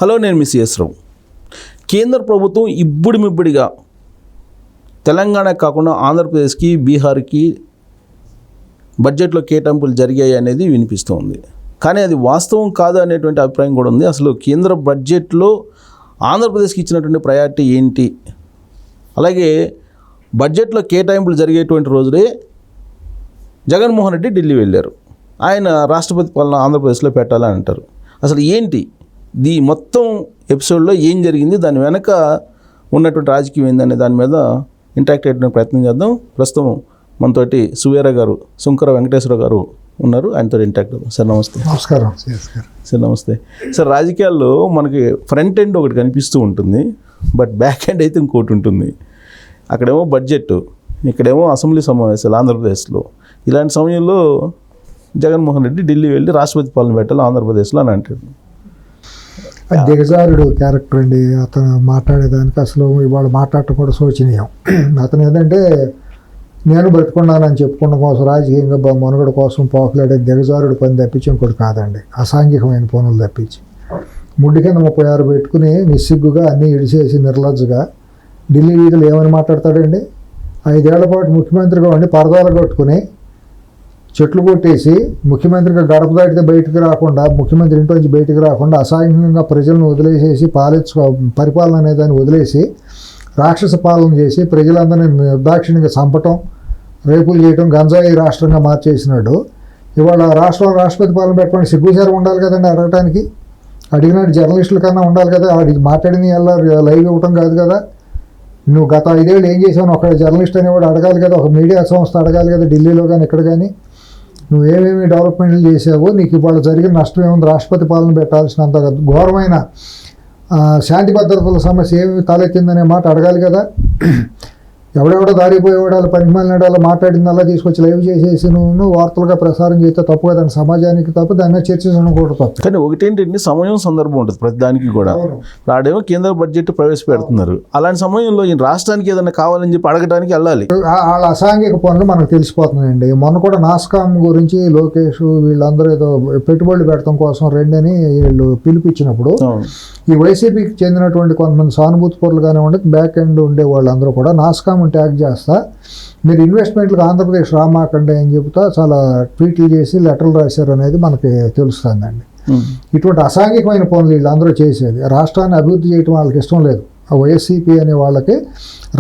Hello, నేను మీ CS రావు. కేంద్ర ప్రభుత్వం ఇబ్బడిమిబ్బడిగా తెలంగాణకు కాకుండా ఆంధ్రప్రదేశ్కి, బీహార్కి బడ్జెట్లో కేటాయింపులు జరిగాయి అనేది వినిపిస్తుంది. కానీ అది వాస్తవం కాదు అనేటువంటి అభిప్రాయం కూడా ఉంది. అసలు కేంద్ర బడ్జెట్లో ఆంధ్రప్రదేశ్కి ఇచ్చినటువంటి ప్రయారిటీ ఏంటి? అలాగే బడ్జెట్లో కేటాయింపులు జరిగేటువంటి రోజులే జగన్మోహన్ రెడ్డి ఢిల్లీ వెళ్ళారు. ఆయన రాష్ట్రపతి పాలన ఆంధ్రప్రదేశ్లో పెట్టాలని అంటారు. అసలు ఏంటి ఈ మొత్తం ఎపిసోడ్లో ఏం జరిగింది, దాని వెనక ఉన్నటువంటి రాజకీయం ఏందనే దాని మీద ఇంటరాక్ట్ అయ్యే ప్రయత్నం చేద్దాం. ప్రస్తుతం మనతోటి సువేర గారు, సుంకర వెంకటేశ్వర గారు ఉన్నారు. ఆయనతో ఇంటరాక్ట్ అవుతాం. సార్ నమస్తే. నమస్కారం సార్. నమస్తే సార్. రాజకీయాల్లో మనకి ఫ్రంట్ ఎండ్ ఒకటి కనిపిస్తూ ఉంటుంది, బట్ బ్యాక్ ఎండ్ అయితే ఇంకోటి ఉంటుంది. అక్కడేమో బడ్జెట్, ఇక్కడేమో అసెంబ్లీ సమావేశాలు ఆంధ్రప్రదేశ్లో. ఇలాంటి సమయంలో జగన్మోహన్ రెడ్డి ఢిల్లీ వెళ్ళి రాష్ట్రపతి పాలన పెట్టాలి ఆంధ్రప్రదేశ్లో అని అంటాడు. దిగజారుడు క్యారెక్టర్ అండి. అతను మాట్లాడేదానికి అసలు ఇవాళ మాట్లాడటం కూడా శోచనీయం. అతను ఏంటంటే నేను బ్రతుకున్నానని చెప్పుకోవడం కోసం, రాజకీయంగా మనుగడ కోసం పోకలాడే దిగజారుడు పని తప్పించి ఇంకోటి కాదండి. అసాంఘికమైన పనులు తప్పించి ముడ్డి కింద 36 పెట్టుకుని నిస్సిగ్గుగా అన్నీ ఇడిచేసి నిర్లజ్జగా ఢిల్లీ వీధులు ఏమని మాట్లాడతాడండి? 5 ఏళ్ల పాటు ముఖ్యమంత్రిగా ఉండి పరదాలు కట్టుకుని చెట్లు కొట్టేసి ముఖ్యమంత్రిగా గడప దాటితే బయటకు రాకుండా, ముఖ్యమంత్రి ఇంట్లోంచి బయటకు రాకుండా అసహాయంగా ప్రజలను వదిలేసేసి పరిపాలన అనేదాన్ని వదిలేసి రాక్షస పాలన చేసి ప్రజలందరినీ నిర్దాక్షిణ్యంగా చంపటం, రేపులు చేయటం, గంజాయి రాష్ట్రంగా మార్చేసినాడు. ఇవాళ రాష్ట్రపతి పాలన పెట్టడానికి సిగ్గుచారం ఉండాలి కదండి అడగటానికి. అడిగినట్టు జర్నలిస్టుల కన్నా ఉండాలి కదా. మాట్లాడింది ఎలా లైవ్ ఇవ్వటం కాదు కదా. నువ్వు గత 5 ఏళ్ళు ఏం చేసావు ఒక జర్నలిస్ట్ అనేవాడు అడగాలి కదా, ఒక మీడియా సంస్థ అడగాలి కదా, ఢిల్లీలో కానీ ఇక్కడ కానీ. నువ్వేమేమి డెవలప్మెంట్లు చేసావో, నీకు ఇవాళ జరిగిన నష్టం ఏముంది? రాష్ట్రపతి పాలన పెట్టాల్సినంత ఘోరమైన శాంతి భద్రతల సమస్య ఏమి తలెత్తిందనే మాట అడగాలి కదా. ఎవడెవడో దారిపోయేవాడు అలా పనిమాలినాడు మాట్లాడింది అలా తీసుకొచ్చి లైవ్ చేసేసి నువ్వు వార్తలుగా ప్రసారం చేస్తే తప్పు కదండి. సమాజానికి తప్పు, దాని మీద చర్చించడం కూడా తప్పు. కానీ ఒకటేంటంటే సమయం, సందర్భం ఉంటుంది ప్రతి దానికి కూడా. ఆడేమో కేంద్ర బడ్జెట్ ప్రవేశపెడుతున్నారు. అలాంటి సమయంలో ఈ రాష్ట్రానికి ఏదైనా కావాలని చెప్పి అడగడానికి వెళ్ళాలి. వాళ్ళ అసాంఘిక పనులు మనకు తెలిసిపోతున్నాయండి. మొన్న కూడా నాస్కామ్ గురించి లోకేష్ వీళ్ళందరూ ఏదో పెట్టుబడులు పెడతాం కోసం రెండని వీళ్ళు పిలిపించినప్పుడు ఈ వైసీపీకి చెందినటువంటి కొంతమంది సానుభూతి పరులు కానివ్వండి, బ్యాక్ ఎండ్ ఉండే వాళ్ళందరూ కూడా నాస్కామ్ ట్యాగ్ చేస్తా, మీరు ఇన్వెస్ట్మెంట్లకు ఆంధ్రప్రదేశ్ రామాకండి అని చెబుతా చాలా ట్వీట్లు చేసి లెటర్లు రాశారు అనేది మనకి తెలుస్తుందండి. ఇటువంటి అసాంఘికమైన పనులు వీళ్ళందరూ చేసేది. రాష్ట్రాన్ని అభివృద్ధి చేయడం వాళ్ళకి ఇష్టం లేదు. వైఎస్సీపీ అనే వాళ్ళకి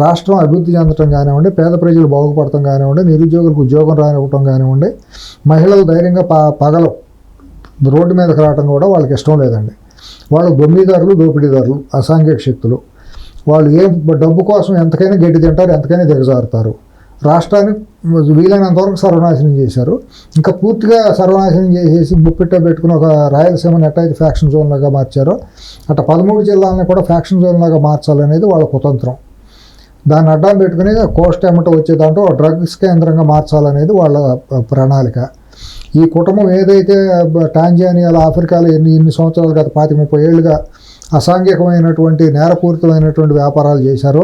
రాష్ట్రం అభివృద్ధి చెందడం కానివ్వండి, పేద ప్రజలు బాగుపడటం కానివ్వండి, నిరుద్యోగులకు ఉద్యోగం రానివ్వటం కానివ్వండి, మహిళలు ధైర్యంగా పగలు రోడ్డు మీదకి రావడం కూడా వాళ్ళకి ఇష్టం లేదండి. వాళ్ళు దొమ్మిదారులు, దోపిడీదారులు, అసాంఘిక శక్తులు. వాళ్ళు డబ్బు కోసం ఎంతకైనా గడ్డి తింటారు, ఎంతకైనా దిగజారుతారు. రాష్ట్రాన్ని వీలైనంతవరకు సర్వనాశనం చేశారు. ఇంకా పూర్తిగా సర్వనాశనం చేసేసి బుప్పిట్ట పెట్టుకుని ఒక రాయలసీమను ఎట్టయితే ఫ్యాక్షన్ జోన్ లాగా మార్చారో అట్లా 13 జిల్లాలని కూడా ఫ్యాక్షన్ జోన్ లాగా మార్చాలనేది వాళ్ళ కుతంత్రం. దాన్ని అడ్డం పెట్టుకుని కోస్ట్ ఎమ్మట వచ్చే దాంట్లో డ్రగ్స్ కేంద్రంగా మార్చాలనేది వాళ్ళ ప్రణాళిక. ఈ కుటుంబం ఏదైతే టాంజానియాలో, ఆఫ్రికాలో ఎన్ని సంవత్సరాలు గత 25-30 ఏళ్ళుగా అసాంఘికమైనటువంటి నేరపూరితమైనటువంటి వ్యాపారాలు చేశారో,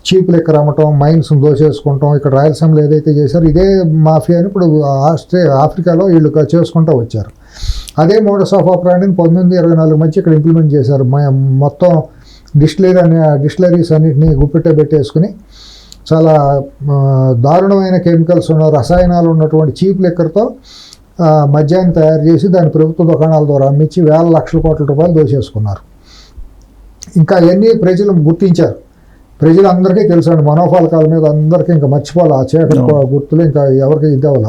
చీప్ లెక్కర్ అమ్మటం, మైన్స్ దోచేసుకుంటాం, ఇక్కడ రాయలసీమలో ఏదైతే చేశారో ఇదే మాఫియాని ఇప్పుడు ఆఫ్రికాలో వీళ్ళు చేసుకుంటూ వచ్చారు. అదే మోడస్ ఆఫ్ ఆపరాండిని 1924 మధ్య ఇక్కడ ఇంప్లిమెంట్ చేశారు. మొత్తం డిస్టిలరీస్ అన్నింటినీ గుప్పెట్ట పెట్టేసుకుని చాలా దారుణమైన కెమికల్స్ ఉన్న రసాయనాలు ఉన్నటువంటి చీప్ లెక్కర్తో మద్యాన్ని తయారు చేసి దాన్ని ప్రభుత్వ దుకాణాల ద్వారా అమ్మించి వేల లక్షల కోట్ల రూపాయలు దోచేసుకున్నారు. ఇంకా అవన్నీ ప్రజలు గుర్తించారు. ప్రజలందరికీ తెలుసండి, మనోఫాలకాల మీద అందరికీ ఇంకా మర్చిపోవాలి ఆ చీకటి గుర్తులు. ఇంకా ఎవరికి ఇద్దావాల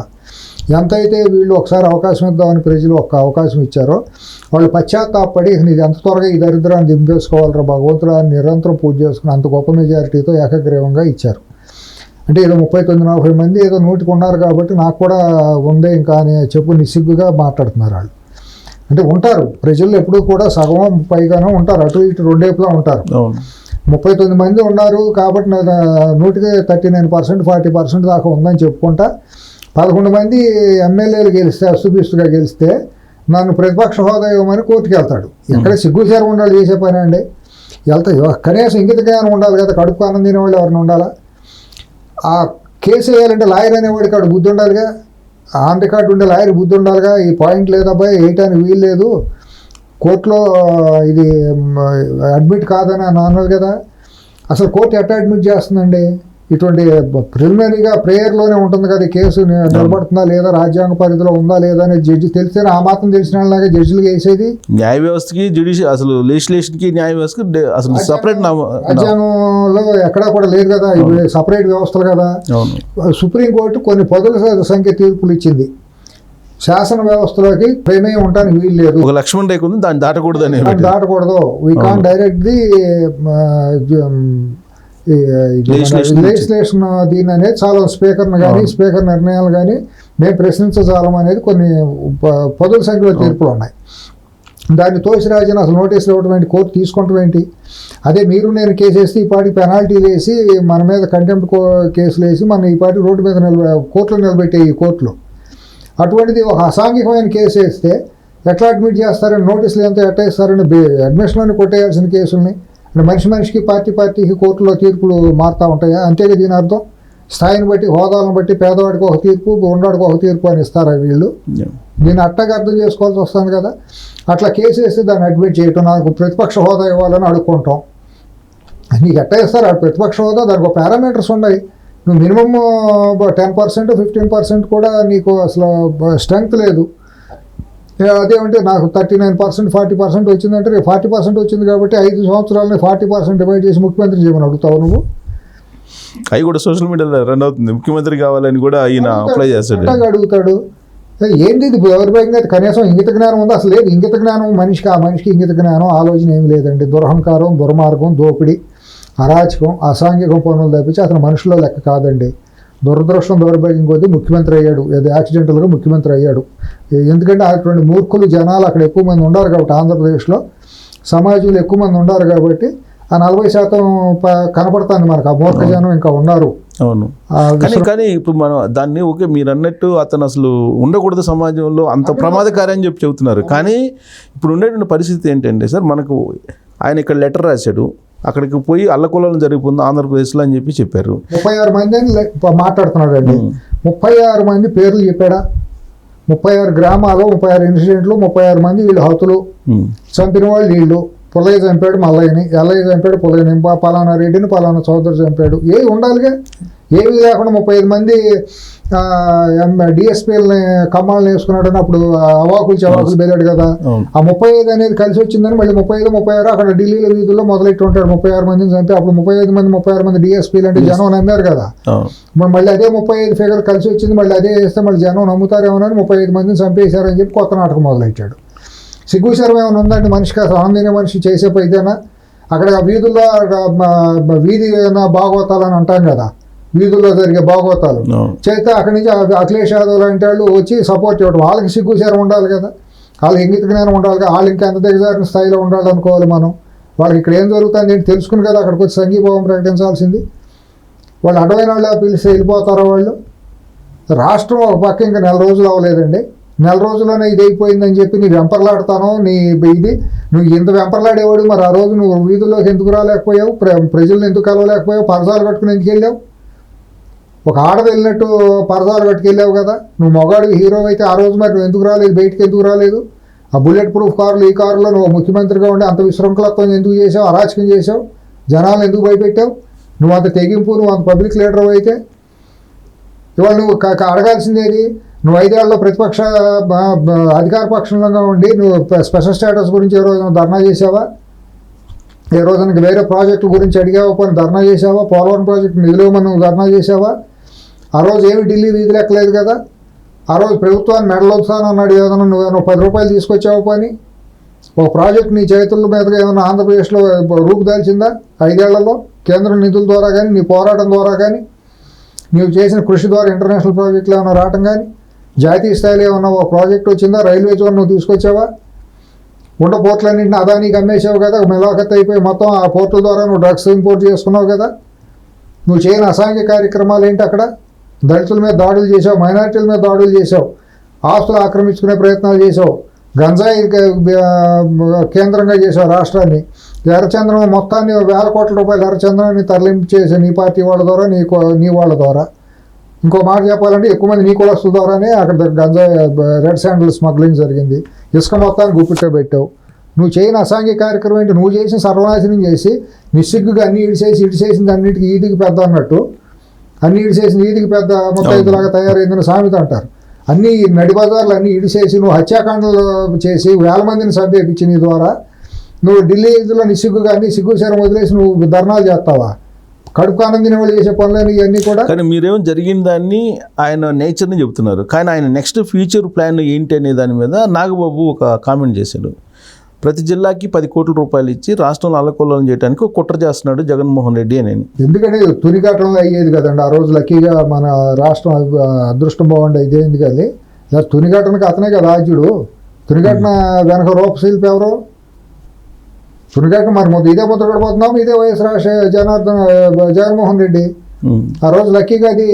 ఎంతైతే వీళ్ళు ఒకసారి అవకాశం ఇద్దామని ప్రజలు ఒక్క అవకాశం ఇచ్చారో వాళ్ళు పశ్చాత్తాపడి నీకు ఎంత త్వరగా ఈ దరిద్రాన్ని దింపేసుకోవాలరా భగవంతుడు అని నిరంతరం పూజ చేసుకుని అంత గొప్ప మెజారిటీతో ఏకగ్రీవంగా ఇచ్చారు. అంటే ఏదో 39-40 మంది ఏదో నోటికి ఉన్నారు కాబట్టి నాకు కూడా ఉందే ఇంకా అని చెప్పు నిస్సిగ్గుగా మాట్లాడుతున్నారు వాళ్ళు. అంటే ఉంటారు ప్రజలు ఎప్పుడూ కూడా సగం పైగానే ఉంటారు, అటు ఇటు రెండేపులా ఉంటారు. 39 మంది ఉన్నారు కాబట్టి 100కి 39%, 40% దాకా ఉందని చెప్పుకుంటా 11 మంది ఎమ్మెల్యేలు గెలిస్తే, అస్తుపిస్తుగా గెలిస్తే నన్ను ప్రతిపక్ష హోదా ఇవ్వమని కోర్టుకు వెళ్తాడు. ఎక్కడ సిగ్గుచారం ఉండాలి చేసే పని అండి. వెళ్తా కనీసం ఇంగిత జ్ఞానం ఉండాలి కదా. కడుపు ఆనందం తినేవాళ్ళు ఎవరిని ఉండాలా? ఆ కేసు వేయాలంటే లాయర్ అనేవాడికి అక్కడ బుద్ధి ఉండాలిగా. ఆన్ రికార్డు ఉండే లాయర్ బుద్ధి ఉండాలిగా. ఈ పాయింట్ లేదబ్బాయి వేయటానికి వీలు లేదు, కోర్టులో ఇది అడ్మిట్ కాదని అని అన్నది కదా. అసలు కోర్టు ఎట్లా అడ్మిట్ చేస్తుందండి? ఇటువంటి ప్రిలిమినరీగా ప్రేయర్లోనే ఉంటుంది కదా కేసు నిలబడుతుందా లేదా, రాజ్యాంగ పరిధిలో ఉందా లేదా అనేది జడ్జి తెలిస్తేనే, ఆ మాత్రం తెలిసిన వాళ్ళగా జడ్జిలు వేసేది. న్యాయ వ్యవస్థకి జ్యుడిషియల్ అసలు లెజిస్లేషన్కి న్యాయ వ్యవస్థకి అసలు సపరేట్ రాజ్యాంగంలో ఎక్కడా కూడా లేదు కదా, ఇవి సపరేట్ వ్యవస్థలు కదా. సుప్రీంకోర్టు కొన్ని పదుల సంఖ్య తీర్పులు ఇచ్చింది. శాసన వ్యవస్థలోకి ప్రమేయం ఉండడానికి వీలు లేదు. ఒక లక్ష్మణ రేఖ ఉంది, దాన్ని దాటకూడదని. దాటకూడదు. We can't direct the legislation దీని అనేది చాలా స్పీకర్ను కానీ స్పీకర్ నిర్ణయాలు కానీ మేము ప్రశ్నించజాలం అనేది కొన్ని పదుల సంఖ్యలో తీర్పులు ఉన్నాయి. దాన్ని తోసిరాజుని అసలు నోటీసులు ఇవ్వడం ఏంటి, కోర్టు తీసుకుంటాం ఏంటి? అదే మీరు నేను కేసు వేస్తే ఈ పాటికి పెనాల్టీలు వేసి మన మీద కంటెంప్ట్ కేసులు వేసి మన ఈ పాటి రోడ్డు మీద కోర్టులో నిలబెట్టే ఈ కోర్టులో. అటువంటిది ఒక అసాంఘికమైన కేసు వేస్తే ఎట్లా అడ్మిట్ చేస్తారని, నోటీసులు ఎంత ఎట్లా ఇస్తారని అడ్మిషన్లోని కొట్టేయాల్సిన కేసుల్ని మనిషి మనిషికి పార్టీకి కోర్టులో తీర్పులు మారుతూ ఉంటాయా? అంతేగా దీని అర్థం. స్థాయిని బట్టి, హోదాలను బట్టి పేదవాడికి ఒక తీర్పు, ఉన్నవాడికి ఒక తీర్పు అని ఇస్తారా వీళ్ళు? దీన్ని అట్టగా అర్థం చేసుకోవాల్సి వస్తుంది కదా. అట్లా కేసు వేస్తే దాన్ని అడ్మిట్ చేయటం, నాకు ప్రతిపక్ష హోదా ఇవ్వాలని అడుక్కుంటాం. నీకు ఎట్లా ఇస్తారు ఆ ప్రతిపక్ష హోదా? దానికి ఒక పారామీటర్స్ ఉన్నాయి. నువ్వు మినిమమ్ 10%, 15% కూడా నీకు అసలు స్ట్రెంగ్త్ లేదు. అదేమంటే నాకు 39%, 40% వచ్చిందంటే, 40% వచ్చింది కాబట్టి 5 సంవత్సరాలని 40% డివైడ్ చేసి ముఖ్యమంత్రి చేయమని అడుగుతావు నువ్వు. అవి కూడా సోషల్ మీడియాలో రన్ అవుతుంది. ముఖ్యమంత్రి కావాలని కూడా ఆయన అప్లై చేస్తాడు, అడుగుతాడు. ఏంటి ఇది దౌర్భాగ్యంగా? కనీసం ఇంగిత జ్ఞానం ఉందా? అసలు లేదు. ఇంగిత జ్ఞానం మనిషికి, ఆ మనిషికి ఇంగిత జ్ఞానం, ఆలోచన ఏమి లేదండి. దురహంకారం, దుర్మార్గం, దోపిడీ, అరాచకం, అసాంఘికం పనులు తప్పించి అతను మనుషుల్లో లెక్క కాదండి. దురదృష్టం, దౌర్భాగ్యం కొద్దీ ముఖ్యమంత్రి అయ్యాడు. ఏదో యాక్సిడెంటల్గా ముఖ్యమంత్రి అయ్యాడు. ఎందుకంటే అటువంటి మూర్ఖులు జనాలు అక్కడ ఎక్కువ మంది ఉన్నారు కాబట్టి, ఆంధ్రప్రదేశ్లో సమాజంలో ఎక్కువ మంది ఉన్నారు కాబట్టి ఆ 40% కనపడుతుంది మనకు. ఆ మూర్ఖ జనం ఇంకా ఉన్నారు. అవును. కానీ ఇప్పుడు మనం దాన్ని ఓకే మీరు అన్నట్టు అతను అసలు ఉండకూడదు సమాజంలో, అంత ప్రమాదకారి అని చెప్పి చెబుతున్నారు. కానీ ఇప్పుడు ఉండేటువంటి పరిస్థితి ఏంటంటే సార్, మనకు ఆయన ఇక్కడ లెటర్ రాశాడు, అక్కడికి పోయి అల్లకొల్లం జరిగిపోతుంది ఆంధ్రప్రదేశ్లో అని చెప్పి చెప్పారు. 36 మంది అని మాట్లాడుతున్నాడు అండి. 36 మంది పేర్లు చెప్పాడా? 36 గ్రామాలు, 36 ఇన్సిడెంట్లు, 36 మంది వీళ్ళు హతులు, చంపిన వాళ్ళు వీళ్ళు. పుల్లయ్య చంపాడు మల్లయ్యని, ఎల్లయ్య చంపాడు పుల్లయ్యని, పలానా రెడ్డిని పలానా చౌదరి చంపాడు. ఏవి ఉండాలిగా? ఏమీ లేకుండా 35 మంది డిఎస్పీలని కమ్మాలను వేసుకున్నాడు. అప్పుడు అవాకులు చవాకులు బెదాడు కదా. ఆ 35 అనేది కలిసి వచ్చిందని మళ్ళీ 35, 36 అక్కడ ఢిల్లీలో వీధుల్లో మొదలెట్టి ఉంటాడు. 36 మందిని చంపి అప్పుడు 36 మంది డిఎస్పీలు అంటే జనం నమ్మారు కదా. మళ్ళీ అదే 35 ఫిగర్ కలిసి వచ్చింది, మళ్ళీ అదే వేస్తే మళ్ళీ జనం నమ్ముతారేమోనని 35 మందిని చంపేశారని చెప్పి కొత్త నాటకం మొదలెట్టాడు. సిగ్గుశరం ఏమైనా ఉందంటే మనిషికి? అసలు ఆందోళన మనిషి చేసే పైదేనా? అక్కడ వీధుల్లో వీధి భాగవతాలని అంటాం కదా, వీధుల్లో జరిగే భాగవతాలు చేస్తే అక్కడి నుంచి అఖిలేష్ యాదవ్ లాంటి వాళ్ళు వచ్చి సపోర్ట్ ఇవ్వడం. వాళ్ళకి సిగ్గుశరం ఉండాలి కదా, వాళ్ళకి ఇంగిత జ్ఞానం ఉండాలి కదా, వాళ్ళు ఇంకెంత దిగజారిన స్థాయిలో ఉండాలనుకోవాలి మనం. వాళ్ళకి ఇక్కడ ఏం జరుగుతుంది ఏంటి తెలుసుకుని కదా అక్కడికి వచ్చి సంఘీభావం ప్రకటించాల్సింది. వాళ్ళు అడవైన వాళ్ళు పిలిచి వెళ్ళిపోతారో వాళ్ళు. రాష్ట్రం ఒక పక్క ఇంకా 4 రోజులు అవ్వలేదండి. 4 రోజుల్లోనే ఇది అయిపోయిందని చెప్పి నీ వెంపర్లాడతాను, నీ ఇది నువ్వు ఇంత వెంపర్లాడేవాడు. మరి ఆ రోజు నువ్వు వీధుల్లోకి ఎందుకు రాలేకపోయావు? ప్రజలను ఎందుకు కలవలేకపోయావు? పరసాలు కట్టుకుని ఎందుకు వెళ్ళావు? ఒక ఆడది వెళ్ళినట్టు పరదాలు కట్టుకెళ్ళావు కదా. నువ్వు మొగాడికి హీరో అయితే ఆ రోజు మరి నువ్వు ఎందుకు రాలేదు? బయటికి ఎందుకు రాలేదు? ఆ బుల్లెట్ ప్రూఫ్ కార్లు, ఈ కారులో నువ్వు ముఖ్యమంత్రిగా ఉండి అంత విశృంఖలత్వం ఎందుకు చేసావు? అరాచకం చేసావు? జనాలను ఎందుకు భయపెట్టావు? నువ్వు అంత తెగింపు, నువ్వు అంత పబ్లిక్ లీడర్ అయితే ఇవాళ నువ్వు అడగాల్సిందేది? నువ్వు 5 ఏళ్లలో ప్రతిపక్ష అధికార పక్షంలో ఉండి నువ్వు స్పెషల్ స్టేటస్ గురించి ఏ రోజున ధర్నా చేసావా? ఏ రోజునకి వేరే ప్రాజెక్టుల గురించి అడిగావా? పోనీ ధర్నా చేసావా? పోలవరం ప్రాజెక్టు నిధులు నువ్వు ధర్నా చేసావా? ఆ రోజు ఏమి ఢిల్లీ వీధులు ఎక్కలేదు కదా. ఆ రోజు ప్రభుత్వాన్ని మెడలోస్తానన్నాడు. ఏదైనా నువ్వేమో 10 రూపాయలు తీసుకొచ్చావు పని? ఒక ప్రాజెక్ట్ నీ చేతుల మీదుగా ఏమైనా ఆంధ్రప్రదేశ్లో రూపుదాల్చిందా 5 ఏళ్లలో? కేంద్ర నిధుల ద్వారా కానీ, నీ పోరాటం ద్వారా కానీ, నీవు చేసిన కృషి ద్వారా ఇంటర్నేషనల్ ప్రాజెక్టులు ఏమైనా రావటం కానీ, జాతీయ స్థాయిలో ఏమన్నా ఒక ప్రాజెక్ట్ వచ్చిందా? రైల్వే జోన్ నువ్వు తీసుకొచ్చావా? ఉండ పోర్టులన్నింటినీ అదానికి అమ్మేసావు కదా. మిలాఖత్ అయిపోయి మొత్తం ఆ పోర్టుల ద్వారా నువ్వు డ్రగ్స్ ఇంపోర్ట్ చేసుకున్నావు కదా. నువ్వు చేయని అసాంఘిక కార్యక్రమాలు ఏంటి? అక్కడ దళితుల మీద దాడులు చేసావు, మైనారిటీల మీద దాడులు చేసావు, ఆస్తులు ఆక్రమించుకునే ప్రయత్నాలు చేసావు, గంజాయి కేంద్రంగా చేసావు రాష్ట్రాన్ని. ఎర్రచంద్రం మొత్తాన్ని 1000 కోట్ల రూపాయల ఎర్రచంద్రాన్ని తరలింపు చేసావు నీ పార్టీ వాళ్ళ ద్వారా, నీ వాళ్ళ ద్వారా. ఇంకో మాట చెప్పాలంటే ఎక్కువ మంది నీ కులస్తుల ద్వారానే అక్కడ గంజాయి రెడ్ శాండిల్ స్మగ్లింగ్ జరిగింది. ఇసుక మొత్తాన్ని గుప్పిట్లో పెట్టావు. నువ్వు చేయని అసాంఘిక కార్యక్రమం ఏంటి? నువ్వు చేసిన సర్వనాశనం చేసి నిస్సిగ్గుగా అన్ని ఇడిచేసింది అన్నిటికీ ఈదికి పెద్ద అన్నట్టు, అన్ని ఇడిచేసింది ఈదికి పెద్ద ముత్తైదులాగా తయారైందని సామెత అంటారు. అన్ని నడి బజార్లు అన్ని ఇడిచేసి నువ్వు హత్యాకాండలు చేసి వేల మందిని చంపేపించి నీ ద్వారా నువ్వు ఢిల్లీలో నిస్సిగ్గుగా అన్ని సిగ్గుశరం వదిలేసి నువ్వు ధర్నాలు చేస్తావా? కడుపు ఆనందిన వాళ్ళు చేసే పనులని ఇవన్నీ కూడా. కానీ మీరేమో జరిగిన దాన్ని ఆయన నేచర్ని చెబుతున్నారు, కానీ ఆయన నెక్స్ట్ ఫ్యూచర్ ప్లాన్ ఏంటి అనే దాని మీద నాగబాబు ఒక కామెంట్ చేశాడు. ప్రతి జిల్లాకి 10 కోట్ల రూపాయలు ఇచ్చి రాష్ట్రంలో అల్లకొల్లం చేయడానికి ఒక కుట్ర చేస్తున్నాడు జగన్మోహన్ రెడ్డి అని. ఎందుకంటే తునిఘాటంలో అయ్యేది కదండి ఆ రోజు. లక్కీగా మన రాష్ట్రం అదృష్టం బాగుండే ఇదేంది కానీ తునిఘాటనకి అతనే కదా రాజ్యుడు. తునిఘాటన వెనక రూపశిల్పి ఎవరు? తునిఘాటన మరి ఇదే ముద్రపడిపోతున్నాం, ఇదే వైఎస్ జగన్మోహన్ రెడ్డి. ఆ రోజు లక్కీగా అది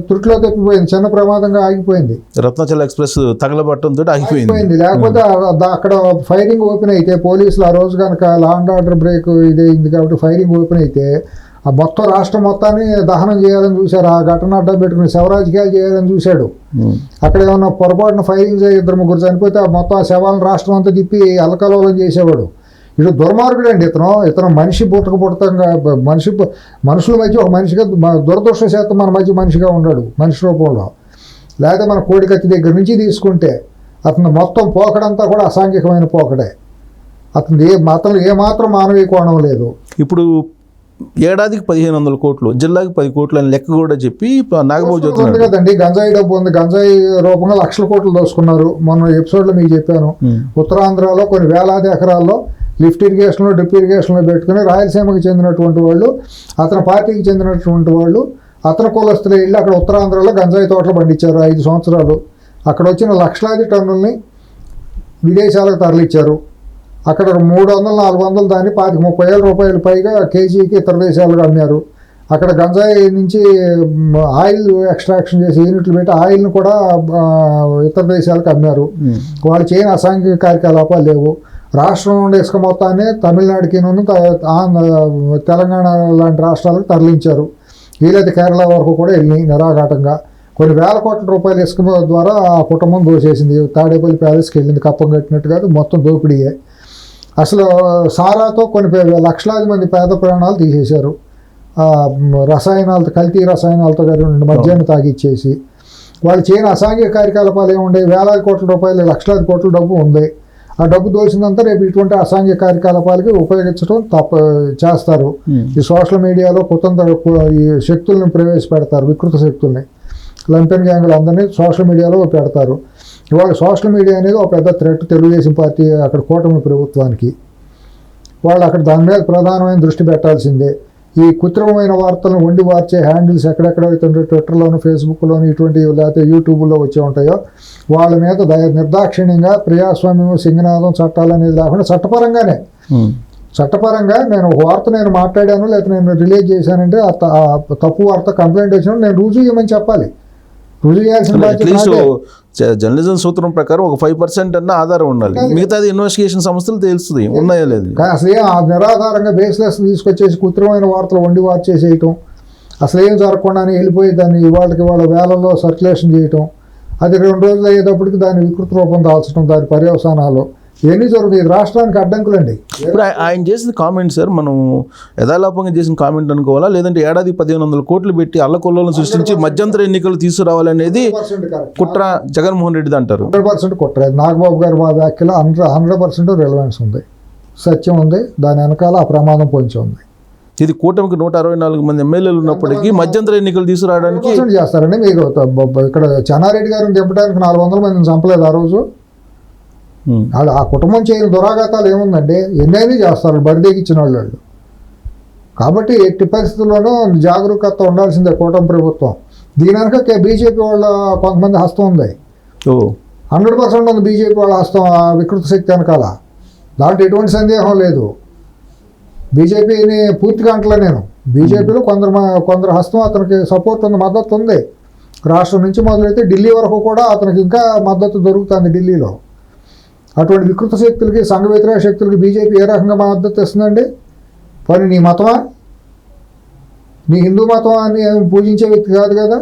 త్రుట్లో తప్పిపోయింది, చిన్న ప్రమాదంగా ఆగిపోయింది. రత్నాచల్ ఎక్స్ప్రెస్ తగలబట్టంతో ఆగిపోయింది. లేకపోతే అక్కడ ఫైరింగ్ ఓపెన్ అయితే పోలీసులు ఆ రోజు కనుక లా అండ్ ఆర్డర్ బ్రేక్ ఇదైంది కాబట్టి ఫైరింగ్ ఓపెన్ అయితే ఆ మొత్తం రాష్ట్రం మొత్తాన్ని దహనం చేయాలని చూశారు. ఆ ఘటన అడ్డం పెట్టుకుని శవరాజకీయాలు చేయాలని చూశాడు. అక్కడ ఏమన్నా పొరపాటున ఫైరింగ్ 2-3 చనిపోతే ఆ మొత్తం ఆ శవాలను రాష్ట్రం అంతా తిప్పి అల్లకల్లోలం చేసేవాడు. ఇటు దుర్మార్గుడు అండి ఇతను మనిషి పుట్టంగా మనుషుల మధ్య ఒక మనిషిగా దురదృష్టశాతం మన మధ్య మనిషిగా ఉన్నాడు మనిషి రూపంలో. లేకపోతే మన కోడికత్తి దగ్గర నుంచి తీసుకుంటే అతను మొత్తం పోకడంతా కూడా అసాంఘికమైన పోకడే. అతను ఏమాత్రం మానవీయ కోణం లేదు. ఇప్పుడు ఏడాదికి 1500 కోట్లు, జిల్లాకి 10 కోట్లు అని లెక్క కూడా చెప్పి నాగబాబు చెప్తున్నారు కదండి. గంజాయి డబ్బు ఉంది, గంజాయి రూపంగా లక్షల కోట్లు దోసుకున్నారు. మొన్న ఎపిసోడ్లో మీకు చెప్పాను. ఉత్తరాంధ్రలో కొన్ని వేలాది ఎకరాల్లో లిఫ్ట్ ఇరిగేషన్లో డ్రిప్ ఇరిగేషన్లో పెట్టుకుని రాయలసీమకి చెందినటువంటి వాళ్ళు, అతని పార్టీకి చెందినటువంటి వాళ్ళు, అతని కులస్తులు వెళ్ళి అక్కడ ఉత్తరాంధ్రలో గంజాయి తోటలు పండించారు 5 సంవత్సరాలు. అక్కడ వచ్చిన లక్షలాది టన్నుల్ని విదేశాలకు తరలిచ్చారు. అక్కడ 300-400 దాన్ని 25-30 రూపాయలు పైగా కేజీకి ఇతర దేశాలకు అమ్మారు. అక్కడ గంజాయి నుంచి ఆయిల్ ఎక్స్ట్రాక్షన్ చేసి యూనిట్లు పెట్టి ఆయిల్ని కూడా ఇతర దేశాలకు అమ్మారు. వాళ్ళు చేయని అసాంఘిక కార్యకలాపాలు లేవు. రాష్ట్రం నుండి ఇసుక మొత్తాన్ని తమిళనాడుకి తెలంగాణ లాంటి రాష్ట్రాలకు తరలించారు. వీలైతే కేరళ వరకు కూడా వెళ్ళి నిరాఘాటంగా కొన్ని వేల కోట్ల రూపాయల ఇసుక ద్వారా ఆ కుటుంబం దోచేసింది. తాడేపల్లి ప్యాలెస్కి వెళ్ళింది, కప్పం కట్టినట్టు కాదు, మొత్తం దోపిడీయే. అసలు సారాతో కొన్ని లక్షలాది మంది పేద ప్రాణాలు తీసేశారు. రసాయనాలతో, కల్తీ రసాయనాలతో మద్యాన్ని తాగిచ్చేసి వాళ్ళు చేయని అసాంఘిక కార్యకలాపాలు ఏముండే? వేలాది కోట్ల రూపాయలు, లక్షలాది కోట్ల డబ్బు ఉంది. ఆ డబ్బు దోచిందంతా రేపు ఇటువంటి అసాంఘిక కార్యకలాపాలకి ఉపయోగించడం చేస్తారు. ఈ సోషల్ మీడియాలో కుతంత్ర ఈ శక్తులను ప్రవేశపెడతారు, వికృత శక్తుల్ని, లంపెన్ గ్యాంగులు అందరినీ సోషల్ మీడియాలో పెడతారు. ఇవాళ సోషల్ మీడియా అనేది ఒక పెద్ద థ్రెట్ తెలుగుదేశం పార్టీ అక్కడ కూటమి ప్రభుత్వానికి. వాళ్ళు అక్కడ దాని మీద ప్రధానమైన దృష్టి పెట్టాల్సిందే. ఈ కృత్రిమమైన వార్తలను వండి వార్చే హ్యాండిల్స్ ఎక్కడెక్కడైతే ట్విట్టర్లోను, ఫేస్బుక్లోను, ఇటువంటి లేకపోతే యూట్యూబ్లో వచ్చే ఉంటాయో వాళ్ళ మీద నిర్దాక్షిణ్యంగా ప్రజాస్వామ్యం, సింగనాదం, చట్టాలు అనేది లేకుండా చట్టపరంగా నేను ఒక వార్త మాట్లాడాను లేకపోతే నేను రిలీజ్ చేశానంటే తప్పు వార్త కంప్లైంట్ వచ్చినా నేను రుజువు చేయమని చెప్పాలి. రుజువు చేయాల్సిన జర్నలిజం సూత్రం ప్రకారం ఒక 5% అన్న ఆధారం ఉండాలి. మిగతాది ఇన్వెస్టిగేషన్ సంస్థలు తెలుస్తుంది ఉన్నాయో లేదు. అసలు నిరాధారంగా బేస్లెస్ తీసుకొచ్చేసి కృత్రిమైన వార్తలు వండి వార్చేసేయటం, అసలు ఏం జరగకుండానే వెళ్ళిపోయి దాన్ని వాళ్ళ వేలల్లో సర్క్యులేషన్ చేయటం, అది 2 రోజులు అయ్యేటప్పటికి దాన్ని వికృత రూపం దాల్చడం, దాని పర్యవసానాలు ఇవన్నీ జరుగుతుంది. రాష్ట్రానికి అడ్డంకులండి. ఇప్పుడు ఆయన చేసిన కామెంట్ సార్ మనం యథాలాపంగా చేసిన కామెంట్ అనుకోవాలా, లేదంటే ఏడాది 1500 కోట్లు పెట్టి అల్లకొల్లను సృష్టించి మధ్యంతర ఎన్నికలు తీసుకురావాలనేది కుట్ర జగన్మోహన్ రెడ్డి అంటారు? 100% కుట్ర. నాగబాబు గారు మా వ్యాఖ్యలో 100% రిలవెన్స్ ఉంది, సత్యం ఉంది. దాని వెనకాల ఆ ప్రమాదం పొంచి ఉంది. ఇది కూటమికి 164 మంది ఎమ్మెల్యేలు ఉన్నప్పటికీ మధ్యంతర ఎన్నికలు తీసుకురావడానికి చేస్తారండి. మీరు ఇక్కడ చెన్నారెడ్డి గారిని దింపడానికి 400 మందిని చంపలేదు ఆ రోజు. వాళ్ళు ఆ కుటుంబం చేయని దురాఘాతాలు ఏముందండి? ఎన్నైనా చేస్తారు బరిదెగిచ్చిన వాళ్ళు. కాబట్టి ఎట్టి పరిస్థితుల్లోనూ జాగరూకత ఉండాల్సిందే కూటమి ప్రభుత్వం. దీని వెనక బీజేపీ వాళ్ళ కొంతమంది హస్తం ఉంది. 100% ఉంది బీజేపీ వాళ్ళ హస్తం ఆ వికృత శక్తి వెనకాల. దాంట్లో ఎటువంటి సందేహం లేదు. బీజేపీని పూర్తిగా అంటలే నేను. బీజేపీలో కొందరు హస్తం అతనికి సపోర్ట్ ఉంది, మద్దతు ఉంది. రాష్ట్రం నుంచి మొదలైతే ఢిల్లీ వరకు కూడా అతనికి ఇంకా మద్దతు దొరుకుతుంది ఢిల్లీలో. అటువంటి వికృత శక్తులకి, సంఘ వ్యతిరేక శక్తులకి బీజేపీ ఏ రకంగా మద్దతు ఇస్తుందండి? పని నీ మతమా? నీ హిందూ మతం అని పూజించే వ్యక్తి కాదు కదా.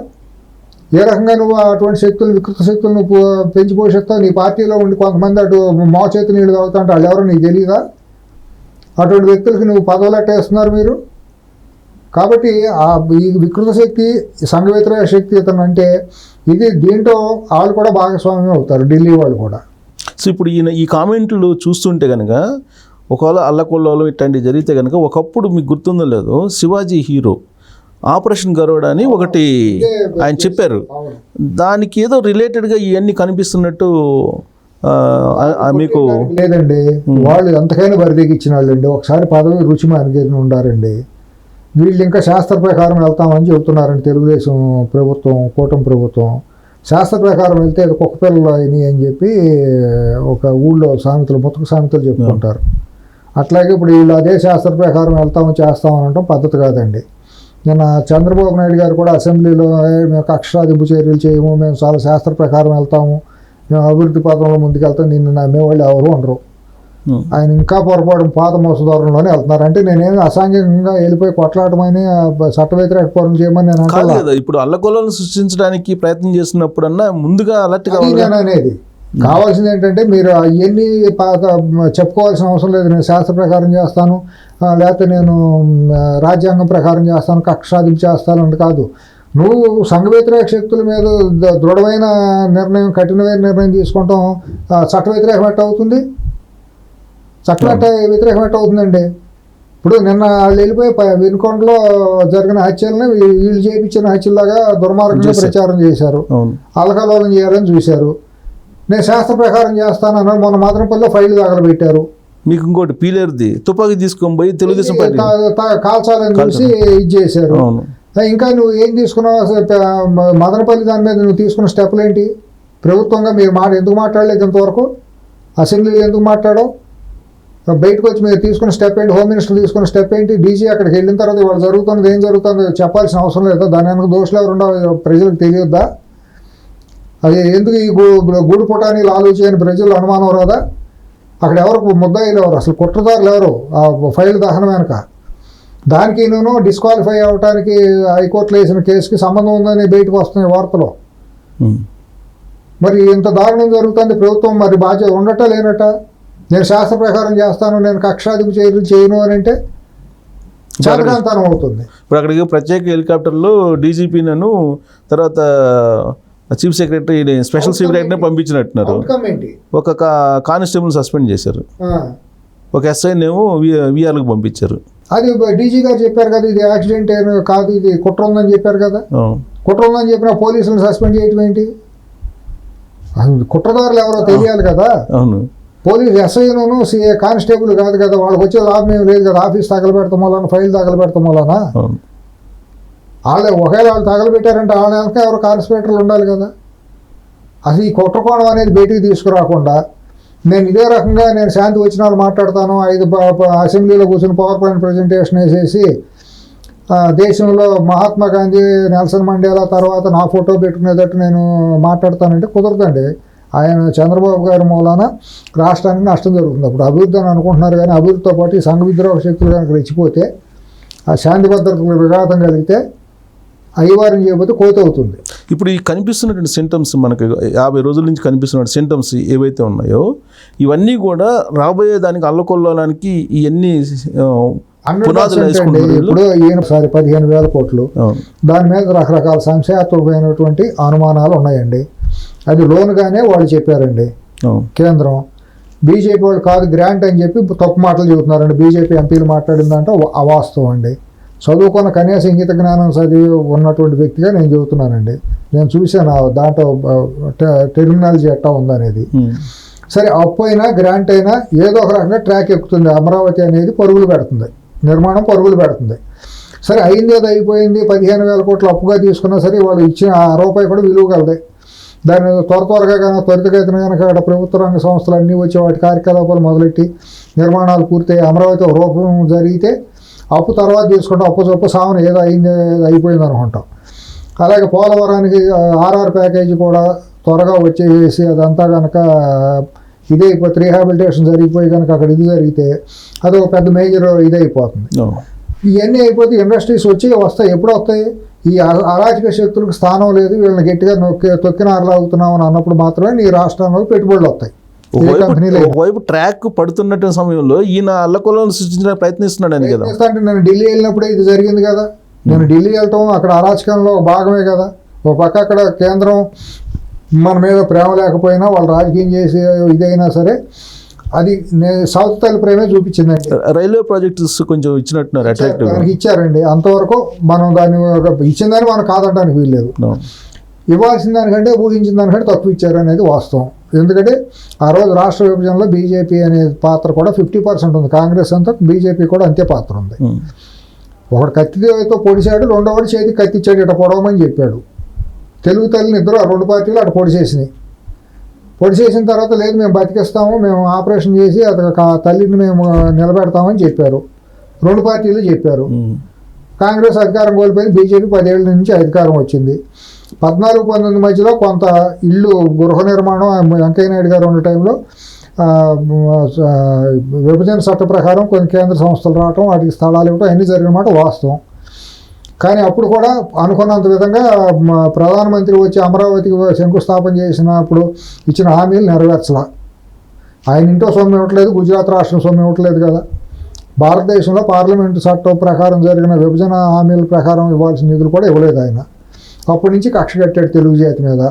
ఏ రకంగా నువ్వు అటువంటి శక్తులు వికృత శక్తులు నువ్వు పెంచి పోషిస్తావు? నీ పార్టీలో ఉండి కొంతమంది అటు మోచేతి నీళ్ళు తాగుతా అంటే వాళ్ళు ఎవరో నీకు తెలియదా? అటువంటి వ్యక్తులకి నువ్వు పదవులు ఎట్టేస్తున్నారు మీరు. కాబట్టి ఈ వికృత శక్తి, సంఘ వ్యతిరేక శక్తి ఇతను అంటే ఇది దీంట్లో వాళ్ళు కూడా భాగస్వామ్యం అవుతారు, ఢిల్లీ వాళ్ళు కూడా. సో ఇప్పుడు ఈ కామెంట్లు చూస్తుంటే కనుక ఒకవేళ అల్లకొల్లలో ఇట్లాంటివి జరిగితే కనుక ఒకప్పుడు మీకు గుర్తుందో లేదో శివాజీ హీరో ఆపరేషన్ గరుడ అని ఒకటి ఆయన చెప్పారు. దానికి ఏదో రిలేటెడ్గా ఇవన్నీ కనిపిస్తున్నట్టు మీకు లేదండి. వాళ్ళు ఎంతకైనా బరిదెగిచ్చిన వాళ్ళండి. ఒకసారి పదవి రుచి మారిగిన ఉండారండి. వీళ్ళు ఇంకా శాస్త్ర ప్రకారం వెళ్తామని చెబుతున్నారండి. తెలుగుదేశం ప్రభుత్వం, కూటమి ప్రభుత్వం శాస్త్ర ప్రకారం వెళ్తే కుక్క పిల్లలు అయినాయి అని చెప్పి ఒక ఊళ్ళో సామెతలు, ముతక సామెతలు చెప్పుకుంటారు. అట్లాగే ఇప్పుడు వీళ్ళు అదే శాస్త్ర ప్రకారం వెళ్తాము చేస్తామని అనడం పద్ధతి కాదండి. నిన్న చంద్రబాబు నాయుడు గారు కూడా అసెంబ్లీలో మేము కక్షాదింపు చర్యలు చేయము, మేము చాలా శాస్త్ర ప్రకారం వెళ్తాము, మేము అభివృద్ధి పథంలో ముందుకెళ్తాం, నిన్ను నమ్మేవాళ్ళు ఎవరు ఉండరు. ఆయన ఇంకా పొరపాటు పాత మోసదారులోనే వెళ్తున్నారు. అంటే నేనేమి అసాంఘికంగా వెళ్ళిపోయి కొట్లాడమని చట్ట వ్యతిరేక పనులు చేయమని నేను అంటే ఇప్పుడు అల్లకొల్లను సృష్టించడానికి ప్రయత్నం చేస్తున్నప్పుడన్నా ముందుగా అలర్ట్ అనేది కావాల్సింది ఏంటంటే మీరు అవన్నీ చెప్పుకోవాల్సిన అవసరం లేదు. నేను శాస్త్ర ప్రకారం చేస్తాను, లేకపోతే నేను రాజ్యాంగం ప్రకారం చేస్తాను, కక్షాదింపు చేస్తాను అంటే కాదు. నువ్వు సంఘ వ్యతిరేక శక్తుల మీద దృఢమైన నిర్ణయం, కఠినమైన నిర్ణయం తీసుకుంటాం చట్ట వ్యతిరేకం ఎట్ట అవుతుంది? చట్ట వ్యతిరేకం ఎట్ట అవుతుందండి? ఇప్పుడు నిన్న వాళ్ళు వెళ్ళిపోయి వినుకొండలో జరిగిన హత్యలని వీళ్ళు చేయించిన హత్యలాగా దుర్మార్గంగా ప్రచారం చేశారు, అలకలోలం చేయాలని చూశారు. నేను శాస్త్ర ప్రకారం చేస్తానన్నారు. మొన్న మాత్రంపల్లిలో ఫైల్ తగలబెట్టారు. మీకు ఇంకోటి పీలేరుది తుపాకీ తీసుకొని పోయి తెలుగుదేశం కాల్చాలని చూసి ఇది చేశారు. ఇంకా నువ్వు ఏం తీసుకున్నావు? మదనపల్లి దాని మీద నువ్వు తీసుకున్న స్టెప్లు ఏంటి? ప్రభుత్వంగా మీరు ఎందుకు మాట్లాడలేదు ఇంతవరకు? అసెంబ్లీలో ఎందుకు మాట్లాడవు? బయటకు వచ్చి మీరు తీసుకున్న స్టెప్ ఏంటి? హోమ్ మినిస్టర్ తీసుకున్న స్టెప్ ఏంటి? డీజీ అక్కడికి వెళ్ళిన తర్వాత ఇవాళ జరుగుతున్నది ఏం జరుగుతుందో చెప్పాల్సిన అవసరం లేదా? దాని వెనక దోషులు ఎవరు ఉండవు ప్రజలకు తెలియద్దా? అది ఎందుకు ఈ గూడు పుటాని లాలూచి అని ప్రజలు అనుమానం రాదా? అక్కడ ఎవరు ముద్దాయిలు ఎవరు? అసలు కుట్రదారులు ఎవరు? ఆ ఫైల్ దహనం వెనక దానికి నేను డిస్క్వాలిఫై అవ్వడానికి హైకోర్టులో వేసిన కేసుకి సంబంధం ఉందని బయటకు వస్తున్నాయి వార్తలు. మరి ఇంత దారుణం జరుగుతుంది. ప్రభుత్వం మరి బాధ్యత ఉండట లేనట? నేను శాస్త్ర ప్రకారం చేస్తాను, నేను కక్షాదింపు చర్యలు చేయను అని అంటే చాలకాంతనం అవుతుంది. ఇప్పుడు అక్కడికి ప్రత్యేక హెలికాప్టర్లో డీజీపీ నన్ను తర్వాత చీఫ్ సెక్రటరీ, స్పెషల్ సెక్రటరీని పంపించినట్టున్నారు. ఒక కానిస్టేబుల్ సస్పెండ్ చేశారు, ఒక ఎస్ఐనేమో విఆర్లకు పంపించారు. అది డీజీ గారు చెప్పారు కదా, ఇది యాక్సిడెంట్ కాదు, ఇది కుట్ర ఉందని చెప్పారు కదా. కుట్ర ఉందని చెప్పిన పోలీసులను సస్పెండ్ చేయటం ఏంటి? కుట్రదారులు ఎవరో తెలియాలి కదా. అవును, పోలీసు ఎస్ఐను కానిస్టేబుల్ కాదు కదా, వాళ్ళకి వచ్చే లాభం ఏం లేదు కదా. ఆఫీస్ తగలబెడతాం వలన, ఫైల్ తగలబెడతాం వలన ఒకవేళ వాళ్ళు తగలబెట్టారంటే వాళ్ళ వెనక ఎవరు కాన్స్పిరేటర్లు ఉండాలి కదా. అసలు ఈ కుట్రకోణం అనేది బయటికి తీసుకురాకుండా నేను ఇదే రకంగా నేను శాంతి వచ్చిన వాళ్ళు మాట్లాడతాను, 5 అసెంబ్లీలో కూర్చొని పవర్ పాయింట్ ప్రజెంటేషన్ వేసేసి దేశంలో మహాత్మా గాంధీ, నెల్సన్ మండేలా తర్వాత నా ఫోటో పెట్టుకునేటట్టు నేను మాట్లాడతానంటే కుదరదండి. ఆయన చంద్రబాబు గారి మూలాన రాష్ట్రానికి నష్టం జరుగుతుంది. అప్పుడు అభివృద్ధి అని అనుకుంటున్నారు, కానీ అభివృద్ధితో పాటు ఈ సంఘ విద్రోహ శక్తులు కనుక రెచ్చిపోతే, ఆ శాంతి భద్రతలకు విఘాతం కలిగితే, అయ్యవారం చేయకపోతే కోత అవుతుంది. ఇప్పుడు ఈ కనిపిస్తున్నటువంటి సింటమ్స్, మనకి 50 రోజుల నుంచి కనిపిస్తున్న సింటమ్స్ ఏవైతే ఉన్నాయో ఇవన్నీ కూడా రాబోయే దానికి అల్లకొల్లడానికి ఇవన్నీ పునాదులు వేసుకుంటున్నారు. ఇప్పుడు ఈయనసారి 15,000 కోట్లు, దాని మీద రకరకాల సంశయాత్మకమైనటువంటి అనుమానాలు ఉన్నాయండి. అది లోన్గానే వాళ్ళు చెప్పారండి. కేంద్రం బీజేపీ వాళ్ళు కాదు గ్రాంట్ అని చెప్పి తప్పు మాటలు చెబుతున్నారండి. బీజేపీ ఎంపీలు మాట్లాడిందంటే అవాస్తవం అండి. చదువుకున్న కనీస ఇంగిత జ్ఞానం చదివి ఉన్నటువంటి వ్యక్తిగా నేను చెబుతున్నానండి. నేను చూశాను దాంట్లో టెర్మినాలజీ ఎట్టా ఉందనేది. సరే, అప్పు అయినా గ్రాంట్ అయినా ఏదో ఒక రకంగా ట్రాక్ ఎక్కుతుంది. అమరావతి అనేది పరుగులు పెడుతుంది, నిర్మాణం పరుగులు పెడుతుంది. సరే, అయింది ఏదో అయిపోయింది. 15,000 కోట్లు అప్పుగా తీసుకున్నా సరే వాళ్ళు ఇచ్చిన రూపాయి కూడా విలువ కలదే. దాన్ని త్వరగా కనుక త్వరితగతిన కనుక అక్కడ ప్రభుత్వ రంగ సంస్థలు అన్నీ వచ్చి వాటి కార్యకలాపాలు మొదలెట్టి నిర్మాణాలు పూర్తయి అమరావతి రూపం జరిగితే అప్పు తర్వాత తీసుకుంటాం. అప్పు చొప్పు సామాను ఏదో అయింది అయిపోయింది అనుకుంటాం. అలాగే పోలవరానికి ఆర్ఆర్ ప్యాకేజీ కూడా త్వరగా వచ్చేసి అదంతా కనుక ఇదే అయిపోతే రీహాబిలిటేషన్ జరిగిపోయి కనుక అక్కడ ఇది జరిగితే అది ఒక పెద్ద మేజర్ ఇది అయిపోతుంది. ఇవన్నీ అయిపోతే ఇండస్ట్రీస్ వస్తాయి. ఎప్పుడు వస్తాయి? ఈ అరాచక శక్తులకు స్థానం లేదు, వీళ్ళని గట్టిగా తొక్కిన అరలాగుతున్నాం అని అన్నప్పుడు మాత్రమే నీ రాష్ట్రంలో పెట్టుబడులు వస్తాయి. ఒకవైపు ట్రాక్ పడుతున్నటువంటి సమయంలో ఈయన అల్లకొలను సృష్టించడానికి ప్రయత్నిస్తున్నాడు కదా. అంటే నేను ఢిల్లీ వెళ్ళినప్పుడే ఇది జరిగింది కదా. నేను ఢిల్లీ వెళ్ళటం అక్కడ అరాచకంలో భాగమే కదా. ఒక పక్క అక్కడ కేంద్రం మన మీద ప్రేమ లేకపోయినా వాళ్ళు రాజకీయం చేసి ఇదైనా సరే అది సౌత్ తల్లి ప్రేమే చూపించిందండి. రైల్వే ప్రాజెక్ట్స్ కొంచెం ఇచ్చినట్టున్నారు, అట్రాక్టివ్ ఇచ్చారండి. అంతవరకు మనం దాన్ని ఇచ్చిందని మనం కాదంటానికి వీల్లేదు. ఇవ్వాల్సిన దానికంటే ఊహించిన దానికంటే తక్కువ ఇచ్చారు అనేది వాస్తవం. ఎందుకంటే ఆ రోజు రాష్ట్ర విభజనలో బీజేపీ అనే పాత్ర కూడా 50% ఉంది, కాంగ్రెస్ అంతా బీజేపీ కూడా అంతే పాత్ర ఉంది. ఒకడు కత్తితో పొడిచాడు, రెండోవాడు చేతికి కత్తిచ్చాడు, ఇట్లా పొడవమని చెప్పాడు. తెలుగు తల్లిని ఇద్దరు ఆ రెండు పార్టీలు అటు పొడిచేసినాయి. పొడిచేసిన తర్వాత లేదు మేము బతికిస్తాము, మేము ఆపరేషన్ చేసి తల్లిని మేము నిలబెడతామని చెప్పారు. రెండు పార్టీలు చెప్పారు. కాంగ్రెస్ అధికారం కోల్పోయింది, బీజేపీ 10 ఏళ్ళ నుంచి అధికారం వచ్చింది. 14-19 మధ్యలో కొంత ఇల్లు గృహ నిర్మాణం వెంకయ్య నాయుడు గారు ఉన్న టైంలో విభజన చట్ట ప్రకారం కొన్ని కేంద్ర సంస్థలు రావటం, వాటికి స్థలాలు ఇవ్వటం అన్నీ జరిగిన మాట వాస్తవం. కానీ అప్పుడు కూడా అనుకున్నంత విధంగా ప్రధానమంత్రి వచ్చి అమరావతికి శంకుస్థాపన చేసినప్పుడు ఇచ్చిన హామీలు నెరవేర్చలా. ఆయన ఇంటో సొమ్ము ఇవ్వట్లేదు, గుజరాత్ రాష్ట్రం సొమ్ము ఇవ్వట్లేదు కదా. భారతదేశంలో పార్లమెంటు చట్టం ప్రకారం జరిగిన విభజన హామీల ప్రకారం ఇవ్వాల్సిన నిధులు కూడా ఇవ్వలేదు ఆయన. అప్పటి నుంచి కక్ష కట్టాడు తెలుగు జాతి మీద.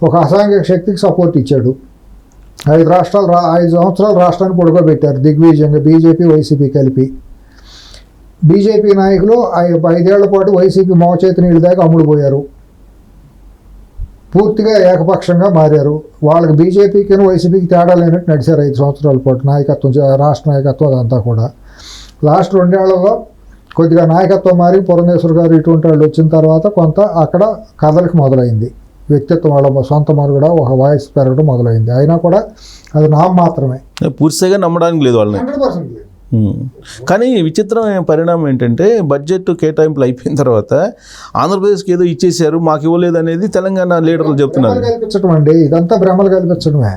ఒక అసాంఘిక శక్తికి సపోర్ట్ ఇచ్చాడు. 5 సంవత్సరాలు రాష్ట్రాన్ని పడుకోబెట్టారు దిగ్విజయంగా బీజేపీ వైసీపీ కలిపి. బీజేపీ నాయకులు 5 ఏళ్ల పాటు వైసీపీ మోచేతి నీళ్ళు దాకా అమ్ముడుపోయారు, పూర్తిగా ఏకపక్షంగా మారారు. వాళ్ళకి బీజేపీకి వైసీపీకి తేడా లేనట్టు నడిచారు 5 సంవత్సరాల పాటు నాయకత్వం, రాష్ట్ర నాయకత్వం అదంతా కూడా. లాస్ట్ 2 ఏళ్లలో కొద్దిగా నాయకత్వం మారి పురంధేశ్వర్ గారు ఇటువంటి వాళ్ళు వచ్చిన తర్వాత కొంత అక్కడ కథలకు మొదలైంది. వ్యక్తిత్వం వాళ్ళ సొంత మనుగడ ఒక వాయిస్ పెరగడం మొదలైంది. అయినా కూడా అది నామ మాత్రమే, పూర్తిగా నమ్మడానికి లేదు వాళ్ళని. 100% లేదు. కానీ విచిత్రమైన పరిణామం ఏంటంటే బడ్జెట్ కేటాయింపులు అయిపోయిన తర్వాత ఆంధ్రప్రదేశ్కి ఏదో ఇచ్చేసారు మాకు ఇవ్వలేదు అనేది తెలంగాణ లీడర్లు చెప్తున్నారు. కల్పించడం అండి, ఇదంతా భ్రమలు కల్పించడమే.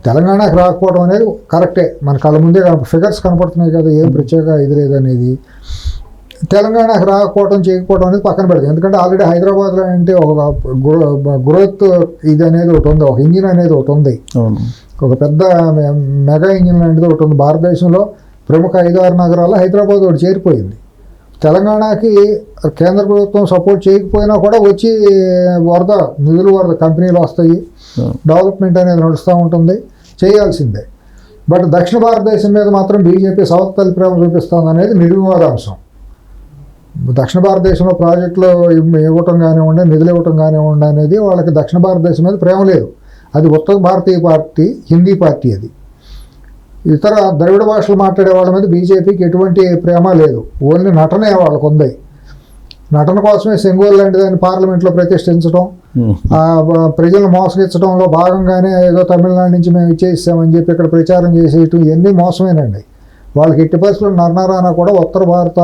తెలంగాణకు రాకపోవడం అనేది కరెక్టే, మన కళ్ళ ముందే ఫిగర్స్ కనపడుతున్నాయి కదా, ఏం ప్రత్యేక ఇది లేదనేది. తెలంగాణకు రాకపోవడం చేయకపోవడం అనేది పక్కన పెడతాం. ఎందుకంటే ఆల్రెడీ హైదరాబాద్లో అంటే ఒక గ్రోత్ ఇది అనేది ఒకటి ఉంది, ఒక ఇంజిన్ అనేది ఒకటి ఉంది, ఒక పెద్ద మెగా ఇంజిన్ లాంటిది ఒకటి ఉంది. భారతదేశంలో ప్రముఖ 5-6 నగరాల్లో హైదరాబాద్ ఒకటి చేరిపోయింది. తెలంగాణకి కేంద్ర ప్రభుత్వం సపోర్ట్ చేయకపోయినా కూడా వచ్చి నిధులు వరద కంపెనీలు వస్తాయి, డెవలప్మెంట్ అనేది నడుస్తూ ఉంటుంది, చేయాల్సిందే. బట్ దక్షిణ భారతదేశం మీద మాత్రం బీజేపీ సౌత్ తల్లి ప్రేమ చూపిస్తుంది అనేది నిర్వివాదాంశం. దక్షిణ భారతదేశంలో ప్రాజెక్టులు ఇవ్వటం కానివ్వండి, నిధులు ఇవ్వటం కానివ్వండి అనేది వాళ్ళకి దక్షిణ భారతదేశం మీద ప్రేమ లేదు. అది ఉత్తర భారతీయ పార్టీ, హిందీ పార్టీ. అది ఇతర ద్రవిడ భాషలు మాట్లాడే వాళ్ళ మీద బీజేపీకి ఎటువంటి ప్రేమ లేదు, ఓన్లీ నటనే వాళ్ళకు ఉంది. నటన కోసమే సెంగోల్ లాంటి దాన్ని పార్లమెంట్లో ప్రతిష్ఠించడం, ప్రజలను మోసగించడంలో భాగంగానే ఏదో తమిళనాడు నుంచి మేము ఇచ్చేసామని చెప్పి ఇక్కడ ప్రచారం చేసేయటం, ఇవన్నీ మోసమేనండి. వాళ్ళకి ఎట్టి పరిస్థితుల్లో నరనరానా కూడా ఉత్తర భారత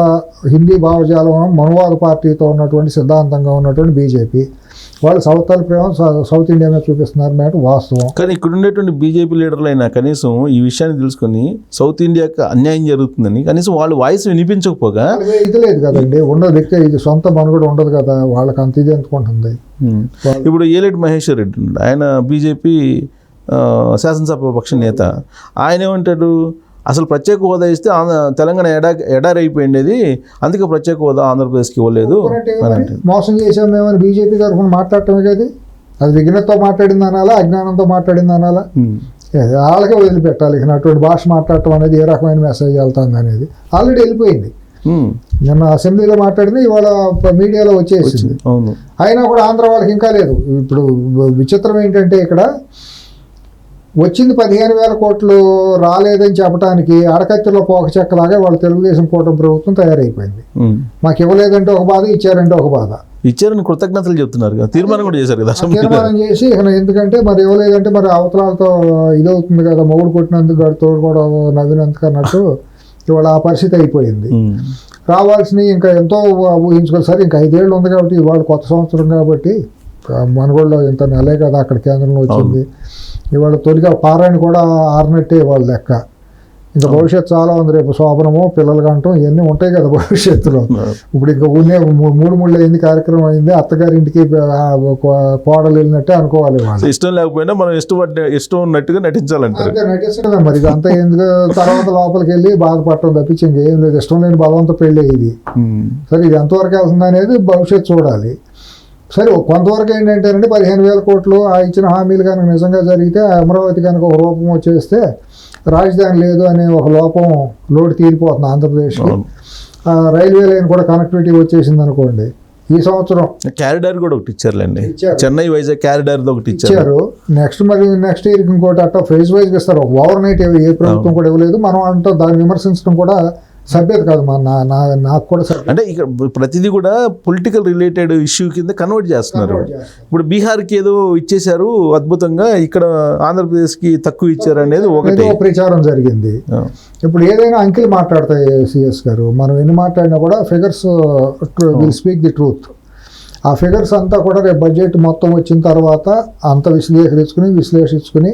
హిందీ భావజాలం మనువాద పార్టీతో ఉన్నటువంటి సిద్ధాంతంగా ఉన్నటువంటి బీజేపీ వాళ్ళు సౌత్ ప్రేమ సౌత్ ఇండియా మీద చూపిస్తున్నారు మాట వాస్తవం. కానీ ఇక్కడ ఉండేటువంటి బీజేపీ లీడర్లు అయినా కనీసం ఈ విషయాన్ని తెలుసుకొని సౌత్ ఇండియాకి అన్యాయం జరుగుతుందని కనీసం వాళ్ళు వాయిస్ వినిపించకపోగా ఇది లేదు కదండి, ఉండదు. ఇది సొంత మనుగడ ఉండదు కదా, వాళ్ళకి అంత ఇది ఎందుకుంటుంది. ఇప్పుడు ఏలేటి మహేశ్వర్ రెడ్డి ఆయన బీజేపీ శాసనసభ పక్ష నేత, ఆయన ఏమంటాడు, అసలు ప్రత్యేక హోదా ఇస్తే తెలంగాణ ఎడారి అయిపోయింది, అందుకే ప్రత్యేక హోదా ఆంధ్రప్రదేశ్కి ఇవ్వలేదు అని అంటే మోసం చేసాం మేమని బీజేపీ తరఫున మాట్లాడటమే కదా. అది విఘ్నతతో మాట్లాడింది అనాలా, అజ్ఞానంతో మాట్లాడింది అనాలా, వాళ్ళకే వదిలిపెట్టాలి. ఇక అటువంటి భాష మాట్లాడటం అనేది ఏ రకమైన మెసేజ్ వెళ్తుంది అనేది ఆల్రెడీ వెళ్ళిపోయింది. నిన్న అసెంబ్లీలో మాట్లాడింది, ఇవాళ మీడియాలో వచ్చేసింది. అయినా కూడా ఆంధ్ర వాళ్ళకి ఇంకా లేదు. ఇప్పుడు విచిత్రం ఏంటంటే ఇక్కడ వచ్చింది 15,000 కోట్లు రాలేదని చెప్పడానికి అడకత్తిలో పోక చెక్కలాగా వాళ్ళు తెలుగుదేశం కూటమి ప్రభుత్వం తయారైపోయింది. మాకు ఇవ్వలేదంటే ఒక బాధ, ఇచ్చారంటే ఒక బాధ. ఇచ్చారని కృతజ్ఞతలు చెప్తున్నారు కదా, తీర్మానం కూడా చేశారు కదా, తీర్మానం చేసి ఎందుకంటే మరి ఇవ్వలేదంటే మరి అవతలాలతో ఇదవుతుంది కదా, మొగుడు కొట్టినందుకు తోడు కూడా నవ్వినందుకు అన్నట్టు ఇవాళ ఆ పరిస్థితి అయిపోయింది. రావాల్సినవి ఇంకా ఎంతో ఊహించుకోవాలి. సరే ఇంకా 5 ఏళ్ళు ఉంది కాబట్టి ఇవాళ కొత్త సంవత్సరం కాబట్టి మనగోళ్ళలో ఇంత నెలే కదా అక్కడ కేంద్రంలో వచ్చింది. ఇవాళ తొలిగా పారాయణ కూడా ఆరినట్టే ఇవాళ లెక్క. ఇంకా భవిష్యత్తు చాలా ఉంది. రేపు శోభనము పిల్లలు కంటాం ఇవన్నీ ఉంటాయి కదా భవిష్యత్తులో. ఇప్పుడు ఇంకా ఊనే మూడు అయింది కార్యక్రమం అయింది, అత్తగారింటికి కోడలు వెళ్ళినట్టే అనుకోవాలి. ఇష్టం లేకపోయినా మనం ఇష్టం ఉన్నట్టుగా నటించాలంటారు. నటిస్తుంది మరి అంత ఎందుకు, తర్వాత లోపలికి వెళ్ళి బాధపడటం తప్పించి ఇంకేం లేదు. ఇష్టం లేని బలవంత పెళ్ళి ఇది. సరే ఇది ఎంతవరకు వెళ్తుంది అనేది భవిష్యత్తు చూడాలి. సరే కొంతవరకు ఏంటంటేనంటే 15,000 కోట్లు ఆ ఇచ్చిన హామీలు కనుక నిజంగా జరిగితే అమరావతి కనుక ఒక రూపం వచ్చేస్తే రాజధాని లేదు అనే ఒక లోటు తీరిపోతుంది ఆంధ్రప్రదేశ్కి. రైల్వే లైన్ కూడా కనెక్టివిటీ వచ్చేసింది అనుకోండి. ఈ సంవత్సరం క్యారిడార్ కూడా ఒకటి ఇచ్చారులేండి, చెన్నై వైజాగ్ క్యారిడార్ ఒకటి ఇచ్చారు. నెక్స్ట్ ఇయర్ ఇంకోటి అట్లా ఫేజ్ వైజ్ ఇస్తారు. ఓవర్ నైట్ ఏ ప్రభుత్వం కూడా ఇవ్వలేదు. మనం అంటూ దాన్ని విమర్శించడం కూడా సభ్యత కాదు. నాకు కూడా అంటే ఇక ప్రతిదీ కూడా పొలిటికల్ రిలేటెడ్ ఇష్యూ కింద కన్వర్ట్ చేస్తున్నారు. ఇప్పుడు బీహార్కి ఏదో ఇచ్చేశారు అద్భుతంగా, ఇక్కడ ఆంధ్రప్రదేశ్కి తక్కువ ఇచ్చారు అనేది ఒకటి ప్రచారం జరిగింది. ఇప్పుడు ఏదైనా అంకెలు మాట్లాడతాయి సిఎస్ గారు, మనం ఎన్ని మాట్లాడినా కూడా figures will speak the truth. ఆ ఫిగర్స్ అంతా కూడా రేపు బడ్జెట్ మొత్తం వచ్చిన తర్వాత అంత విశ్లేషించుకుని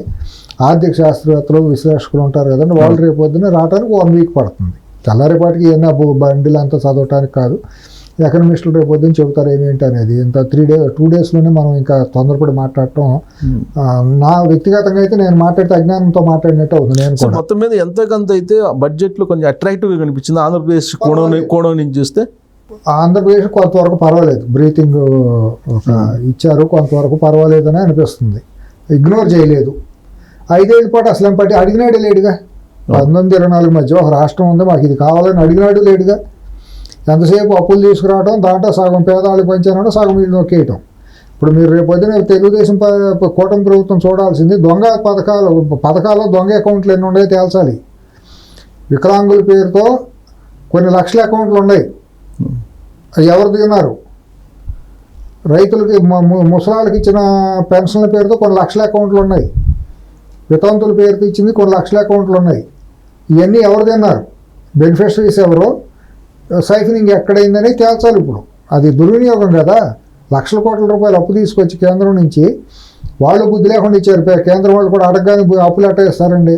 ఆర్థిక శాస్త్రవేత్తలు విశ్లేషకులు ఉంటారు కదండి, వాళ్ళు రేపు పొద్దున్న రావడానికి 1 వీక్ పడుతుంది. తెల్లారిపాటికి ఏమైనా బండిలు అంతా చదవటానికి కాదు. ఎకనమిస్టులు రేపు పొద్దున్న చెబుతారు ఏమేంటి అనేది. ఇంత 2 డేస్లోనే మనం ఇంకా తొందరపడి మాట్లాడటం, నా వ్యక్తిగతంగా అయితే నేను మాట్లాడితే అజ్ఞానంతో మాట్లాడినట్టు అవుతుంది. నేను కూడా మొత్తం మీద ఎంతకంత అయితే బడ్జెట్లో కొంచెం అట్రాక్టివ్గా కనిపించింది ఆంధ్రప్రదేశ్ కోణం నుంచి చూస్తే. ఆంధ్రప్రదేశ్ కొంతవరకు పర్వాలేదు, బ్రీతింగ్ ఇచ్చారు, కొంతవరకు పర్వాలేదని అనిపిస్తుంది. ఇగ్నోర్ చేయలేదు. 5 ఏళ్ళ పాటు అసలు ఏం పట్టి అడిగినాడే లేడుగా. 1924 మధ్య ఒక రాష్ట్రం ఉంది, మాకు ఇది కావాలని అడిగినాడు లేడుగా. ఎంతసేపు అప్పులు తీసుకురావడం, దాంట్లో సగం పేదవాళ్ళకి పంచానడం, సగం వీళ్ళు నొక్కేయటం. ఇప్పుడు మీరు రేపు పొద్దున తెలుగుదేశం కూటమి ప్రభుత్వం చూడాల్సింది దొంగ పథకాలు దొంగ అకౌంట్లు ఎన్ని ఉన్నాయో తేల్చాలి. వికలాంగుల పేరుతో కొన్ని లక్షల అకౌంట్లు ఉన్నాయి, ఎవరు దిగున్నారు? రైతులకి ముసలాళ్ళకి ఇచ్చిన పెన్షన్ల పేరుతో కొన్ని లక్షల అకౌంట్లు ఉన్నాయి, వితంతుల పేరుతో ఇచ్చింది కొన్ని లక్షల అకౌంట్లు ఉన్నాయి. ఇవన్నీ ఎవరు తిన్నారు? బెనిఫిషరీస్ ఎవరో, సైఫినింగ్ ఎక్కడైందని తేల్చాలి. ఇప్పుడు అది దుర్వినియోగం కదా. లక్షల కోట్ల రూపాయలు అప్పు తీసుకొచ్చి కేంద్రం నుంచి వాళ్ళు బుద్ధి లేకుండా ఇచ్చారు. కేంద్రం వాళ్ళు కూడా అడగగానే అప్పులు ఎట్ట ఇస్తారండి?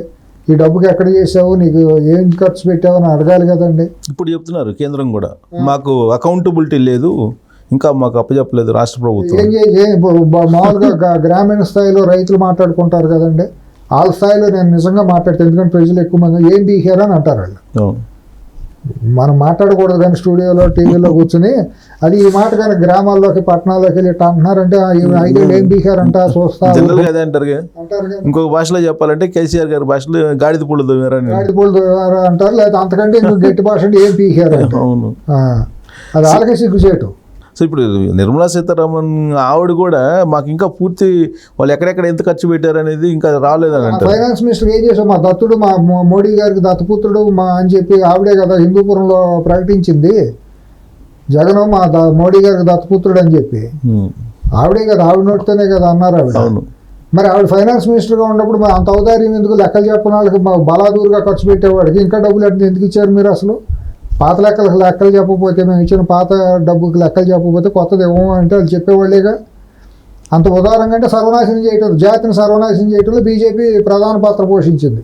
ఈ డబ్బుకి ఎక్కడ చేసావు, నీకు ఏం ఖర్చు పెట్టావు అని అడగాలి కదండి. ఇప్పుడు చెప్తున్నారు కేంద్రం కూడా మాకు అకౌంటబిలిటీ లేదు, ఇంకా మాకు అప్పచెప్పలేదు రాష్ట్ర ప్రభుత్వం. మామూలుగా గ్రామీణ స్థాయిలో రైతులు మాట్లాడుకుంటారు కదండి, వాళ్ళ స్థాయిలో నేను నిజంగా మాట్లాడితే, ఎందుకంటే ప్రజలు ఎక్కువ మంది ఏం బీహార్ అని అంటారు వాళ్ళు. మనం మాట్లాడకూడదు కానీ స్టూడియోలో టీవీలో కూర్చుని అది ఈ మాట కానీ గ్రామాల్లోకి పట్టణాల్లోకి వెళ్ళి అంటున్నారంటే 5 ఏళ్ళు ఏం బీహార్ అంట చూస్తా అంటారు. ఇంకొక భాషలో చెప్పాలంటే కేసీఆర్ గారి భాషలో గాడిద పూలు అంటారు, లేదా అంతకంటే ఇంకొక గట్టి భాష అంటే ఏం బీహార్ అంటే అది వాళ్ళకే సిగ్గుచేటు. సో ఇప్పుడు నిర్మలా సీతారామన్ ఆవిడ కూడా మాకు ఇంకా పూర్తి వాళ్ళు ఎక్కడెక్కడ ఎంత ఖర్చు పెట్టారు అనేది ఇంకా రాలేదని అంటారు. ఫైనాన్స్ మినిస్టర్ ఏం చేసాం, మా దత్తుడు మా మోడీ గారికి దత్తపుత్రుడు అని చెప్పి ఆవిడే కదా హిందూపురంలో ప్రకటించింది. జగన్ మా మోడీ గారికి దత్తపుత్రుడు అని చెప్పి ఆవిడే కదా, ఆవిడ నోటితోనే కదా అన్నారు ఆవిడ. మరి ఆవిడ ఫైనాన్స్ మినిస్టర్గా ఉన్నప్పుడు అంత ఔదార్యం ఎందుకు? లెక్కలు చెప్పిన వాళ్ళకి బలాదూరుగా ఖర్చు పెట్టేవాడికి ఇంకా డబ్బులు ఎందుకు ఇచ్చారు మీరు? అసలు పాత లెక్కలు చెప్పకపోతే, మేము ఇచ్చిన పాత డబ్బుకి లెక్కలు చెప్పకపోతే కొత్తది ఇవ్వము అంటే వాళ్ళు చెప్పేవాళ్ళేగా. అంత ఉదాహరణగా అంటే సర్వనాశనం చేయటం, జాతిని సర్వనాశనం చేయటంలో బీజేపీ ప్రధాన పాత్ర పోషించింది.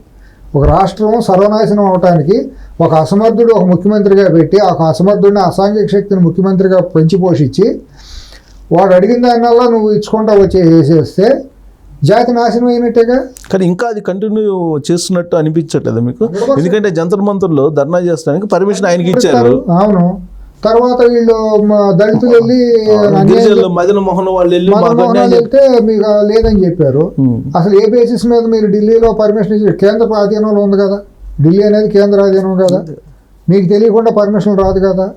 ఒక రాష్ట్రం సర్వనాశనం అవటానికి ఒక అసమర్థుడు ఒక ముఖ్యమంత్రిగా పెట్టి, ఒక అసమర్థుడిని అసాంఘిక శక్తిని ముఖ్యమంత్రిగా పెంచి పోషించి వాడు అడిగిన దానివల్ల నువ్వు ఇచ్చుకుంటా వచ్చేసేస్తే జాతి నాశనం అయినట్టేగా. కానీ ఇంకా అది కంటిన్యూ చేస్తున్నట్టు అనిపించట్లేదు మీకు? ఎందుకంటే జంతర్ మంతర్లో ధర్నా చేస్తానికి పర్మిషన్ ఆయనకి ఇచ్చారు. అవును, తర్వాత వీళ్ళు దళితులు వెళ్ళి మదన్ మోహన్ వాళ్ళు వెళ్తే మీకు లేదని చెప్పారు. అసలు ఏ బేసిస్ మీద మీరు ఢిల్లీలో పర్మిషన్ ఇచ్చారు? కేంద్ర ఆధీనంలో ఉంది కదా, ఢిల్లీ అనేది కేంద్ర ఆధీనం కదా, మీకు తెలియకుండా పర్మిషన్ రాదు కదా.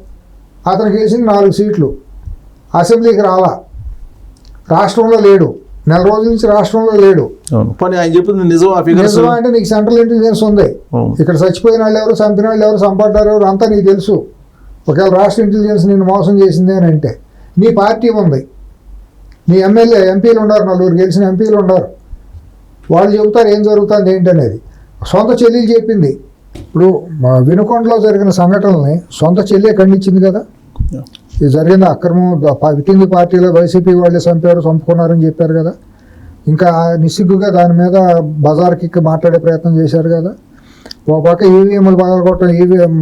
అతను గెలిచింది 4 సీట్లు, అసెంబ్లీకి రాలా, రాష్ట్రంలో లేడు, 4 రోజుల నుంచి రాష్ట్రంలో లేడు. ఆయన చెప్పింది నిజం అంటే నీకు సెంట్రల్ ఇంటెలిజెన్స్ ఉంది, ఇక్కడ చచ్చిపోయిన వాళ్ళు ఎవరు, చంపిన వాళ్ళు ఎవరు, సంపడ్డారు ఎవరు అంతా నీకు తెలుసు. ఒకవేళ రాష్ట్ర ఇంటెలిజెన్స్ నిన్ను మోసం చేసింది అని అంటే నీ పార్టీ ఉంది, నీ ఎంపీలు ఉన్నారు, 4 గెలిచిన ఎంపీలు ఉన్నారు, వాళ్ళు చెబుతారు ఏం జరుగుతుంది ఏంటనేది. సొంత చెల్లెలు చెప్పింది. ఇప్పుడు వినుకొండలో జరిగిన సంఘటనల్ని సొంత చెల్లె ఖండించింది కదా. ఇది జరిగిన అక్రమం విటింగ్ పార్టీలో వైసీపీ వాళ్ళే చంపుకున్నారని చెప్పారు కదా. ఇంకా నిస్సిగ్గుగా దాని మీద బజార్కి మాట్లాడే ప్రయత్నం చేశారు కదా. ఒక పక్క ఈవీఎంలు పగలగొట్టడం, ఈవీఎం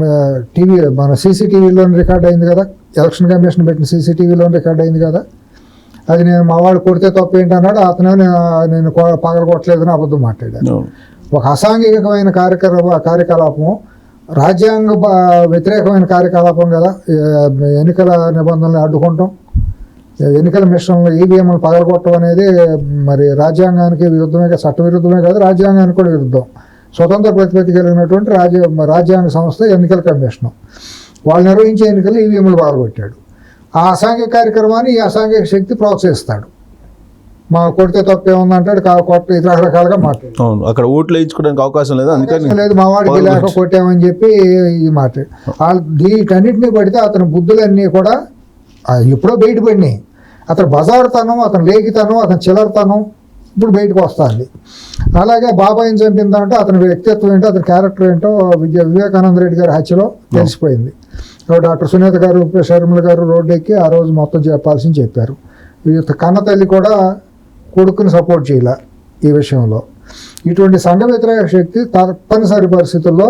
టీవీ మన సీసీటీవీలో రికార్డ్ అయింది కదా, ఎలక్షన్ కమిషన్ పెట్టిన సీసీటీవీలో రికార్డ్ అయింది కదా. అది నేను మా వాడు కొడితే తప్పు ఏంటన్నాడు, అతను నేను పగలగొట్టలేదని అబద్ధం మాట్లాడాను. ఒక అసాంఘికమైన కార్యకలాపం, రాజ్యాంగ వ్యతిరేకమైన కార్యకలాపం కదా ఎన్నికల నిబంధనలు అడ్డుకుంటాం, ఎన్నికల మిషన్లు ఈవీఎంలు పగలగొట్టడం అనేది మరి రాజ్యాంగానికి విరుద్ధమే కదా, చట్ట విరుద్ధమే కాదు, రాజ్యాంగానికి కూడా విరుద్ధం. స్వతంత్ర ప్రతిపత్తి కలిగినటువంటి రాజ్యాంగ సంస్థ ఎన్నికల కమిషను, వాళ్ళు నిర్వహించే ఎన్నికలు ఈవీఎంలు పగలగొట్టాడు. ఆ అసాంఘిక కార్యక్రమాన్ని ఈ అసాంఘిక శక్తి ప్రోత్సహిస్తాడు. మా కొడితే తప్పు ఏముందంటాడు, కొట్ట ఇది రకరకాలుగా మాట్లాడు. అక్కడ ఓట్లు వేయించుకోవడానికి అవకాశం లేదు, అందుకని లేదు మా వాడికి లేక కొట్టామని చెప్పి ఇది మాట్లాడు. వీటన్నిటినీ పడితే అతని బుద్ధులన్నీ కూడా ఎప్పుడో బయటపడినాయి. అతను బజారుతనం, అతను లేఖితనం, అతని చిల్లరతనం ఇప్పుడు బయటకు వస్తుంది. అలాగే బాబాయిని చంపిందంటే అతని వ్యక్తిత్వం ఏంటో, అతని క్యారెక్టర్ ఏంటో వివేకానంద రెడ్డి గారి హత్యలో తెలిసిపోయింది. డాక్టర్ సునీత గారు, షర్మిల గారు రోడ్డు ఎక్కి ఆ రోజు మొత్తం చెప్పాల్సింది చెప్పారు. కన్న తల్లి కూడా కొడుకుని సపోర్ట్ చేయాల ఈ విషయంలో. ఇటువంటి సంఘ వ్యతిరేక శక్తి తప్పనిసరి పరిస్థితుల్లో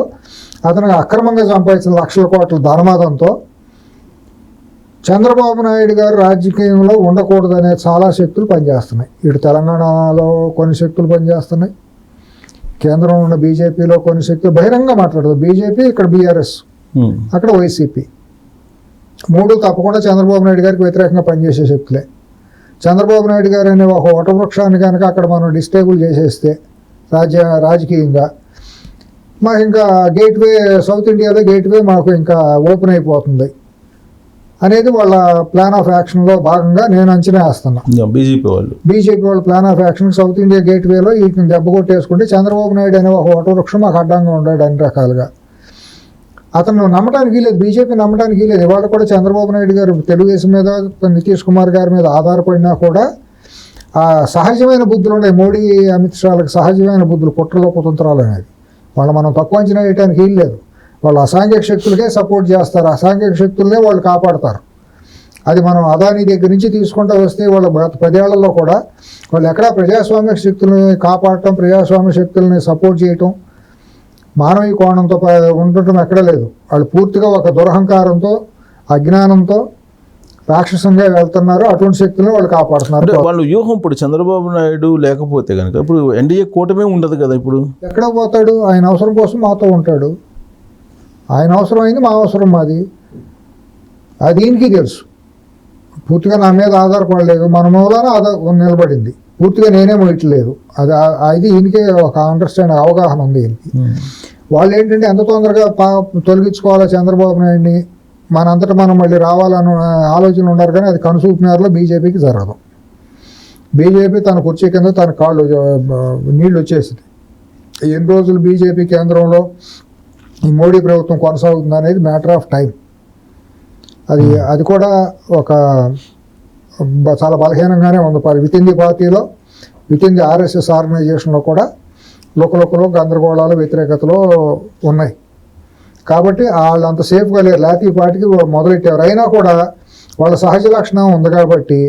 అతను అక్రమంగా సంపాదించిన లక్షల కోట్ల ధనమాదంతో చంద్రబాబు నాయుడు గారు రాజకీయంలో ఉండకూడదనే చాలా శక్తులు పనిచేస్తున్నాయి. ఇటు తెలంగాణలో కొన్ని శక్తులు పనిచేస్తున్నాయి, కేంద్రంలో ఉన్న బీజేపీలో కొన్ని శక్తులు బహిరంగ మాట్లాడదు. బీజేపీ ఇక్కడ బీఆర్ఎస్, అక్కడ వైసీపీ, మూడు తప్పకుండా చంద్రబాబు నాయుడు గారికి వ్యతిరేకంగా పనిచేసే శక్తులే. చంద్రబాబు నాయుడు గారు అనే ఒక వటవృక్షాన్ని కనుక అక్కడ మనం డిస్టేబుల్ చేసేస్తే రాజకీయంగా మాకు ఇంకా గేట్వే, సౌత్ ఇండియాలో గేట్వే మాకు ఇంకా ఓపెన్ అయిపోతుంది అనేది వాళ్ళ ప్లాన్ ఆఫ్ యాక్షన్లో భాగంగా నేను అంచనా వేస్తున్నా. బీజేపీ వాళ్ళు plan of action South India గేట్వేలో వీటిని దెబ్బ కొట్టేసుకుంటే చంద్రబాబు నాయుడు అనే ఒక వటవృక్షం మాకు అడ్డంగా ఉన్నాడు అన్ని రకాలుగా. అతను నమ్మటానికి లేదు, బీజేపీ నమ్మటానికి లేదు. ఇవాళ కూడా చంద్రబాబు నాయుడు గారు తెలుగుదేశం మీద, నితీష్ కుమార్ గారి మీద ఆధారపడినా కూడా ఆ సహజమైన బుద్ధులు ఉన్నాయి. మోడీ, అమిత్ షాలకు సహజమైన బుద్ధులు, కుట్రలో కుతంత్రాలు అనేది వాళ్ళు మనం తక్కువ అంచనా వేయడానికి వీలు లేదు. వాళ్ళు అసాంఘిక శక్తులకే సపోర్ట్ చేస్తారు, అసాంఘిక శక్తులనే వాళ్ళు కాపాడతారు. అది మనం అదానీ దగ్గర నుంచి తీసుకుంటూ వస్తే వాళ్ళ గత 10 ఏళ్లలో కూడా వాళ్ళు ఎక్కడా ప్రజాస్వామ్య శక్తుల్ని కాపాడటం, ప్రజాస్వామ్య శక్తుల్ని సపోర్ట్ చేయటం, మానవీయ కోణంతో ఉండటం ఎక్కడ లేదు. వాళ్ళు పూర్తిగా ఒక దురహంకారంతో, అజ్ఞానంతో, రాక్షసంగా వెళ్తున్నారు. అటువంటి శక్తులను వాళ్ళు కాపాడుతున్నారు. వాళ్ళు వ్యూహం ఇప్పుడు చంద్రబాబు నాయుడు లేకపోతే కనుక ఇప్పుడు ఎన్డీఏ కూటమే ఉండదు కదా. ఇప్పుడు ఎక్కడ పోతాడు? ఆయన అవసరం కోసం మాతో ఉంటాడు. ఆయన అవసరం అయింది, మా అవసరం మాది. అది దీనికి తెలుసు. పూర్తిగా నా మీద ఆధారపడలేదు, మన మూలాన నిలబడింది. పూర్తిగా నేనే మొయట్లేదు. అది ఈయనకే ఒక అండర్స్టాండ్, అవగాహన ఉంది ఈయనకి. వాళ్ళు ఏంటంటే ఎంత తొందరగా తొలగించుకోవాలా చంద్రబాబు నాయుడిని, మనంతటా మనం మళ్ళీ రావాలని ఆలోచనలు ఉన్నారు. కానీ అది కనుసూపునారులో బీజేపీకి జరగదు. బీజేపీ తన కుర్చీ కింద తన కాళ్ళు నీళ్ళు వచ్చేసింది. ఎన్ని రోజులు బీజేపీ కేంద్రంలో ఈ మోడీ ప్రభుత్వం కొనసాగుతుంది అనేది మ్యాటర్ ఆఫ్ టైం. అది కూడా ఒక చాలా బలహీనంగానే ఉంది. విత్ ఇన్ ది పార్టీలో, విత్ ఇన్ ది ఆర్ఎస్ఎస్ ఆర్గనైజేషన్లో కూడా లుకలుకలు, గందరగోళాలు, వ్యతిరేకతలు ఉన్నాయి. కాబట్టి వాళ్ళు అంత సేఫ్గా లేరు. లేకపోతే ఈ పార్టీకి మొదలెట్టారు. అయినా కూడా వాళ్ళ సహజ లక్షణం ఉంది కాబట్టి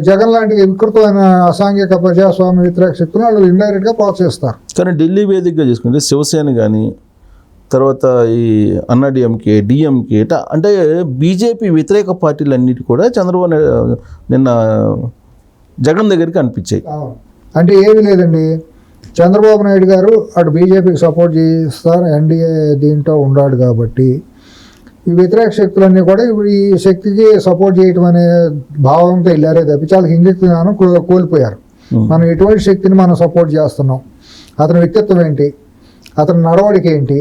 జగన్ లాంటి వికృతమైన అసాంఘిక ప్రజాస్వామ్య వ్యతిరేక శక్తులు వాళ్ళు ఇండైరెక్ట్గా ప్రోత్సహిస్తారు. కానీ ఢిల్లీ వేదికగా చేసుకుంటే శివసేన కానీ, తర్వాత ఈ అన్నాడీఎంకే, డిఎంకే, అంటే బీజేపీ వ్యతిరేక పార్టీలన్నిటి కూడా చంద్రబాబు నాయుడు నిన్న జగన్ దగ్గరికి అనిపించాయి. అంటే ఏమీ లేదండి, చంద్రబాబు నాయుడు గారు అటు బీజేపీకి సపోర్ట్ చేస్తారు, ఎన్డీఏ దీంట్లో ఉన్నాడు కాబట్టి ఈ వ్యతిరేక శక్తులన్నీ కూడా ఇప్పుడు ఈ శక్తికి సపోర్ట్ చేయటం అనే భావంతో వెళ్ళారే తప్పి చాలా హింగిత జ్ఞానం కోల్పోయారు. మనం ఎటువంటి శక్తిని మనం సపోర్ట్ చేస్తున్నాం, అతని వ్యక్తిత్వం ఏంటి, అతని నడవడిక ఏంటి,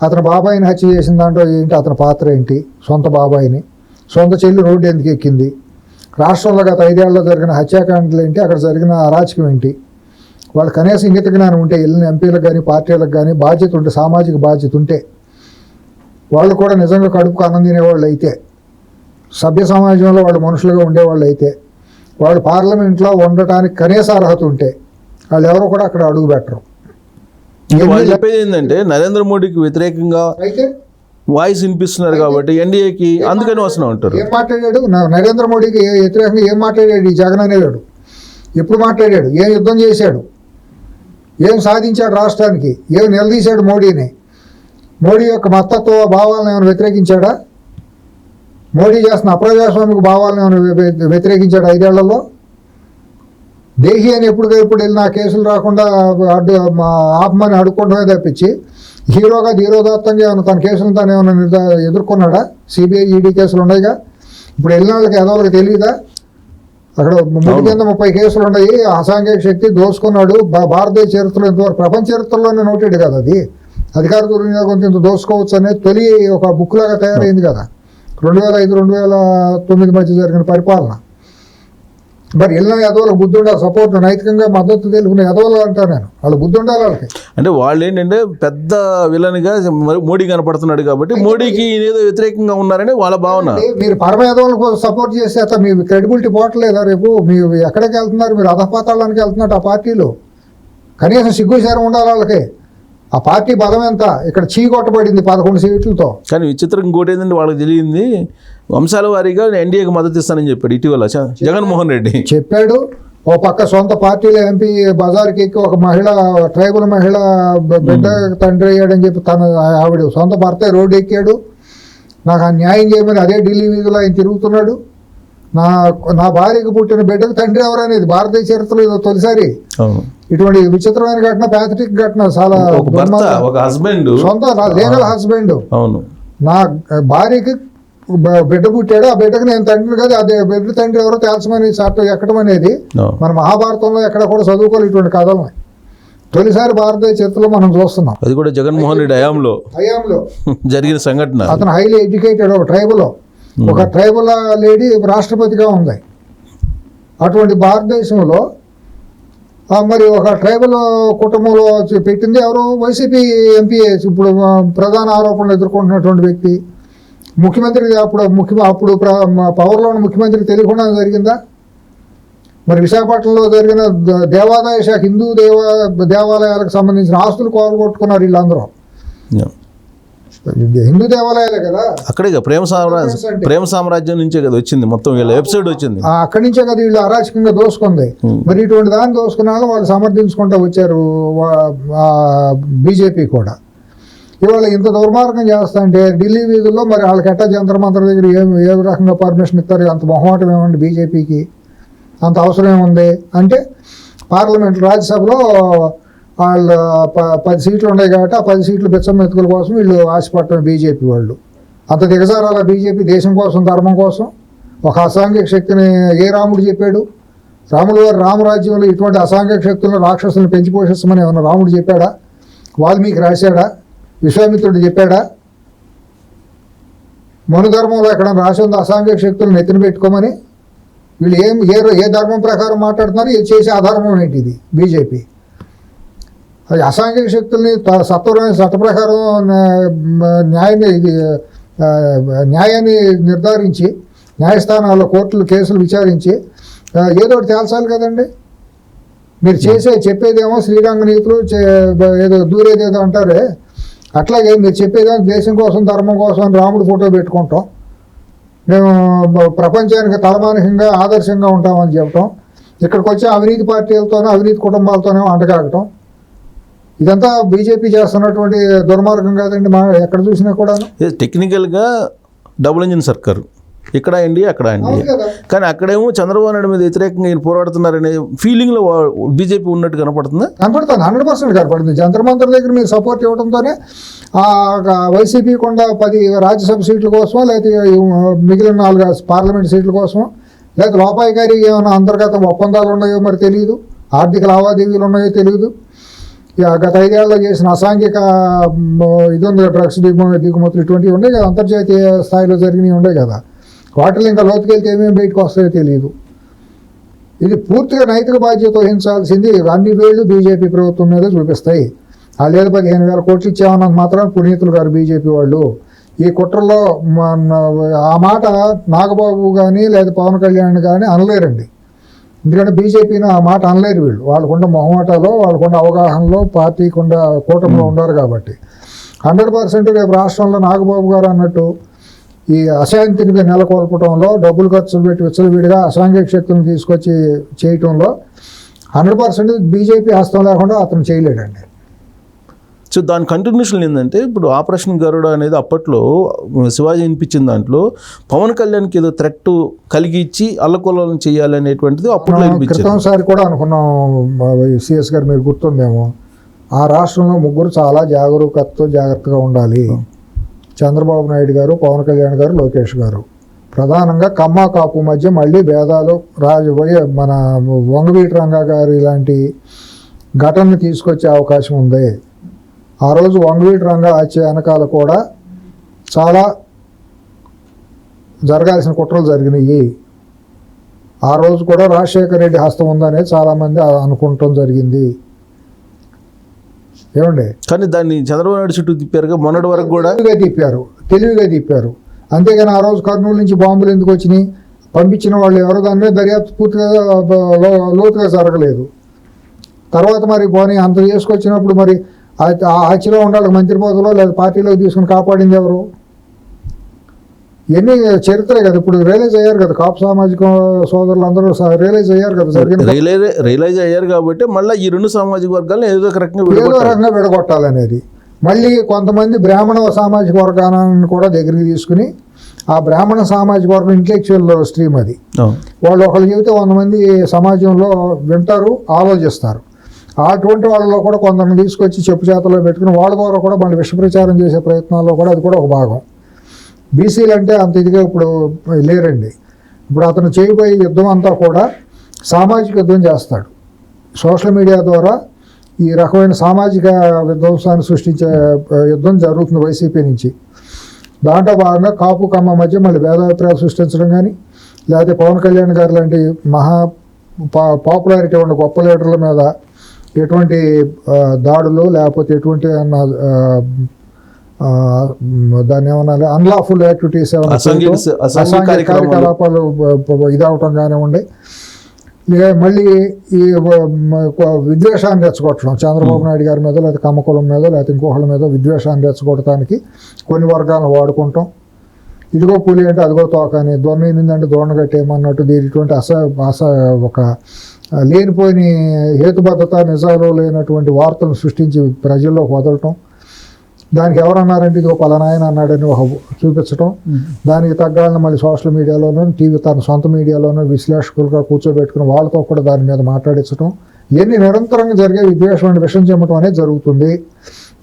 అతని బాబాయిని హత్య చేసిన దాంట్లో ఏంటి, అతని పాత్ర ఏంటి, సొంత బాబాయిని, సొంత చెల్లి రోడ్డు ఎందుకు ఎక్కింది, రాష్ట్రంలో గత 5 ఏళ్లలో జరిగిన హత్యాకాండలు ఏంటి, అక్కడ జరిగిన అరాచకం ఏంటి, వాళ్ళు కనీసం ఇంగిత జ్ఞానం ఉంటే, వెళ్ళిన ఎంపీలకు కానీ పార్టీలకు కానీ బాధ్యత ఉంటే, సామాజిక బాధ్యత ఉంటే, వాళ్ళు కూడా నిజంగా కడుపుకు అన్నం తినేవాళ్ళు అయితే, సభ్య సమాజంలో వాళ్ళు మనుషులుగా ఉండేవాళ్ళు అయితే, వాళ్ళు పార్లమెంట్లో ఉండటానికి కనీస అర్హత ఉంటే వాళ్ళు ఎవరో కూడా అక్కడ అడుగు పెట్టరు. చెప్పేది ఏంటంటే నరేంద్ర మోడీకి వ్యతిరేకంగా అయితే వాయిస్ వినిపిస్తున్నారు కాబట్టి ఎన్డీఏకి అందుకని వస్తూనే ఉంటారు. ఏం మాట్లాడాడు నరేంద్ర మోడీకి వ్యతిరేకంగా? ఏం మాట్లాడాడు ఈ జగన్ అనేవాడు? ఎప్పుడు మాట్లాడాడు? ఏం యుద్ధం చేశాడు? ఏం సాధించాడు రాష్ట్రానికి, ఏం నిలదీశాడు మోడీని, మోడీ యొక్క మతత్వ భావాలను ఏమైనా వ్యతిరేకించాడా, మోడీ చేస్తున్న అప్రజాస్వామిక భావాలను ఏమైనా వ్యతిరేకించాడు 5 ఏళ్లలో? దేహి అని ఎప్పుడు వెళ్ళినా కేసులు రాకుండా ఆపమని అడుక్కోవడమే తప్పించి హీరోగా ధీరోదాత్తంగా ఏమైనా తన కేసులను తాను ఏమైనా ఎదుర్కొన్నాడా? సిబిఐ ఈడీ కేసులు ఉన్నాయిగా, ఇప్పుడు వెళ్ళిన వాళ్ళకి ఏదో ఒకరికి తెలియదా? అక్కడ 3 కింద 30 కేసులు ఉన్నాయి. అసాంఘిక శక్తి దోసుకున్నాడు. భారతదేశ చరిత్రలో ఇంతవరకు ప్రపంచ చరిత్రలోనే నోటెడ్ కదా అది. అధికార దుర్వినియోగం ఇంత దోసుకోవచ్చు అనేది తొలి ఒక బుక్ లాగా తయారైంది కదా 2005-2009 మధ్య జరిగిన పరిపాలన. మరి వెళ్ళిన ఎదవలకు బుద్ధి ఉండాలి, సపోర్ట్ నైతికంగా మద్దతు తెలుపుకునే ఎదవలు అంటాను నేను. వాళ్ళు బుద్ధి ఉండాలి వాళ్ళకి. అంటే వాళ్ళు ఏంటంటే పెద్ద విలన్గా మోడీ కనపడుతున్నాడు కాబట్టి మోడీకి ఏదో వ్యతిరేకంగా ఉన్నారని వాళ్ళ భావన. మీరు పరమ ఎదవలకు సపోర్ట్ చేస్తే మీ క్రెడిబిలిటీ పోవట్లేదా? రేపు మీరు ఎక్కడికి వెళ్తున్నారు? మీరు అధపాతాళానికి వెళ్తున్నట్టు ఆ పార్టీలు. కనీసం సిగ్గుచారం ఉండాలి వాళ్ళకి. ఆ పార్టీ బలం ఎంత? ఇక్కడ చీకొట్టబడింది 11 సీట్లతో. కానీ విచిత్రం ఇంకోటి ఏంటంటే వాళ్ళకి తెలియంది వంశాల వారీగా ఎన్డీఏకి మద్దతు ఇస్తానని చెప్పాడు ఇటీవల జగన్మోహన్ రెడ్డి చెప్పాడు. ఓ పక్క సొంత పార్టీలో ఎంపీ బజార్కి ఎక్కి ఒక మహిళ, ట్రైబల్ మహిళ బిడ్డ తండ్రి అయ్యాడని చెప్పి ఆవిడ సొంత భర్త రోడ్డు ఎక్కాడు. నాకు ఆ న్యాయం చేయమని అదే ఢిల్లీ వీధిలో ఆయన తిరుగుతున్నాడు. నా భార్యకు పుట్టిన బిడ్డకు తండ్రి ఎవరనేది భారతీయ చరిత్రలో ఇది తొలిసారి. ఇటువంటి విచిత్రమైన ఘటన, ప్యాథటిక్ ఘటన. చాలా సొంత లీగల్ హస్బెండ్ నా భార్యకి బిడ్డ పుట్టాడు, ఆ బిడ్డకు నేను తండ్రి కదా, అదే బిడ్డ తండ్రి ఎవరో తేల్చమని చట్టం ఎక్కడం అనేది మన మహాభారతంలో ఎక్కడ కూడా చదువుకోవాలి ఇటువంటి కథలు. తొలిసారి భారతీయ చరిత్రలో మనం చూస్తున్నాం. అది కూడా జగన్మోహన్ రెడ్డి హయాంలో జరిగిన సంఘటన. అతను హైలీ ఎడ్యుకేటెడ్, ఒక ట్రైబల్ లేడీ రాష్ట్రపతిగా ఉంది. అటువంటి భారతదేశంలో మరి ఒక ట్రైబల్ కుటుంబంలో పెట్టింది ఎవరు? వైసీపీ ఎంపీ, ఇప్పుడు ప్రధాన ఆరోపణలు ఎదుర్కొంటున్నటువంటి వ్యక్తి. ముఖ్యమంత్రి అప్పుడు పవర్లో ఉన్న ముఖ్యమంత్రికి తెలియకుండా జరిగిందా? మరి విశాఖపట్నంలో జరిగిన దేవాదాయ శాఖ హిందూ దేవాలయాలకు సంబంధించిన ఆస్తులు కోరగొట్టుకున్నారు వీళ్ళందరూ. హిందూ దేవాలయాలే కదా. అక్కడే ప్రేమ సామ్రాజ్యం నుంచే కదా వచ్చింది మొత్తం, వీళ్ళ వెబ్సైట్ వచ్చింది అక్కడి నుంచే కదా వీళ్ళు అరాచకంగా దోసుకుంది. మరి ఇటువంటి దాన్ని దోసుకున్నాక వాళ్ళు సమర్థించుకుంటూ వచ్చారు బీజేపీ కూడా. ఇవాళ ఇంత దుర్మార్గం చేస్తా అంటే ఢిల్లీ వీధుల్లో మరి వాళ్ళకి ఎట్టా జంతర్ మంత్ర దగ్గర ఏ రకంగా పర్మిషన్ ఇస్తారు? అంత మొహమాటం ఏమండి బీజేపీకి? అంత అవసరం ఏముంది అంటే పార్లమెంట్ రాజ్యసభలో వాళ్ళు 10 సీట్లు ఉన్నాయి కాబట్టి ఆ 10 సీట్లు బిచ్చం మెతుకుల కోసం వీళ్ళు ఆశపడటం బీజేపీ వాళ్ళు. అంత దిగజారాల బీజేపీ దేశం కోసం, ధర్మం కోసం. ఒక అసాంఘిక శక్తిని ఏ రాముడు చెప్పాడు? రాముడు గారు రామరాజ్యంలో ఇటువంటి అసాంఘిక శక్తులను, రాక్షసులను పెంచి పోషిస్తామని ఏమన్నా రాముడు చెప్పాడా? వాల్మీకి రాశాడా? విశ్వామిత్రుడు చెప్పాడా? మనుధర్మంలో ఎక్కడ రాసి ఉంది అసాంఘిక శక్తులను ఎత్తిన పెట్టుకోమని? వీళ్ళు ఏ ధర్మం ప్రకారం మాట్లాడుతున్నారు? ఇది చేసే అధర్మం ఏంటి? ఇది బీజేపీ. అది అసాంఘిక శక్తుల్ని సత్వరమైన చట్ట ప్రకారం న్యాయాన్ని నిర్ధారించి న్యాయస్థానాల్లో కోర్టులు కేసులు విచారించి ఏదో ఒకటి తేల్చాలి కదండి. మీరు చెప్పేదేమో శ్రీరంగ నీతులు, ఏదో దూరేదేదో అంటారే, అట్లాగే మీరు చెప్పేదేమో దేశం కోసం, ధర్మం కోసం అని రాముడు ఫోటో పెట్టుకుంటాం, మేము ప్రపంచానికి తలమానికంగా ఆదర్శంగా ఉంటామని చెప్పటం, ఇక్కడికి వచ్చే అవినీతి పార్టీలతోనో అవినీతి కుటుంబాలతోనో అంటగాగటం, ఇదంతా బీజేపీ చేస్తున్నటువంటి దుర్మార్గం కాదండి. ఎక్కడ చూసినా కూడా టెక్నికల్గా డబుల్ ఇంజిన్ సర్కారు, ఇక్కడ ఎన్డీఏ అక్కడ ఎన్డీఏ. కానీ అక్కడేమో చంద్రబాబు నాయుడు మీద వ్యతిరేకంగా ఈయన పోరాడుతున్నారనే ఫీలింగ్లో బీజేపీ ఉన్నట్టు కనపడుతుంది. 100% కనపడుతుంది. జంతర్ మంతర్ దగ్గర మీరు సపోర్ట్ ఇవ్వడంతోనే వైసీపీ కొండ 10 రాజ్యసభ సీట్ల కోసం, లేకపోతే మిగిలిన 4 పార్లమెంట్ సీట్ల కోసం, లేకపోతే లోపాయికారి ఏమైనా అంతర్గత ఒప్పందాలు ఉన్నాయో మరి తెలియదు, ఆర్థిక లావాదేవీలు ఉన్నాయో తెలియదు. గత 5 ఏళ్ళలో చేసిన అసాంఘిక ఇది ఉంది, డ్రగ్స్ దిగుమతులు ఇటువంటివి ఉన్నాయి కదా, అంతర్జాతీయ స్థాయిలో జరిగినవి ఉన్నాయి కదా, వాటిలో ఇంకా లోతుకెళ్తే ఏమేమి బయటకు వస్తాయో తెలియదు. ఇది పూర్తిగా నైతిక బాధ్యత వహించాల్సింది అన్ని వేళ్ళు బీజేపీ ప్రభుత్వం మీద చూపిస్తాయి. వాళ్ళు ఏదో 15,000 కోట్లు ఇచ్చామన్నంత మాత్రం పునీతులు గారు బీజేపీ వాళ్ళు. ఈ కుట్రలో ఆ మాట నాగబాబు కానీ లేదా పవన్ కళ్యాణ్ కానీ అనలేరండి. ఎందుకంటే బీజేపీని ఆ మాట అనలేరు వీళ్ళు. వాళ్ళకుండా మొహమాటాలో, వాళ్ళకుండా అవగాహనలో, పార్టీకుండా కూటమిలో ఉన్నారు కాబట్టి 100% రేపు రాష్ట్రంలో నాగబాబు గారు అన్నట్టు ఈ అశాంతిని నెలకొల్పడంలో, డబ్బులు ఖర్చులు పెట్టి విచ్చలవిడిగా అసాంఘిక శక్తులను తీసుకొచ్చి చేయటంలో 100% బీజేపీ హస్తం లేకుండా అతను చేయలేడండి. సో దాని కంటిన్యూషన్ ఏంటంటే ఇప్పుడు ఆపరేషన్ గరుడ అనేది అప్పట్లో శివాజీ వినిపించిన దాంట్లో పవన్ కళ్యాణ్కి ఏదో థ్రెట్ కలిగించి అల్లకొల్లం చేయాలనేటువంటిది అప్పట్లో వినిపించింది. క్రితంసారి కూడా అనుకున్నాం సిఎస్ గారు, మీరు గుర్తుందేమో, ఆ రాష్ట్రంలో ముగ్గురు చాలా జాగ్రత్తగా ఉండాలి. చంద్రబాబు నాయుడు గారు, పవన్ కళ్యాణ్ గారు, లోకేష్ గారు. ప్రధానంగా కమ్మ కాపు మధ్య మళ్ళీ భేదాలు మన వంగవీటి రంగా గారు ఇలాంటి ఘటనను తీసుకొచ్చే అవకాశం ఉంది. ఆ రోజు వంగవీటి రంగా వచ్చే వెనకాల కూడా చాలా జరగాల్సిన కుట్రలు జరిగినాయి. ఆ రోజు కూడా రాజశేఖర రెడ్డి హస్తం ఉందనేది చాలామంది అనుకుంటాం జరిగింది. ఏమండి, కానీ దాన్ని చంద్రబాబు నాయుడు చుట్టూ తిప్పారుగా మొన్నటి వరకు కూడా తెలివిగా తిప్పారు. అంతేగాని ఆ రోజు కర్నూలు నుంచి బాంబులు ఎందుకు వచ్చినాయి, పంపించిన వాళ్ళు ఎవరో దాని మీద దర్యాప్తు పూర్తిగా లోతుగా జరగలేదు. తర్వాత మరి పోనీ అంత చేసుకొచ్చినప్పుడు మరి ఆ హత్యలో ఉండాలి మంత్రి పదవిలో లేదా పార్టీలోకి తీసుకుని కాపాడింది ఎవరు? ఇవన్నీ చరిత్రే కదా. ఇప్పుడు రియలైజ్ అయ్యారు కదా, కాపు సామాజిక సోదరులు అందరూ రియలైజ్ అయ్యారు కదా, రియలైజ్ అయ్యారు కాబట్టి మళ్ళీ ఈ రెండు సామాజిక వర్గాలను ఏదో ఒక రకంగా విడగొట్టాలనేది. మళ్ళీ కొంతమంది బ్రాహ్మణ సామాజిక వర్గాన్ని కూడా దగ్గరికి తీసుకుని, ఆ బ్రాహ్మణ సామాజిక వర్గం ఇంటెలెక్చువల్ స్ట్రీమ్ అది. వాళ్ళు ఒకళ్ళు చెబితే 100 మంది సమాజంలో వింటారు, ఆలోచిస్తారు. అటువంటి వాళ్ళలో కూడా కొందరిని తీసుకొచ్చి చెప్పు చేతలో పెట్టుకుని వాళ్ళ ద్వారా కూడా మళ్ళీ విషప్రచారం చేసే ప్రయత్నాల్లో కూడా అది కూడా ఒక భాగం. బీసీలు అంటే అంత ఇదిగా ఇప్పుడు లేరండి. ఇప్పుడు అతను చేయబోయే యుద్ధం అంతా కూడా సామాజిక యుద్ధం చేస్తాడు. సోషల్ మీడియా ద్వారా ఈ రకమైన సామాజిక విధ్వంసాన్ని సృష్టించే యుద్ధం జరుగుతుంది వైసీపీ నుంచి. దాంట్లో భాగంగా కాపు కమ్మ మధ్య మళ్ళీ భేదాభిప్రాయాలు సృష్టించడం కానీ, లేకపోతే పవన్ కళ్యాణ్ గారు లాంటి పాపులారిటీ ఉన్న గొప్ప లీడర్ల మీద ఎటువంటి దాడులు లేకపోతే ఎటువంటి దాన్ని ఏమన్నా అన్లాఫుల్ యాక్టివిటీస్ కార్యకలాపాలు ఇదవటం కానివ్వండి, మళ్ళీ ఈ విద్వేషాన్ని రెచ్చగొట్టడం చంద్రబాబు నాయుడు గారి మీద లేకపోతే కమ్మకులం మీద లేకపోతే ఇంకొకళ్ళ మీద విద్వేషాన్ని రెచ్చగొట్టడానికి కొన్ని వర్గాలను వాడుకుంటాం. ఇదిగో పులి అంటే అదిగో తోక అని, దొన్నైందంటే దోణ కట్టేయమన్నట్టు ఇటువంటి ఒక లేనిపోయిన హేతుబద్ధత నిజాలు లేనటువంటి వార్తలను సృష్టించి ప్రజల్లోకి వదలటం. దానికి ఎవరన్నారంటే ఇదిగో పలానాయన అన్నాడని ఒక చూపించడం, దానికి తగ్గాలని మళ్ళీ సోషల్ మీడియాలోనూ టీవీ తన సొంత మీడియాలోనూ విశ్లేషకులుగా కూర్చోబెట్టుకుని వాళ్ళతో కూడా దాని మీద మాట్లాడించడం, ఇవన్నీ నిరంతరంగా జరిగే విద్వేషం విషం చెమ్మటం అనేది జరుగుతుంది.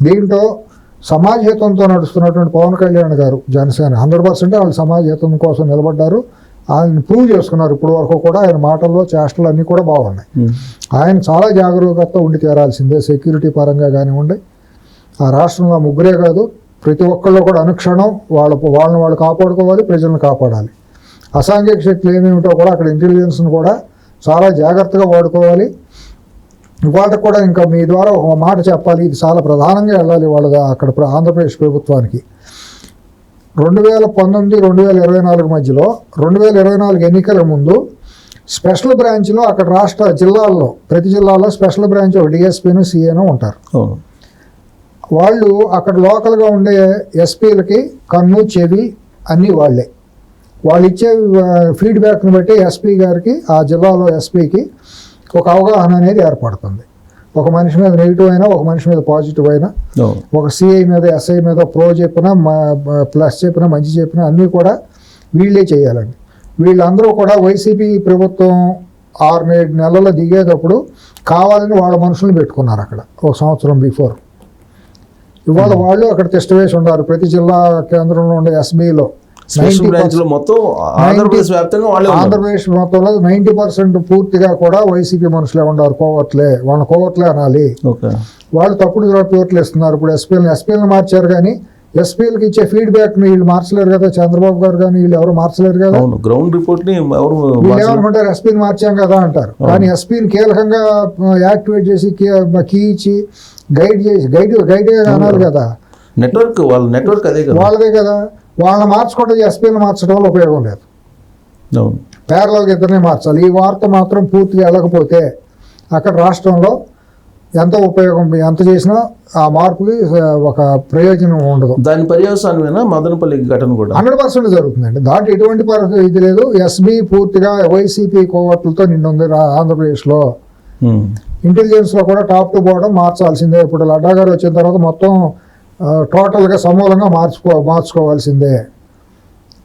దీంట్లో సమాజ హితంతో నడుస్తున్నటువంటి పవన్ కళ్యాణ్ గారు జనసేన 100% వాళ్ళు సమాజ హితం కోసం నిలబడ్డారు. ఆయన ప్రూవ్ చేసుకున్నారు. ఇప్పుడు వరకు కూడా ఆయన మాటల్లో చేష్టలు అన్నీ కూడా బాగున్నాయి. ఆయన చాలా జాగరూకత ఉండి తీరాల్సిందే, సెక్యూరిటీ పరంగా కానివ్వండి. ఆ రాష్ట్రంలో ముగ్గురే కాదు, ప్రతి ఒక్కళ్ళు కూడా అనుక్షణం వాళ్ళని వాళ్ళు కాపాడుకోవాలి, ప్రజలను కాపాడాలి. అసాంఘిక శక్తులు ఏమేమిటో కూడా అక్కడ ఇంటెలిజెన్స్ను కూడా చాలా జాగ్రత్తగా వాడుకోవాలి. వాళ్ళకి కూడా ఇంకా మీ ద్వారా ఒక మాట చెప్పాలి, ఇది చాలా ప్రధానంగా వెళ్ళాలి వాళ్ళ అక్కడ ఆంధ్రప్రదేశ్ ప్రభుత్వానికి. 2019, 2024 మధ్యలో 2024 ఎన్నికల ముందు స్పెషల్ బ్రాంచ్లో అక్కడ రాష్ట్ర జిల్లాల్లో ప్రతి జిల్లాలో స్పెషల్ బ్రాంచ్ ఒక డిఎస్పీను సిఏను ఉంటారు. వాళ్ళు అక్కడ లోకల్గా ఉండే ఎస్పీలకి కన్ను చెవి అన్నీ వాళ్ళే. వాళ్ళు ఇచ్చే ఫీడ్బ్యాక్ని బట్టి ఎస్పీ గారికి ఆ జిల్లాలో ఎస్పీకి ఒక అవగాహన అనేది ఏర్పడుతుంది. ఒక మనిషి మీద నెగిటివ్ అయినా, ఒక మనిషి మీద పాజిటివ్ అయినా, ఒక సిఐ మీద ఎస్ఐ మీద ప్రో చెప్పినా ప్లస్ చెప్పినా మంచి చెప్పినా అన్నీ కూడా వీళ్ళే చేయాలండి. వీళ్ళందరూ కూడా వైసీపీ ప్రభుత్వం 6-7 నెలల్లో దిగేటప్పుడు కావాలని వాళ్ళ మనుషులను పెట్టుకున్నారు అక్కడ ఒక సంవత్సరం బిఫోర్. ఇవాళ వాళ్ళు అక్కడ టెస్ట్ వేసి ఉన్నారు ప్రతి జిల్లా కేంద్రంలో ఉండే ఎస్బీలో. ఆంధ్రప్రదేశ్ మొత్తంలో 90% పూర్తిగా కూడా వైసీపీ మనుషులే ఉన్నారు. వాళ్ళని కోవట్లే అనాలి. వాళ్ళు తప్పుడు రిపోర్ట్లు ఇస్తున్నారు. ఇప్పుడు ఎస్పీలను మార్చారు, కానీ ఎస్పీలకు ఇచ్చే ఫీడ్బ్యాక్ ని వీళ్ళు మార్చలేరు కదా. చంద్రబాబు గారు కానీ వీళ్ళు ఎవరు మార్చలేరు కదా. గ్రౌండ్ రిపోర్ట్ ని ఏమనుకుంటారు, ఎస్పీని మార్చాం కదా అంటారు. కానీ ఎస్పీని కీలకంగా యాక్టివేట్ చేసి కీ ఇచ్చి గైడ్ అనాలి కదా. నెట్వర్క్ వాళ్ళదే కదా. వాళ్ళని మార్చుకుంటే ఎస్పీని మార్చడం వల్ల ఉపయోగం లేదు. పేర్లకి ఇద్దరిని మార్చాలి. ఈ వార్త మాత్రం పూర్తిగా వెళ్ళకపోతే అక్కడ రాష్ట్రంలో ఎంత ఉపయోగం ఎంత చేసినా ఆ మార్పుకి ఒక ప్రయోజనం ఉండదు. దాని పర్యవసానమేనా మదనపల్లి ఘటన కూడా 100% జరుగుతుందండి. దాంట్లో ఎటువంటి ఇది లేదు. ఎస్బీ పూర్తిగా వైసీపీ కోవట్లతో నిండుంది ఆంధ్రప్రదేశ్లో. ఇంటెలిజెన్స్లో కూడా టాప్ టు బాటం మార్చాల్సిందే. ఇప్పుడు లడ్డా గారు వచ్చిన తర్వాత మొత్తం టోటల్గా సమూలంగా మార్చుకోవాల్సిందే.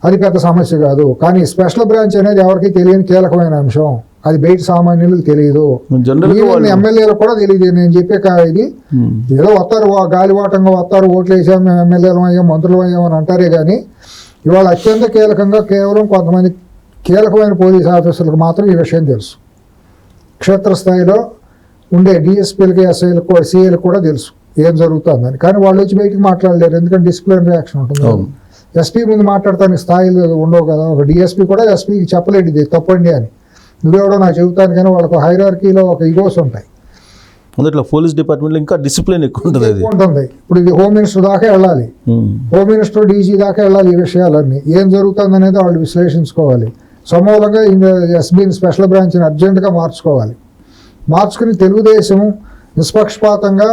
అది పెద్ద సమస్య కాదు. కానీ స్పెషల్ బ్రాంచ్ అనేది ఎవరికి తెలియని కీలకమైన అంశం. అది బయట సామాన్యులకు తెలియదు, ఎమ్మెల్యేలకు కూడా తెలియదు. నేను చెప్పే ఇది ఏదో వస్తారు, గాలివాటంగా వస్తారు, ఓట్లు వేసాం, మేము ఎమ్మెల్యేలు అయ్యాం, మంత్రులు అయ్యాం అని అంటారే కానీ ఇవాళ అత్యంత కీలకంగా కేవలం కొంతమంది కీలకమైన పోలీస్ ఆఫీసర్లకు మాత్రం ఈ విషయం తెలుసు. క్షేత్రస్థాయిలో ఉండే డిఎస్పీలకి, ఎస్ఐలకు కూడా, సిఐలకు కూడా తెలుసు ఏం జరుగుతుందని. కానీ వాళ్ళు వచ్చి బయటికి మాట్లాడలేరు, ఎందుకంటే డిసిప్లినరీ యాక్షన్ ఉంటుంది. ఎస్పీ ముందు మాట్లాడటానికి స్థాయిలు ఉండవు కదా. ఒక డిఎస్పీ కూడా ఎస్పీకి చెప్పలేడు ఇది తప్పండి అని, నువ్వెవడో నాకు చెబుతాను. కానీ వాళ్ళకు హైరార్కీలో ఒక ఈగోస్ ఉంటాయి. మొదట్లో పోలీస్ డిపార్ట్మెంట్లో ఇంకా డిసిప్లిన్ ఎక్కువ ఉంటుంది. ఇప్పుడు ఇది హోమ్ మినిస్టర్ దాకా వెళ్ళాలి, హోమ్ మినిస్టర్, డీజీ దాకా వెళ్ళాలి. ఈ విషయాలన్నీ ఏం జరుగుతుంది అనేది వాళ్ళు విశ్లేషించుకోవాలి. సమూలంగా ఎస్బీని, స్పెషల్ బ్రాంచ్ని అర్జెంటుగా మార్చుకుని తెలుగుదేశం నిష్పక్షపాతంగా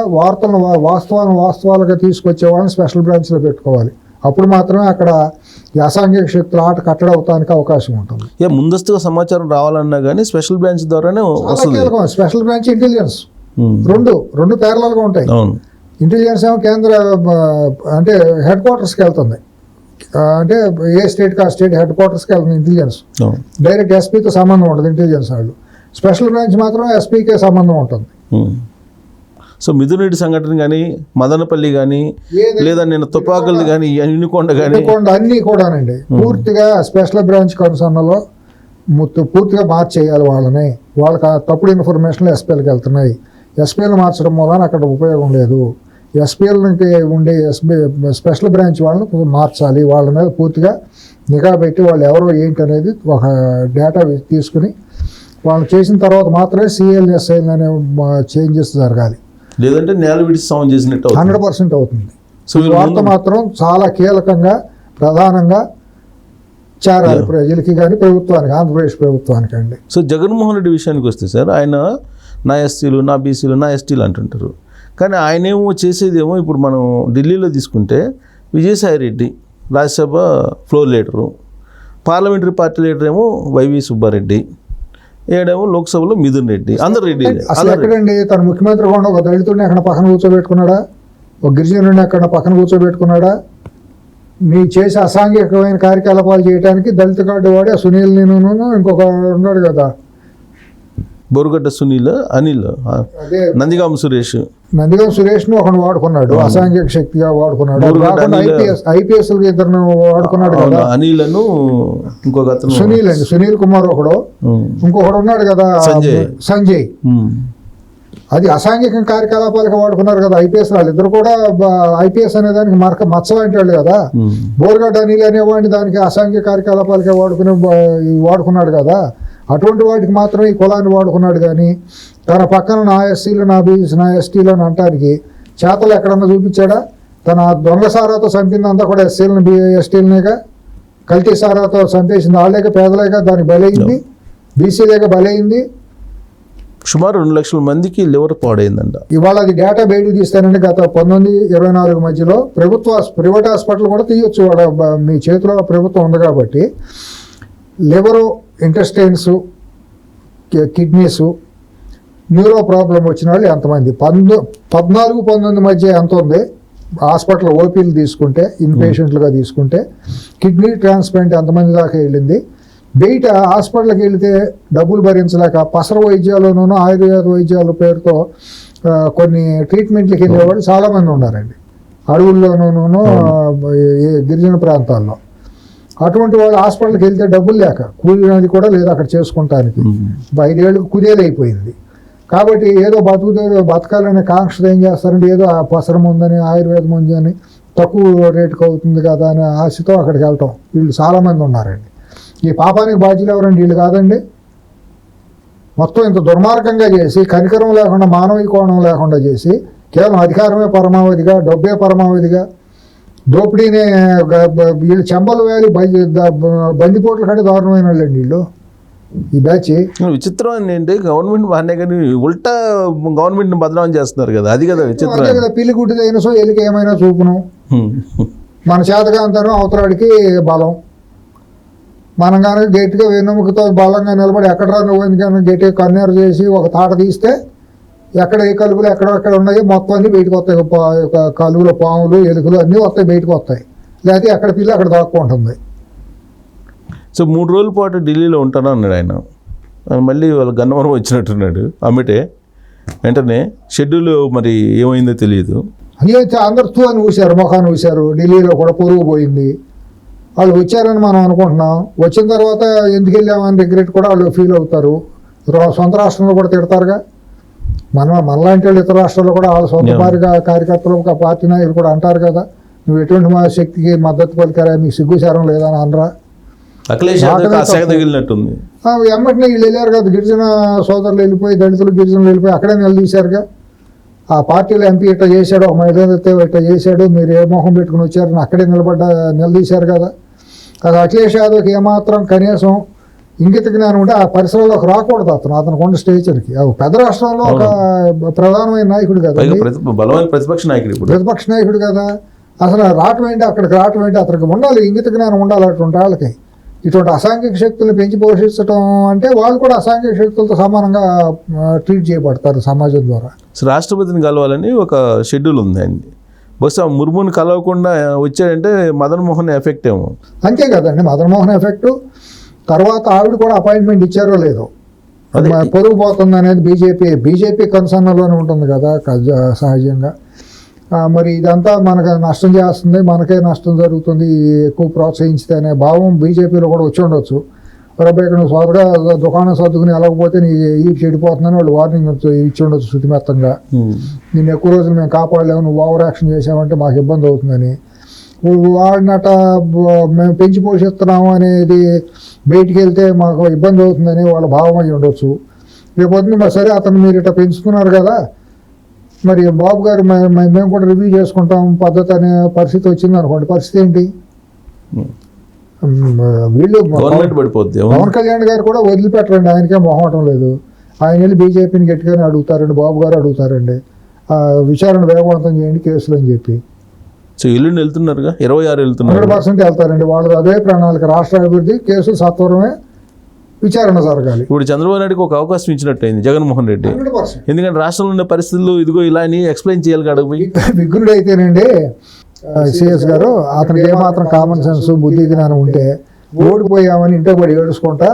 వాస్తవాలుగా తీసుకొచ్చే వాళ్ళని స్పెషల్ బ్రాంచ్లో పెట్టుకోవాలి. అప్పుడు మాత్రమే అక్కడ ఈ అసాంఘిక శక్తుల ఆట కట్టడవటానికి అవకాశం ఉంటుంది. ముందస్తుగా సమాచారం రావాలన్నా కానీ స్పెషల్ బ్రాంచ్ ద్వారానే వస్తుంది. స్పెషల్ బ్రాంచ్, ఇంటెలిజెన్స్ రెండు ప్యారలల్గా ఉంటాయి. ఇంటెలిజెన్స్ ఏమో కేంద్ర అంటే హెడ్ క్వార్టర్స్కి వెళ్తుంది, అంటే ఏ స్టేట్కి ఆ స్టేట్ హెడ్ క్వార్టర్స్కి వెళ్తుంది ఇంటెలిజెన్స్. డైరెక్ట్ ఎస్పీతో సంబంధం ఉంటుంది ఇంటెలిజెన్స్ వాళ్ళు. స్పెషల్ బ్రాంచ్ మాత్రం ఎస్పీకే సంబంధం ఉంటుంది. సో మిథున్ రెడ్డి సంఘటన కానీ, మదనపల్లి కానీ, లేదా నేను తుపాకులు కానీ, యూనికొండ కానీ, అన్నీ కూడానండి పూర్తిగా స్పెషల్ బ్రాంచ్ కన్సర్న్లో పూర్తిగా మార్చేయాలి వాళ్ళని. వాళ్ళకి తప్పుడు ఇన్ఫర్మేషన్లు ఎస్పీలకు వెళ్తున్నాయి. ఎస్పీలు మార్చడం వలన అక్కడ ఉపయోగం లేదు. ఎస్పీలకి ఉండే స్పెషల్ బ్రాంచ్ వాళ్ళని మార్చాలి. వాళ్ళ మీద పూర్తిగా నిఘా పెట్టి వాళ్ళు ఎవరో ఏంటి అనేది ఒక డేటా తీసుకుని వాళ్ళు చేసిన తర్వాత మాత్రమే సిఎల్, ఎస్ఐల్ అనే చేంజెస్ జరగాలి. లేదంటే నేల విడిచి సౌండ్ చేసినట్టు 100% అవుతుంది. సో ఈ వార్త మాత్రం చాలా కీలకంగా, ప్రధానంగా చేరాలి ప్రజలకి కానీ ప్రభుత్వానికి, ఆంధ్రప్రదేశ్ ప్రభుత్వానికి అండి. సో జగన్మోహన్ రెడ్డి విషయానికి వస్తే సార్, ఆయన నా ఎస్టీలు, నా బీసీలు, నా ఎస్టీలు అంటుంటారు. కానీ ఆయనేమో చేసేదేమో ఇప్పుడు మనం ఢిల్లీలో తీసుకుంటే Vijayasai Reddy Rajya Sabha floor leader, parliamentary party leader ఏమో వైవి సుబ్బారెడ్డి, ఏడేమో లోక్సభలో మిథున్ రెడ్డి, అందరు రెడ్డి. అసలు ఎక్కడండి తను ముఖ్యమంత్రి కూడా ఒక దళితుడిని ఎక్కడ పక్కన కూర్చోబెట్టుకున్నాడా, ఒక గిరిజనుడిని ఎక్కడ పక్కన కూర్చోబెట్టుకున్నాడా? మీ చేసే అసాంఘికమైన కార్యకలాపాలు చేయడానికి దళిత కార్డు వాడి సునీల్, నేను ఇంకొక ఉన్నాడు కదా, బోరుగడ్డ సునీల్, అనిల్, నందిగామ సురేష్ను ఒకడు వాడుకున్నాడు, అసాంఘిక శక్తిగా వాడుకున్నాడు. ఐపీఎస్ ఇద్దరు వాడుకున్నాడు కదా, అనిలను, ఇంకొక అతను సునీల్ అండి, సునీల్ కుమార్ ఒకడు, ఇంకొకడు ఉన్నాడు కదా సంజయ్. అది అసాంఘిక కార్యకలాపాలకు వాడుకున్నారు కదా ఐపీఎస్. వాళ్ళిద్దరు కూడా ఐపీఎస్ అనే దానికి మచ్చలాంటి వాళ్ళు కదా. బోరుగడ్డ అనిల్ అనేవాడిని దానికి అసాంఘిక కార్యకలాపాలకే వాడుకున్నాడు కదా. అటువంటి వాటికి మాత్రం ఈ కులాన్ని వాడుకున్నాడు. కానీ తన పక్కన నా ఎస్సీలు, నా బీసీ, నా ఎస్టీలు అని అంటానికి చేతలు ఎక్కడన్నా చూపించాడా? తన దొంగ సారాతో చంపిందంతా కూడా ఎస్సీలను, ఎస్టీలనేగా. కల్తీ సారాతో చంపేసింది వాళ్ళేక, పేదలేక దానికి బలైంది, బీసీలేక బలైంది. సుమారు 2 లక్షల మందికి లివర్ పాడైందంట. ఇవాళ అది డేటా బయటకు తీస్తానండి. గత 1924 మధ్యలో ప్రైవేట్ హాస్పిటల్ కూడా తీయొచ్చు. మీ చేతిలో ప్రభుత్వం ఉంది కాబట్టి లివరు, ఇంటెస్టైన్స్, కిడ్నీసు, న్యూరో ప్రాబ్లం వచ్చిన వాళ్ళు ఎంతమంది? 14-19 మధ్య ఎంత ఉంది హాస్పిటల్ ఓపీలు తీసుకుంటే, ఇన్పేషెంట్లుగా తీసుకుంటే. కిడ్నీ ట్రాన్స్ప్లాంట్ ఎంతమంది దాకా వెళ్ళింది? బయట హాస్పిటల్కి వెళితే డబ్బులు భరించలేక పసర వైద్యాలను, ఆయుర్వేద వైద్యాల పేరుతో కొన్ని ట్రీట్మెంట్లకి వెళ్ళేవాళ్ళు చాలామంది ఉన్నారండి, అడవుల్లోనూ, గిరిజన ప్రాంతాల్లో. అటువంటి వాళ్ళు హాస్పిటల్కి వెళ్తే డబ్బులు లేక, కూలినది కూడా లేదు అక్కడ చేసుకుంటానికి. 5 ఏళ్ళకు కుదేలైపోయింది. కాబట్టి ఏదో బతకాలనే కాంక్షతో ఏం చేస్తారంటే, ఏదో ఆ పసరం ఉందని, ఆయుర్వేదం ఉందని, తక్కువ రేటుకు అవుతుంది కదా అనే ఆశతో అక్కడికి వెళ్ళటం వీళ్ళు చాలామంది ఉన్నారండి. ఈ పాపానికి బాధ్యులు ఎవరండి? వీళ్ళు కాదండి. మొత్తం ఇంత దుర్మార్గంగా చేసి, కనికరం లేకుండా, మానవీయ కోణం లేకుండా చేసి, కేవలం అధికారమే పరమావధిగా, డబ్బే పరమావధిగా, దోపిడీనే వీళ్ళు చెంబలు వేలి బందిపోట్ల కంటే దారుణమైన వాళ్ళండి వీళ్ళు. ఈ బ్యాచ్ విచిత్రం ఏంటంటే గవర్నమెంట్ బాగానే కానీ ఉల్టా గవర్నమెంట్ని బదనాం చేస్తున్నారు కదా, అది కదా విచిత్రం. కదా పిల్లి గుడ్డిదైన సో ఎలికి ఏమైనా చూపును, మన చేతగా అంటారు అవతలాడికి బలం. మనం కనుక గట్టిగా వెన్నెముకతో బలంగా నిలబడి ఎక్కడ నువ్వు కనుక గట్టిగా కన్నీరు చేసి ఒక తాట తీస్తే ఎక్కడ ఏ కలుగులు ఎక్కడెక్కడ ఉన్నాయో మొత్తం అన్నీ బయటకు వస్తాయి. కలుగులు, పాములు, ఎలుకలు అన్నీ వస్తాయి, బయటకు వస్తాయి. లేకపోతే ఎక్కడ పిల్లి అక్కడ దాక్కుంటుంది. సో 3 రోజుల పాటు ఢిల్లీలో ఉంటాను అన్నాడు ఆయన. మళ్ళీ వాళ్ళ గన్నవరం వచ్చినట్టున్నాడు అమ్మటే. వెంటనే షెడ్యూల్ మరి ఏమైందో తెలియదు. అయ్యో అందరు తూ అని ఊశారు, ముఖాన్ని ఊశారు. ఢిల్లీలో కూడా పొరుగు పోయింది. వాళ్ళు వచ్చారని మనం అనుకుంటున్నాం. వచ్చిన తర్వాత ఎందుకు వెళ్ళామని రిగ్రెట్ కూడా వాళ్ళు ఫీల్ అవుతారు. సొంత రాష్ట్రంలో కూడా తిడతారుగా. మనలాంటి వాళ్ళు ఇతర రాష్ట్రాల్లో కూడా వాళ్ళ సొంత కార్యకర్తలు, పార్టీ నాయకులు కూడా అంటారు కదా, నువ్వు ఎటువంటి మా శక్తికి మద్దతు పలికారా, మీకు సిగ్గుచారం లేదా అని అనరా. అఖిలేష్ తగిలినట్టుంది. ఎమ్మటినే వీళ్ళు వెళ్ళారు కదా, గిరిజన సోదరులు వెళ్ళిపోయి, దళితులు గిరిజనులు వెళ్ళిపోయి అక్కడే నిలదీశారుగా. ఆ పార్టీలో ఎంపీ ఇట్లా చేశాడు, ఒక మహిళ ఇట్లా చేశాడు, మీరు ఏ మొహం పెట్టుకుని వచ్చారని అక్కడే నిలదీశారు కదా. అది అఖిలేష్ యాదవ్కి ఏమాత్రం కనీసం ఇంగిత జ్ఞానం ఉంటే ఆ పరిసరాల్లోకి రాకూడదు. అతనికి ఉన్న స్టేచర్కి పెద్ద రాష్ట్రంలో ఒక ప్రధానమైన నాయకుడు కదా, బలమైన ప్రతిపక్ష నాయకుడు కదా. అసలు రావటం ఏంటి, అక్కడికి రావటం ఏంటి, అతనికి ఉండాలి, ఇంగిత జ్ఞానం ఉండాలి. అటువంటి వాళ్ళకి ఇటువంటి అసాంఘిక శక్తులను పెంచి పోషించడం అంటే వాళ్ళు కూడా అసాంఘిక శక్తులతో సమానంగా ట్రీట్ చేయబడతారు సమాజం ద్వారా. రాష్ట్రపతిని కలవాలని ఒక షెడ్యూల్ ఉంది అండి. బహుశా ముర్ముని కలవకుండా వచ్చాడంటే మదన్ మోహన్ ఎఫెక్ట్ ఏమో. అంతే కదండి, మదన్ మోహన్ ఎఫెక్ట్. తర్వాత ఆవిడ కూడా అపాయింట్మెంట్ ఇచ్చారో లేదో, పొరుగు పోతుంది అనేది బీజేపీ కన్సర్న్లోనే ఉంటుంది కదా సహజంగా. మరి ఇదంతా మనకు నష్టం చేస్తుంది, మనకే నష్టం జరుగుతుంది, ఎక్కువ ప్రోత్సహించితే అనే భావం బీజేపీలో కూడా వచ్చి ఉండొచ్చు. ఇక్కడ నువ్వు సోదరుగా దుకాణం సర్దుకుని వెళ్ళకపోతే నీ ఈ చెడిపోతుందని వాళ్ళు వార్నింగ్ ఇచ్చి ఉండొచ్చు శుతిమెత్తంగా. నేను ఎక్కువ రోజులు మేము కాపాడలేము, నువ్వు ఓవర్ యాక్షన్ చేసామంటే మాకు ఇబ్బంది అవుతుందని. వాడినట మేము పెంచి పోషిస్తున్నాము అనేది బయటికి వెళ్తే మాకు ఇబ్బంది అవుతుందని వాళ్ళ భావం అయి ఉండొచ్చు. రేపొద్దున మరి సరే అతను మీరు ఇట్లా పెంచుతున్నారు కదా, మరి బాబు గారు మేము కూడా రివ్యూ చేసుకుంటాం పద్ధతి అనే పరిస్థితి వచ్చింది అనుకోండి, పరిస్థితి ఏంటి? వీళ్ళు పవన్ కళ్యాణ్ గారు కూడా వదిలిపెట్టరండి, ఆయనకే మొహమటం లేదు. ఆయన వెళ్ళి బీజేపీని గట్టిగానే అడుగుతారండి, బాబు గారు అడుగుతారండి, విచారణ వేగవంతం చేయండి కేసులు అని చెప్పి. సో ఎల్లుండి వెళ్తున్నారుగా, 26 వెళ్తున్నారు, 100% వెళ్తారండి. వాళ్ళు అదే ప్రణాళిక, రాష్ట్ర అభివృద్ధి, కేసులు సత్వరమే విచారణ జరగాలి. ఇప్పుడు చంద్రబాబు నాయుడుకి ఒక అవకాశం ఇచ్చినట్టయింది జగన్మోహన్ రెడ్డి. 100%. ఎందుకంటే రాష్ట్రంలో ఉన్న పరిస్థితులు ఇదిగో ఇలా అని ఎక్స్ప్లెయిన్ చేయాలి కడగపోయి. విఘ్నుడు అయితేనండి సిఎస్ గారు, అతనికి ఏమాత్రం కామన్ సెన్స్, బుద్ధి జ్ఞానం ఉంటే ఓడిపోయామని ఇంట్లో పడి ఏడుచుకుంటా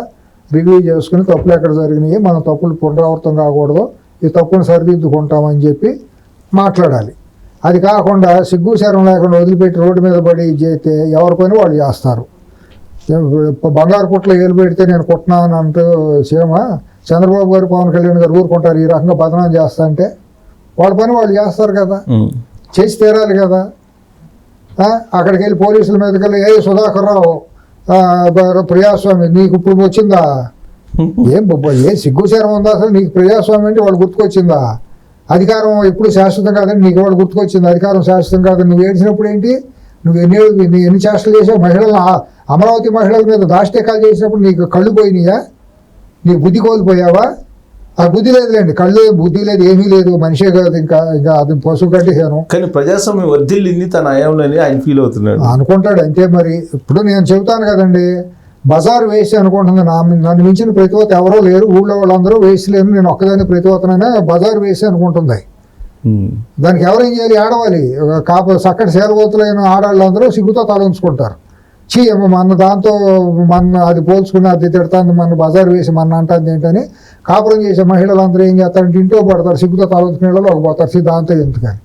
రివ్యూ చేసుకుని తప్పులు ఎక్కడ జరిగినాయి, మన తప్పులు పునరావృతం కాకూడదు, ఈ తప్పును సరిదిద్దుకుంటామని చెప్పి మాట్లాడాలి. అది కాకుండా సిగ్గు శరం లేకుండా వదిలిపెట్టి రోడ్డు మీద పడి చేస్తే ఎవరి పని వాళ్ళు చేస్తారు. బంగారు పుట్లో ఏలు పెడితే నేను కుట్టినాను అంటూ సీమ చంద్రబాబు గారు, పవన్ కళ్యాణ్ గారు ఊరుకుంటారు ఈ రకంగా బదనాం చేస్తా అంటే? వాళ్ళ పని వాళ్ళు చేస్తారు కదా, చేసి తీరాలి కదా. అక్కడికి వెళ్ళి పోలీసుల మీదకి వెళ్ళి, ఏ సుధాకర్ రావు ప్రజాస్వామ్యం నీకు ఇప్పుడు వచ్చిందా? ఏ సిగ్గుశరం ఉందా అసలు నీకు? ప్రజాస్వామ్యం అంటే వాళ్ళు గుర్తుకొచ్చిందా? అధికారం ఎప్పుడు శాశ్వతం కాదని నీకు వాళ్ళు గుర్తుకొచ్చింది. అధికారం శాశ్వతం కాదని నువ్వు ఏడ్చినప్పుడు ఏంటి? నువ్వు ఎన్ని చేష్టలు చేసావు? మహిళలు, అమరావతి మహిళల మీద దాష్టికాలు చేసినప్పుడు నీకు కళ్ళు పోయినాయా? నీ బుద్ధి కోల్పోయావా? ఆ బుద్ధి లేదులేండి, కళ్ళు బుద్ధి లేదు, ఏమీ లేదు, మనిషే కాదు, ఇంకా అది పశువు కట్టేసాను. కానీ ప్రజాస్వామ్యం వర్ధిల్లింది తన హయాంలోనే ఆయన ఫీల్ అవుతున్నాడు, అనుకుంటాడు అంతే. మరి ఇప్పుడు నేను చెబుతాను కదండి, బజారు వేసి అనుకుంటుంది, నన్ను మించిన ప్రతివత ఎవరో లేరు, ఊళ్ళో వాళ్ళందరూ వేసలేరు, నేను ఒక్కదాన్ని ప్రతివతనైనా బజారు వేసి అనుకుంటుంది. దానికి ఎవరేం చేయాలి? ఆడవాలి. చక్కటి సేలబోతులైన ఆడవాళ్ళందరూ సిగ్గుతో తలంచుకుంటారు. మన దాంతో అది పోల్చుకుని అది తిడతాను, మన బజారు వేసి మన అంటుంది ఏంటని కాపురం చేసే మహిళలందరూ ఏం చేస్తారంటే ఇంట్లో పడతారు, సిగ్గుతో తలంచుకునే వాళ్ళు ఒక పోతారు, దాంతో ఎందుకని.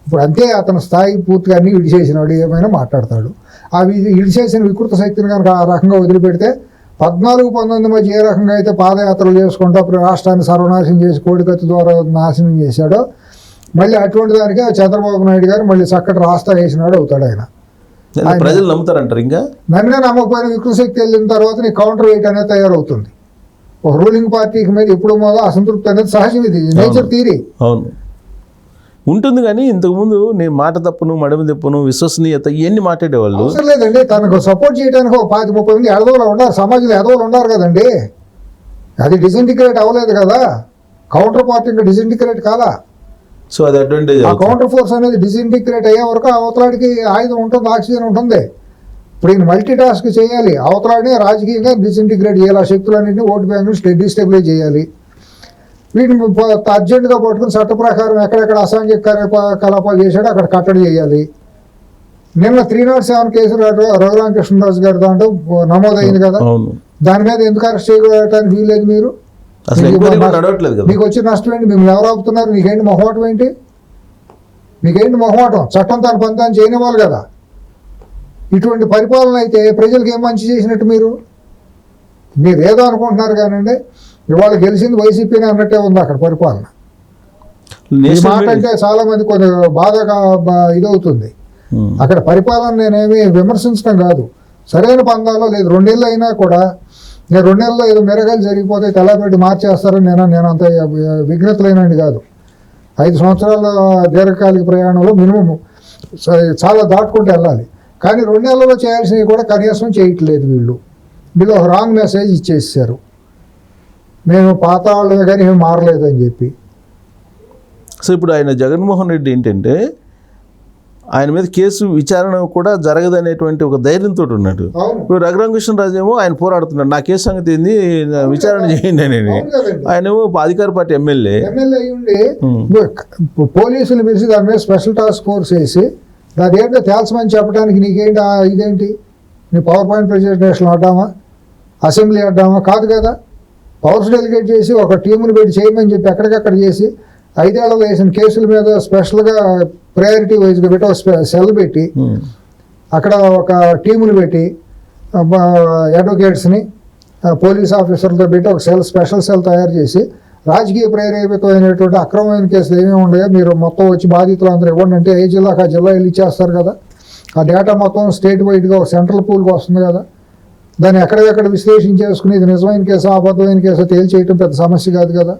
ఇప్పుడు అంతే, అతని స్థాయి పూర్తిగా అన్ని ఇడిచేసినాడు, ఏమైనా మాట్లాడతాడు. అవి ఇడిచేసిన వికృత శక్తిని కనుక ఆ రకంగా వదిలిపెడితే 14-19 మధ్య ఏ రకంగా అయితే పాదయాత్రలు చేసుకుంటూ రాష్ట్రాన్ని సర్వనాశనం చేసి కోడికత్తి ద్వారా నాశనం చేశాడో, మళ్ళీ అటువంటి దానికి చంద్రబాబు నాయుడు గారు మళ్ళీ చక్కటి రాస్తా వేసినాడు అవుతాడు ఆయన. ప్రజలు నమ్ముతారంటారు. ఇంకా నమ్మినా నమ్మకపోయిన వికృత శక్తి వెళ్ళిన తర్వాత నీ కౌంటర్ వెయిట్ అనేది తయారవుతుంది. ఒక రూలింగ్ పార్టీకి మీద ఎప్పుడు మొదలు అసంతృప్తి అనేది సహజం, ఇది నేచర్ థియరీ. అవును ఉంటుంది, కానీ ఇంతకుముందు నేను మాట తప్పును, మడమ తప్పును, విశ్వసనీయత ఇవన్నీ మాట్లాడేవాళ్ళు. అవసరం లేదండి, తనకు సపోర్ట్ చేయడానికి ఒక 20-30 మంది ఎడదోలు ఉన్నారు, సమాజంలో ఎదవలు ఉన్నారు కదండి. అది డిసింటిగ్రేట్ అవ్వలేదు కదా, కౌంటర్ పార్టీ ఇంకా డిసింటిగ్రేట్ కాదా. సో అది అడ్వాంటేజ్. ఆ కౌంటర్ ఫోర్స్ అనేది డిసింటిగ్రేట్ అయ్యే వరకు అవతలాడికి ఆయుధం ఉంటుంది, ఆక్సిజన్ ఉంటుంది. ఇప్పుడు ఈయన మల్టీ టాస్క్ చేయాలి, అవతలానే రాజకీయంగా డిసింటిగ్రేట్ చేయాలి, ఆ శక్తులన్నింటినీ ఓటు బ్యాంకును డిస్టెబిలైజ్ చేయాలి. వీటిని అర్జెంటుగా పట్టుకుని చట్ట ప్రకారం ఎక్కడెక్కడ అసాంఘిక కార్యకలాపాలు చేశాడో అక్కడ కట్టడి చేయాలి. నిన్న 307 కేసు రఘురామకృష్ణరాజు గారి దాంట్లో నమోదైంది కదా, దాని మీద ఎందుకు అరెస్ట్ చేయడానికి వీల్లేదు? మీరు మీకు వచ్చిన నష్టం ఏంటి? మిమ్మల్ని ఎవరు ఆపుతున్నారు? మీకేంటి మొహమాటం ఏంటి? మీకేంటి మొహమాటం? చట్టం తన పని తాను చేయనివ్వాలి కదా. ఇటువంటి పరిపాలన అయితే ప్రజలకు ఏం మంచి చేసినట్టు? మీరు ఏదో అనుకుంటున్నారు కానండి, ఇవాళ గెలిచింది వైసీపీని అన్నట్టే ఉంది అక్కడ పరిపాలన. ఈ మాట అంటే చాలా మంది కొంచెం బాధగా ఇదవుతుంది. అక్కడ పరిపాలన నేనేమి విమర్శించడం కాదు, సరైన పందాలో లేదు. 2 నెలలు అయినా కూడా నేను 2 నెలల్లో ఏదో మెరగాలు జరిగిపోతే తెల్లబెట్టి మార్చేస్తారని నేను అంత విఘ్నతలైనండి కాదు. 5 సంవత్సరాల దీర్ఘకాలిక ప్రయాణంలో మినిమం చాలా దాటుకుంటూ వెళ్ళాలి. కానీ 2 నెలల్లో చేయాల్సినవి కూడా కనీసం చేయట్లేదు. వీళ్ళు ఒక రాంగ్ మెసేజ్ ఇచ్చేసారు, మేము పాత వాళ్ళమే కానీ ఏమి మారలేదని చెప్పి. సో ఇప్పుడు ఆయన జగన్మోహన్ రెడ్డి ఏంటంటే ఆయన మీద కేసు విచారణ కూడా జరగదనేటువంటి ఒక ధైర్యంతో ఉన్నాడు. ఇప్పుడు రఘురామకృష్ణరాజు ఏమో ఆయన పోరాడుతున్నాడు, నా కేసు సంగతి ఏంది, విచారణ చేయండి అని. ఆయనేమో అధికార పార్టీ ఎమ్మెల్యే అయ్యుండి పోలీసులు పిలిచి దాని మీద స్పెషల్ టాస్క్ ఫోర్స్ వేసి అదేంటో తేల్చమని చెప్పడానికి నీకేంటి ఇదేంటి? నీ పవర్ పాయింట్ ప్రెజెంటేషన్ అడ్డామా, అసెంబ్లీ అడ్డామా? కాదు కదా. పవర్స్ డెలిగేట్ చేసి ఒక టీముని పెట్టి చేయమని చెప్పి ఎక్కడికక్కడ చేసి 5 ఏళ్లలో వేసిన కేసుల మీద స్పెషల్గా ప్రయారిటీ వైజ్గా పెట్టి ఒక సెల్ పెట్టి అక్కడ ఒక టీముని పెట్టి అడ్వకేట్స్ని పోలీస్ ఆఫీసర్లతో పెట్టి ఒక స్పెషల్ సెల్ తయారు చేసి రాజకీయ ప్రేరేపితమైనటువంటి అక్రమమైన కేసులు ఏమేమి ఉన్నాయో మీరు మొత్తం వచ్చి బాధితులు అందరూ ఇవ్వండి అంటే ఏ జిల్లాకు ఆ జిల్లా వెళ్ళి ఇచ్చేస్తారు కదా. ఆ డేటా మొత్తం స్టేట్ వైడ్గా ఒక సెంట్రల్ పూల్కి వస్తుంది కదా. దాన్ని ఎక్కడెక్కడ విశ్లేషించేసుకుని ఇది నిజమైన కేసు అబద్ధమైన కేసు తేల్చేయటం పెద్ద సమస్య కాదు కదా.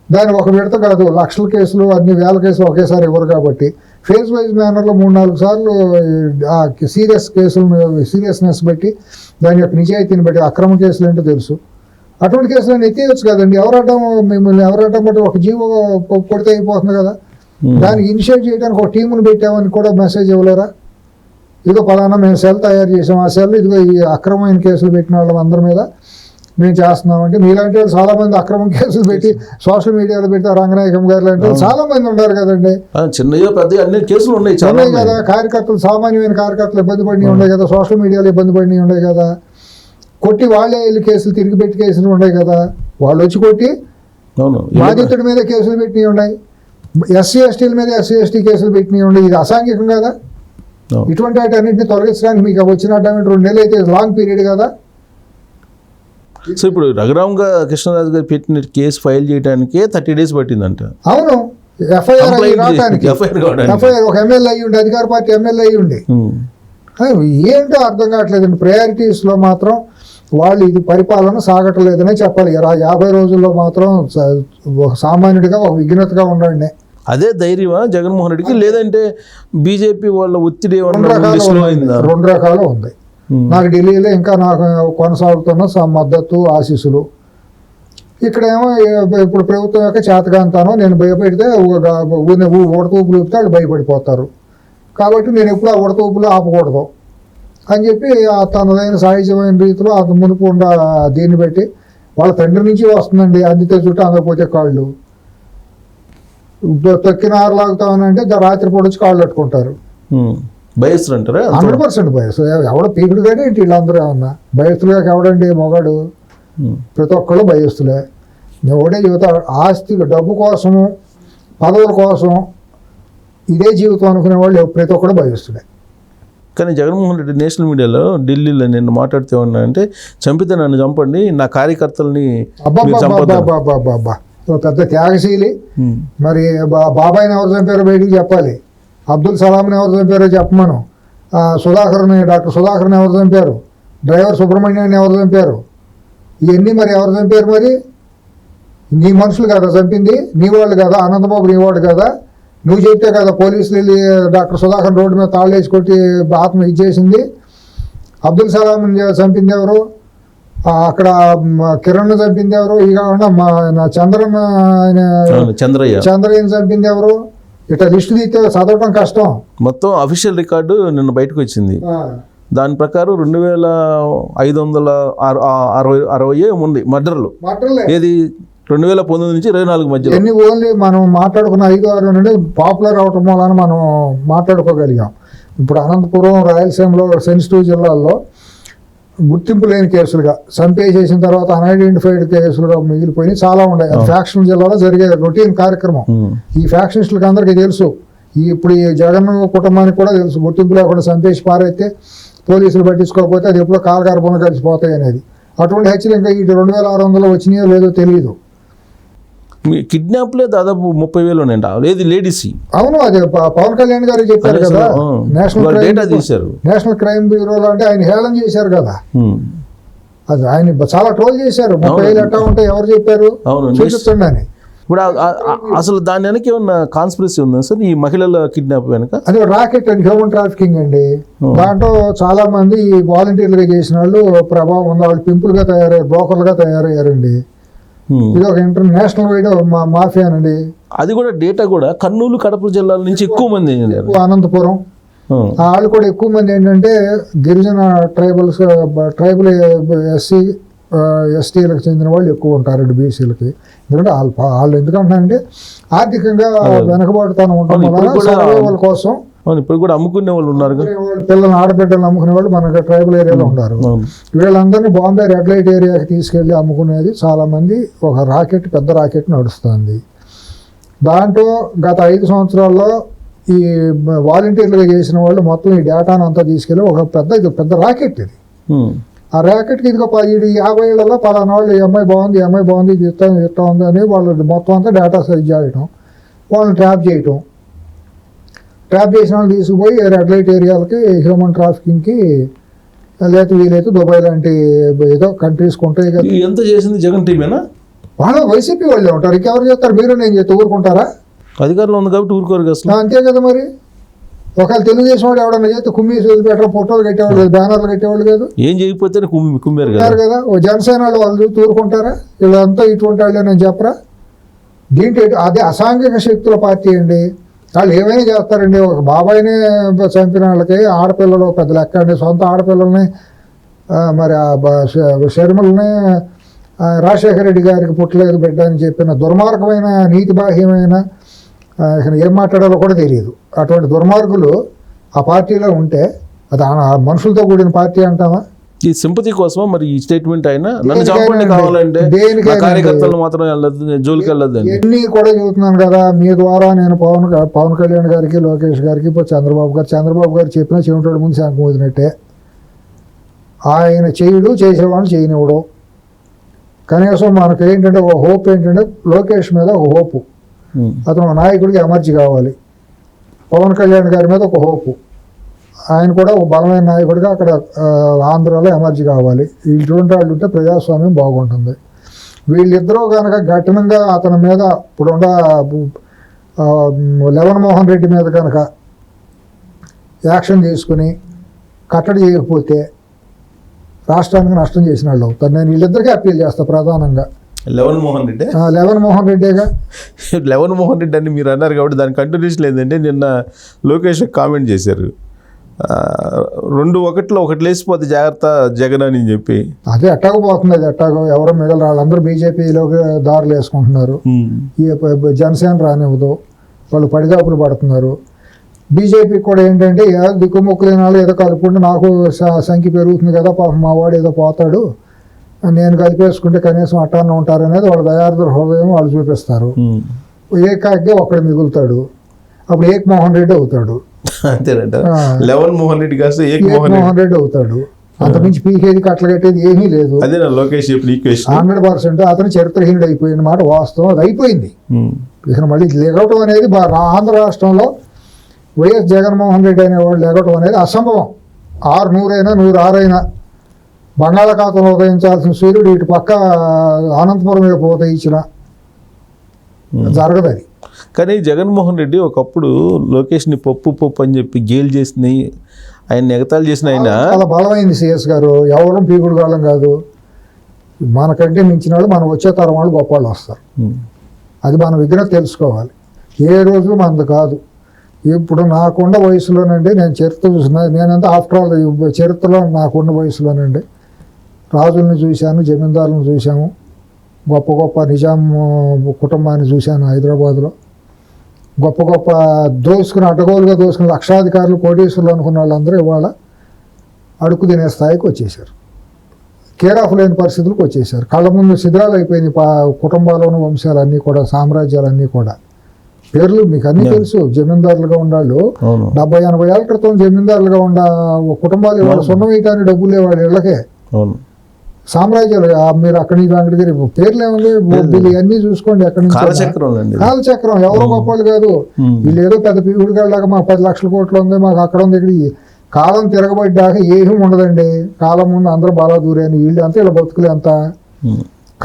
దాన్ని ఒక విడత కాదు, లక్షల కేసులు అన్ని వేల కేసులు ఒకేసారి ఇవ్వరు కాబట్టి ఫేజ్ వైజ్ మేనర్లో 3-4 సార్లు ఆ సీరియస్నెస్ బట్టి దాని యొక్క నిజాయితీని బట్టి అక్రమ కేసులు ఏంటో తెలుసు. అటువంటి కేసులను ఎత్తేయచ్చు కదండి. మిమ్మల్ని ఎవరడ్డం బట్టి ఒక జీవో కొడితే అయిపోతుంది కదా. దానికి ఇనిషియేట్ చేయడానికి ఒక టీమును పెట్టామని కూడా మెసేజ్ ఇవ్వలేరా? ఇదిగో పలానా మేము సెల్ తయారు చేసాం, ఆ సెల్ ఇదిగో ఈ అక్రమమైన కేసులు పెట్టిన వాళ్ళ అందరి మీద మేము చేస్తున్నామంటే మీలాంటి వాళ్ళు చాలా మంది అక్రమ కేసులు పెట్టి సోషల్ మీడియాలో పెడితే రంగనాయకం గారు లాంటి వాళ్ళు చాలా మంది ఉన్నారు కదండి. చిన్నయ్యో పెద్ద అన్ని కేసులు ఉన్నాయి కదా. కార్యకర్తలు సామాన్యమైన కార్యకర్తలు ఇబ్బంది పడినవి ఉన్నాయి కదా, సోషల్ మీడియాలో ఇబ్బంది పడినవి ఉన్నాయి కదా, కొట్టి వాళ్ళే వెళ్ళి కేసులు తిరిగి పెట్టి కేసులు ఉన్నాయి కదా, వాళ్ళు వచ్చి కొట్టి బాధితుడి మీద కేసులు పెట్టినవి ఉన్నాయి, ఎస్సీ ఎస్టీల మీద ఎస్సీ ఎస్టీ కేసులు పెట్టినవి ఉన్నాయి. ఇది అసాంఘికం కదా. ఇటువంటి వాటన్నింటినీ తొలగించడానికి మీకు వచ్చిన 2 నెలలు అయితే లాంగ్ పీరియడ్ కదా. సో ఇప్పుడు రఘురామకృష్ణరాజు గారు పెట్టిన కేసు ఫైల్ చేయడానికే 30 days పట్టిందంట. అవును, ఎఫ్ఐఆర్ ఒక ఎమ్మెల్యే అయ్యి ఉండి, అధికార పార్టీ ఎమ్మెల్యే అయ్యి ఉండి ఏంటో అర్థం కావట్లేదండి. ప్రయారిటీస్లో మాత్రం వాళ్ళు ఇది పరిపాలన సాగట్లేదనే చెప్పాలి. 50 రోజుల్లో మాత్రం ఒక సామాన్యుడిగా ఒక విఘ్నతగా ఉండండి. అదే ధైర్యమా జగన్మోహన్ రెడ్డికి, లేదంటే బీజేపీ వాళ్ళ ఒత్తిడి? 2 రకాలు ఉంది. నాకు ఢిల్లీలో ఇంకా నాకు కొనసాగుతున్న మద్దతు ఆశీస్సులు, ఇక్కడేమో ఇప్పుడు ప్రభుత్వం యొక్క చేతకాంతానో నేను భయపెడితే ఉడతూపులు ఊపితే వాళ్ళు భయపడిపోతారు కాబట్టి నేను ఎప్పుడు ఆ ఉడతూపులు ఆపకూడదు అని చెప్పి తనదైన సహజమైన రీతిలో అతను మునుపు ఉన్న దీన్ని బట్టి వాళ్ళ తండ్రి నుంచి వస్తుందండి. అందితే చుట్టూ అందకపోతే కాళ్ళు తొక్కిన ఆరు లాగుతామనంటే రాత్రిపూట వచ్చి కాళ్ళు కట్టుకుంటారు. భయస్తులు అంటారా? 100% భయస్తు. ఎవడ పీపుల్ కానీ ఏంటి వీళ్ళందరూ ఏమన్నా భయస్తులుగా ఎవడండి మొగాడు? ప్రతి ఒక్కళ్ళు భయస్తులే. ఎవడే యువత ఆస్తి డబ్బు కోసము పదవుల కోసం ఇదే జీవితం అనుకునే వాళ్ళు ప్రతి ఒక్కళ్ళు భయస్తులే. కానీ జగన్మోహన్ రెడ్డి నేషనల్ మీడియాలో ఢిల్లీలో నేను మాట్లాడితే ఉన్నా అంటే చంపితే నన్ను చంపండి, నా కార్యకర్తల్ని పెద్ద త్యాగశీలి. మరి బాబాయిని ఎవరు చంపారో బయటికి చెప్పాలి, అబ్దుల్ సలాంని ఎవరు చంపారో చెప్పమను, డాక్టర్ సుధాకర్ని ఎవరు చంపారు, డ్రైవర్ సుబ్రహ్మణ్యాన్ని ఎవరు చంపారు, ఇవన్నీ మరి ఎవరు చంపారు? మరి నీ మనుషులు కదా చంపింది, నీ వాళ్ళు కదా, అనంతబాబు నీ వాడు కదా, నువ్వు చెప్తే కదా పోలీసులు వెళ్ళి డాక్టర్ సుధాకర్ రోడ్డు మీద తాళ్ళేసి కొట్టి ఆత్మ ఇచ్చేసింది. అబ్దుల్ సలాంని చంపింది ఎవరు? అక్కడ కిరణ్ చంపింది ఎవరు? ఇక చంద్రయ్యని చంపింది ఎవరు? ఇట్లా లిస్టు తీస్తే చదవటం కష్టం. మొత్తం అఫీషియల్ రికార్డు నిన్న బయటకు వచ్చింది. దాని ప్రకారం 2560 ఉంది మర్డర్లు. ఏది 2019 నుంచి 24 మధ్య. ఎన్ని ఓన్లీ మనం మాట్లాడుకున్న 5-6 నుండి పాపులర్ అవటం వలన మనం మాట్లాడుకోగలిగాం. ఇప్పుడు అనంతపురం, రాయలసీమలో సెన్సిటివ్ జిల్లాల్లో గుర్తింపు లేని కేసులుగా, చంపేసేసిన తర్వాత అన్ఐడెంటిఫైడ్ కేసులుగా మిగిలిపోయి చాలా ఉన్నాయి. అది ఫ్యాక్షన్ జిల్లాలో జరిగే రొటీన్ కార్యక్రమం. ఈ ఫ్యాక్షనిస్టులకు అందరికీ తెలుసు. ఇప్పుడు ఈ జగన్ కుటుంబానికి కూడా తెలుసు, గుర్తింపు లేకుండా చంపేసి పారైతే పోలీసులు పట్టించుకోకపోతే అది ఎప్పుడో కాలగర్భంలో కలిసిపోతాయి అనేది. అటువంటి హత్యలు ఇంకా ఈ 2600 వచ్చినాయో లేదో తెలియదు. కిడ్నాప్లే దాదాపు 30,000 ఉన్నాయంట. లేదు లేడీస్. అవును, అదే పవన్ కళ్యాణ్ గారు చెప్పారు కదా, నేషనల్ క్రైమ్ బ్యూరోలో అంటే ఆయన హేళన చేశారు కదా. అది ఆయన చాలా ట్రోల్ చేశారు. 30,000 ఎట్టా ఉంటే ఎవరు చెప్పారు చూపిస్తుండ అని. ఇప్పుడు అసలు దాని వెనక ఏమన్నా కాన్స్పిరసీ ఉందా సార్ ఈ మహిళల కిడ్నాప్ వెనక? అది రాకెట్ అండ్ హ్యూమన్ ట్రాఫికింగ్ అండి. దాంట్లో చాలా మంది వాలంటీర్లుగా చేసిన వాళ్ళు ప్రభావం ఉంది. వాళ్ళు పింపుల్గా తయారయ్యారు, బ్రోకర్లుగా తయారయ్యారండి. ఇది ఒక ఇంటర్నేషనల్ వైడ్ మాఫియా అండి. అది కూడా డేటా కూడా కర్నూలు, కడప జిల్లాల నుంచి ఎక్కువ మంది, అనంతపురం వాళ్ళు కూడా ఎక్కువ మంది ఏంటంటే గిరిజన ట్రైబల్ ఎస్టీలకు చెందిన వాళ్ళు ఎక్కువ ఉంటారండి, బీసీలకి. ఎందుకంటే వాళ్ళు ఎందుకంటారంటే ఆర్థికంగా వెనకబాటుతనం ఉండడం వల్ల సర్వైవల్ కోసం ఇప్పుడు కూడా అమ్ముకునే వాళ్ళు ఉన్నారు. పిల్లలు, ఆడబిడ్డలు అమ్ముకునే వాళ్ళు మన ట్రైబల్ ఏరియాలో ఉన్నారు. వీళ్ళందరినీ బాంబే రెడ్ లైట్ ఏరియాకి తీసుకెళ్లి అమ్ముకునేది చాలా మంది. ఒక రాకెట్, పెద్ద రాకెట్ నడుస్తుంది. దాంట్లో గత 5 సంవత్సరాల్లో ఈ వాలంటీర్లుగా చేసిన వాళ్ళు మొత్తం ఈ డేటాను అంతా తీసుకెళ్ళి ఒక పెద్ద రాకెట్ ఇది. ఆ ర్యాకెట్కి ఇదిగో 50 ఏళ్లలో పలానా వాళ్ళు ఈ అమ్మాయి బాగుంది, ఈ అమ్మాయి బాగుంది, ఇది ఇస్తా ఉంది అని వాళ్ళు మొత్తం అంతా డేటా సైజ్ చేయటం, వాళ్ళని ట్రాప్ చేయటం. ట్రాప్ చేసిన వాళ్ళు తీసుకుపోయి రెడ్ లైట్ ఏరియాలకి, హ్యూమన్ ట్రాఫికింగ్కి, లేకపోతే వీలైతే దుబాయ్ లాంటి ఏదో కంట్రీస్కి ఉంటాయి కదా. ఎంత చేసింది జగన్ టీమేనా? వాళ్ళు వైసీపీ వాళ్ళే ఉంటారు. ఇంకెవరు చేస్తారు? మీరు నేను చేస్తే ఊరుకుంటారా? అధికారంలో ఉంది కాబట్టి ఊరుకోరు అసలు. అంతే కదా మరి. ఒకవేళ తెలుగుదేశం వాడు ఎవడన్నా చేస్తే కుమ్మేసి వదిలిపెట్టడం, ఫోటోలు కట్టేవాళ్ళు లేదు, బ్యానర్లు కట్టేవాళ్ళు కాదు. ఏం చేయకపోతే కుమ్మారు కదా. ఓ జనసేన వాళ్ళు ఊరుకుంటారా? వీళ్ళంతా ఇటువంటి వాళ్ళే నేను చెప్పరా? దీంట్లో అదే అసాంఘిక శక్తుల పార్టీ అండి. వాళ్ళు ఏమైనా చేస్తారండి. ఒక బాబాయినే చంపిన వాళ్ళకి ఆడపిల్లలు పెద్ద లెక్క అండి. సొంత ఆడపిల్లల్ని మరి షర్మిలని రాజశేఖర రెడ్డి గారికి పుట్టలేదు బిడ్డ అని చెప్పిన దుర్మార్గమైన, నీతిబాహ్యమైన, ఏం మాట్లాడాలో కూడా తెలియదు. అటువంటి దుర్మార్గులు ఆ పార్టీలో ఉంటే అది మనుషులతో కూడిన పార్టీ అంటామా? ఈ సింపతి కోసం మరి ఈ స్టేట్మెంట్ అయినా నన్ను చంపండి కావాలంటే కార్యకర్తలు మాత్రం జోలికి వెళ్ళదు. ఎన్ని కూడా చెబుతున్నాను కదా మీ ద్వారా. నేను పవన్ కళ్యాణ్ గారికి, లోకేష్ గారికి, ఇప్పుడు చంద్రబాబు గారు చెప్పినా చెవిటాడు ముందు శాంతి మోదినట్టే. ఆయన చేయుడు, చేసేవాళ్ళు చేయనివ్వడు. కనీసం మనకు ఏంటంటే ఒక హోప్ ఏంటంటే లోకేష్ మీద ఒక హోపు, అతను నాయకుడికి ఎమర్జీ కావాలి. పవన్ కళ్యాణ్ గారి మీద ఒక హోపు, ఆయన కూడా ఒక బలమైన నాయకుడిగా అక్కడ ఆంధ్రాలో ఎమర్జీ కావాలి. ఇటువంటి వాళ్ళు ఉంటే ప్రజాస్వామ్యం బాగుంటుంది. వీళ్ళిద్దరూ కనుక కఠినంగా అతని మీద ఇప్పుడున్న లెవన్ మోహన్ రెడ్డి మీద కనుక యాక్షన్ తీసుకుని కట్టడి చేయకపోతే రాష్ట్రానికి నష్టం చేసిన వాళ్ళు అవుతారు. నేను వీళ్ళిద్దరికీ అప్పీల్ చేస్తాను ప్రధానంగా. లెవన్ మోహన్ రెడ్డి అని మీరు అన్నారు కాబట్టి దాని కంటిన్యూషన్ లేదంటే నిన్న లోకేష్ కామెంట్ చేశారు, 2-1 ఒకటి లేచిపోతే జాగ్రత్త జగన్ అని చెప్పి. అదే ఎట్టాగో పోతుంది. అది ఎట్టాగో ఎవరో మిగతా వాళ్ళందరూ బీజేపీలోకి దారులు వేసుకుంటున్నారు. ఈ జనసేన రానివ్వదు, వాళ్ళు పడిదాపులు పడుతున్నారు. బీజేపీ కూడా ఏంటంటే దిక్కుముక్కులేని వాళ్ళు ఏదో కలుపుకుంటే నాకు సంఖ్య పెరుగుతుంది కదా, పాపం మా వాడు ఏదో పోతాడు, నేను కలిపేసుకుంటే కనీసం అట్టాన్న ఉంటారనేది వాళ్ళ దయార్థ హృదయం వాళ్ళు చూపిస్తారు. ఏకాగ్గా ఒకడు మిగులుతాడు, అప్పుడు ఏక్ మోహన్ రెడ్డి అవుతాడు. అంతేనంట. లెవన్ మోహన్ రెడ్డి కాస్త ఏక్ మోహన్ రెడ్డి అవుతాడు. అంతకుమించి పీకేది కట్టలు కట్టేది ఏమీ లేదు. అదే లోకేష్ 100% అతను చరిత్రహీనుడు అయిపోయిన మాట వాస్తవం. అది అయిపోయింది. ఇక మళ్ళీ లెగవటం అనేది ఆంధ్ర రాష్ట్రంలో వైఎస్ జగన్మోహన్ రెడ్డి అనేవాడు లెగవటం అనేది అసంభవం. 100 106 బంగాళాఖాతంలో ఉదయించాల్సిన సూర్యుడు ఇటు పక్క అనంతపురం వైపు ఉదయించిన జరగదు అది. కానీ జగన్మోహన్ రెడ్డి ఒకప్పుడు లోకేష్ని పప్పు అని చెప్పి గేల్ చేసిన, ఆయన ఎగతాలు చేసిన ఆయన చాలా బలమైంది. సిఎస్ గారు ఎవరు పీకుడు కాలం కాదు. మనకంటే మించిన వాళ్ళు మనం వచ్చే తరం వాళ్ళు గొప్ప వాళ్ళు వస్తారు. అది మన విగ్రహం తెలుసుకోవాలి. ఏ రోజు మనది కాదు. ఇప్పుడు నాకున్న వయసులోనండి నేను చరిత్ర చూసిన, నేనంతా ఆఫ్టర్ ఆల్ చరిత్రలో నాకున్న వయసులోనండి రాజుల్ని చూశాను, జమీందారులను చూశాము, గొప్ప గొప్ప నిజాం కుటుంబాన్ని చూశాను హైదరాబాద్లో. గొప్ప గొప్ప దోసుకుని అడ్డగోలుగా దోసుకుని లక్షాధికారులు కోటీశ్వరులు అనుకున్న వాళ్ళందరూ ఇవాళ అడుగు తినే స్థాయికి వచ్చేసారు, కేర్ ఆఫ్ లేని పరిస్థితులకు వచ్చేసారు. కళ్ళ ముందు శిథిరాలు అయిపోయింది కుటుంబాలను, వంశాలన్నీ కూడా, సామ్రాజ్యాలన్నీ కూడా. పేర్లు మీకు అన్నీ తెలుసు. జమీందారులుగా ఉండాళ్ళు 70-80 ఏళ్ళ క్రితం జమీందారులుగా ఉన్న కుటుంబాలు ఇవాళ సున్నం వేయటానికి డబ్బులు లేవాడు ఇళ్ళకే. సామ్రాజ్యాలు మీరు అక్కడి నుంచి అక్కడికి పేర్లు ఏముంది ఇవన్నీ చూసుకోండి. ఎక్కడి నుంచి కాలచక్రం, ఎవరో గొప్పలు కాదు. వీళ్ళు ఏదో పెద్ద పీవుడిగాళ్ళగా మాకు 10 లక్షల కోట్లు ఉంది, మాకు అక్కడ ఉంది, ఇక్కడ. కాలం తిరగబడ్డాక ఏమీ ఉండదండి. కాలం ముందు అందరూ బాగా దూరాని, వీళ్ళు అంతా ఇలా బతుకులే అంత.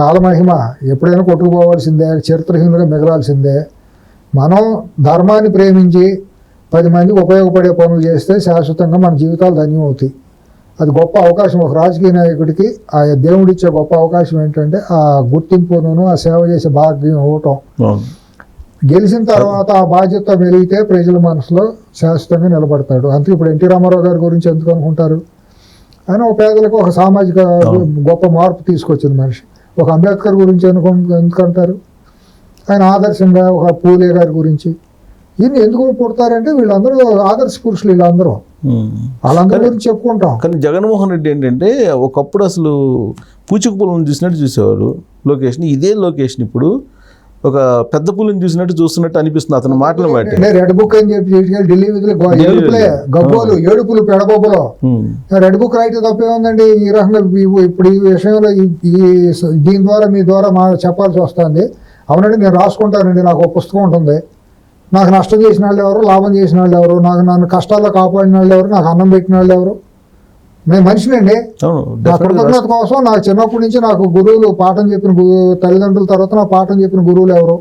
కాలమహిమ ఎప్పుడైనా కొట్టుకుపోవాల్సిందే, చరిత్రహీనులుగా మిగలాల్సిందే. మనం ధర్మాన్ని ప్రేమించి 10 మందికి ఉపయోగపడే పనులు చేస్తే శాశ్వతంగా మన జీవితాలు ధన్యం అవుతాయి. అది గొప్ప అవకాశం ఒక రాజకీయ నాయకుడికి. ఆ దేవుడిచ్చే గొప్ప అవకాశం ఏంటంటే ఆ గుర్తింపును, ఆ సేవ చేసే భాగ్యం ఇవ్వటం. గెలిచిన తర్వాత ఆ బాధ్యత మెలిగితే ప్రజల మనసులో శాశ్వతంగా నిలబడతాడు. అందుకే ఇప్పుడు ఎన్టీ రామారావు గారి గురించి ఎందుకు అనుకుంటారు? ఆయన ఒక పేదలకు ఒక సామాజిక గొప్ప మార్పు తీసుకొచ్చిన మనిషి. ఒక అంబేద్కర్ గురించి ఎందుకంటారు? ఆయన ఆదర్శంగా. ఒక పూలే గారి గురించి. ఈయన ఎందుకు పుడతారంటే వీళ్ళందరూ ఆదర్శ పురుషులు. వీళ్ళందరూ వాళ్ళందరి గురించి చెప్పుకుంటాం. కానీ జగన్మోహన్ రెడ్డి ఏంటంటే ఒకప్పుడు అసలు పూచిక పుల్లని చూసినట్టు చూసేవారు లొకేషన్. ఇదే లొకేషన్ ఇప్పుడు ఒక పెద్ద పుల్లని చూసినట్టు చూస్తున్నట్టు అనిపిస్తుంది అతని మాటలు బట్టి. రెడ్ బుక్ అని చెప్పి ఢిల్లీ ఏడుపులే గబ్బోలు, ఏడుపులు పెడబొబ్బలో రెడ్ బుక్ రాయితే తప్పే ఉందండి. ఈ రకంగా ఇప్పుడు ఈ విషయంలో దీని ద్వారా మీ ద్వారా చెప్పాల్సి వస్తుంది. అవునండి, నేను రాసుకుంటానండి, నాకు ఒక పుస్తకం ఉంటుంది. నాకు నష్టం చేసిన వాళ్ళు ఎవరు, లాభం చేసిన వాళ్ళు ఎవరు, నన్ను కష్టాల్లో కాపాడిన వాళ్ళు ఎవరు, నాకు అన్నం పెట్టిన వాళ్ళు ఎవరు? నేను మనిషినండి. నా కృతజ్ఞత కోసం నాకు చిన్నప్పటి నుంచి నాకు గురువులు పాఠం చెప్పిన తల్లిదండ్రుల తర్వాత నాకు పాఠం చెప్పిన గురువులు ఎవరు,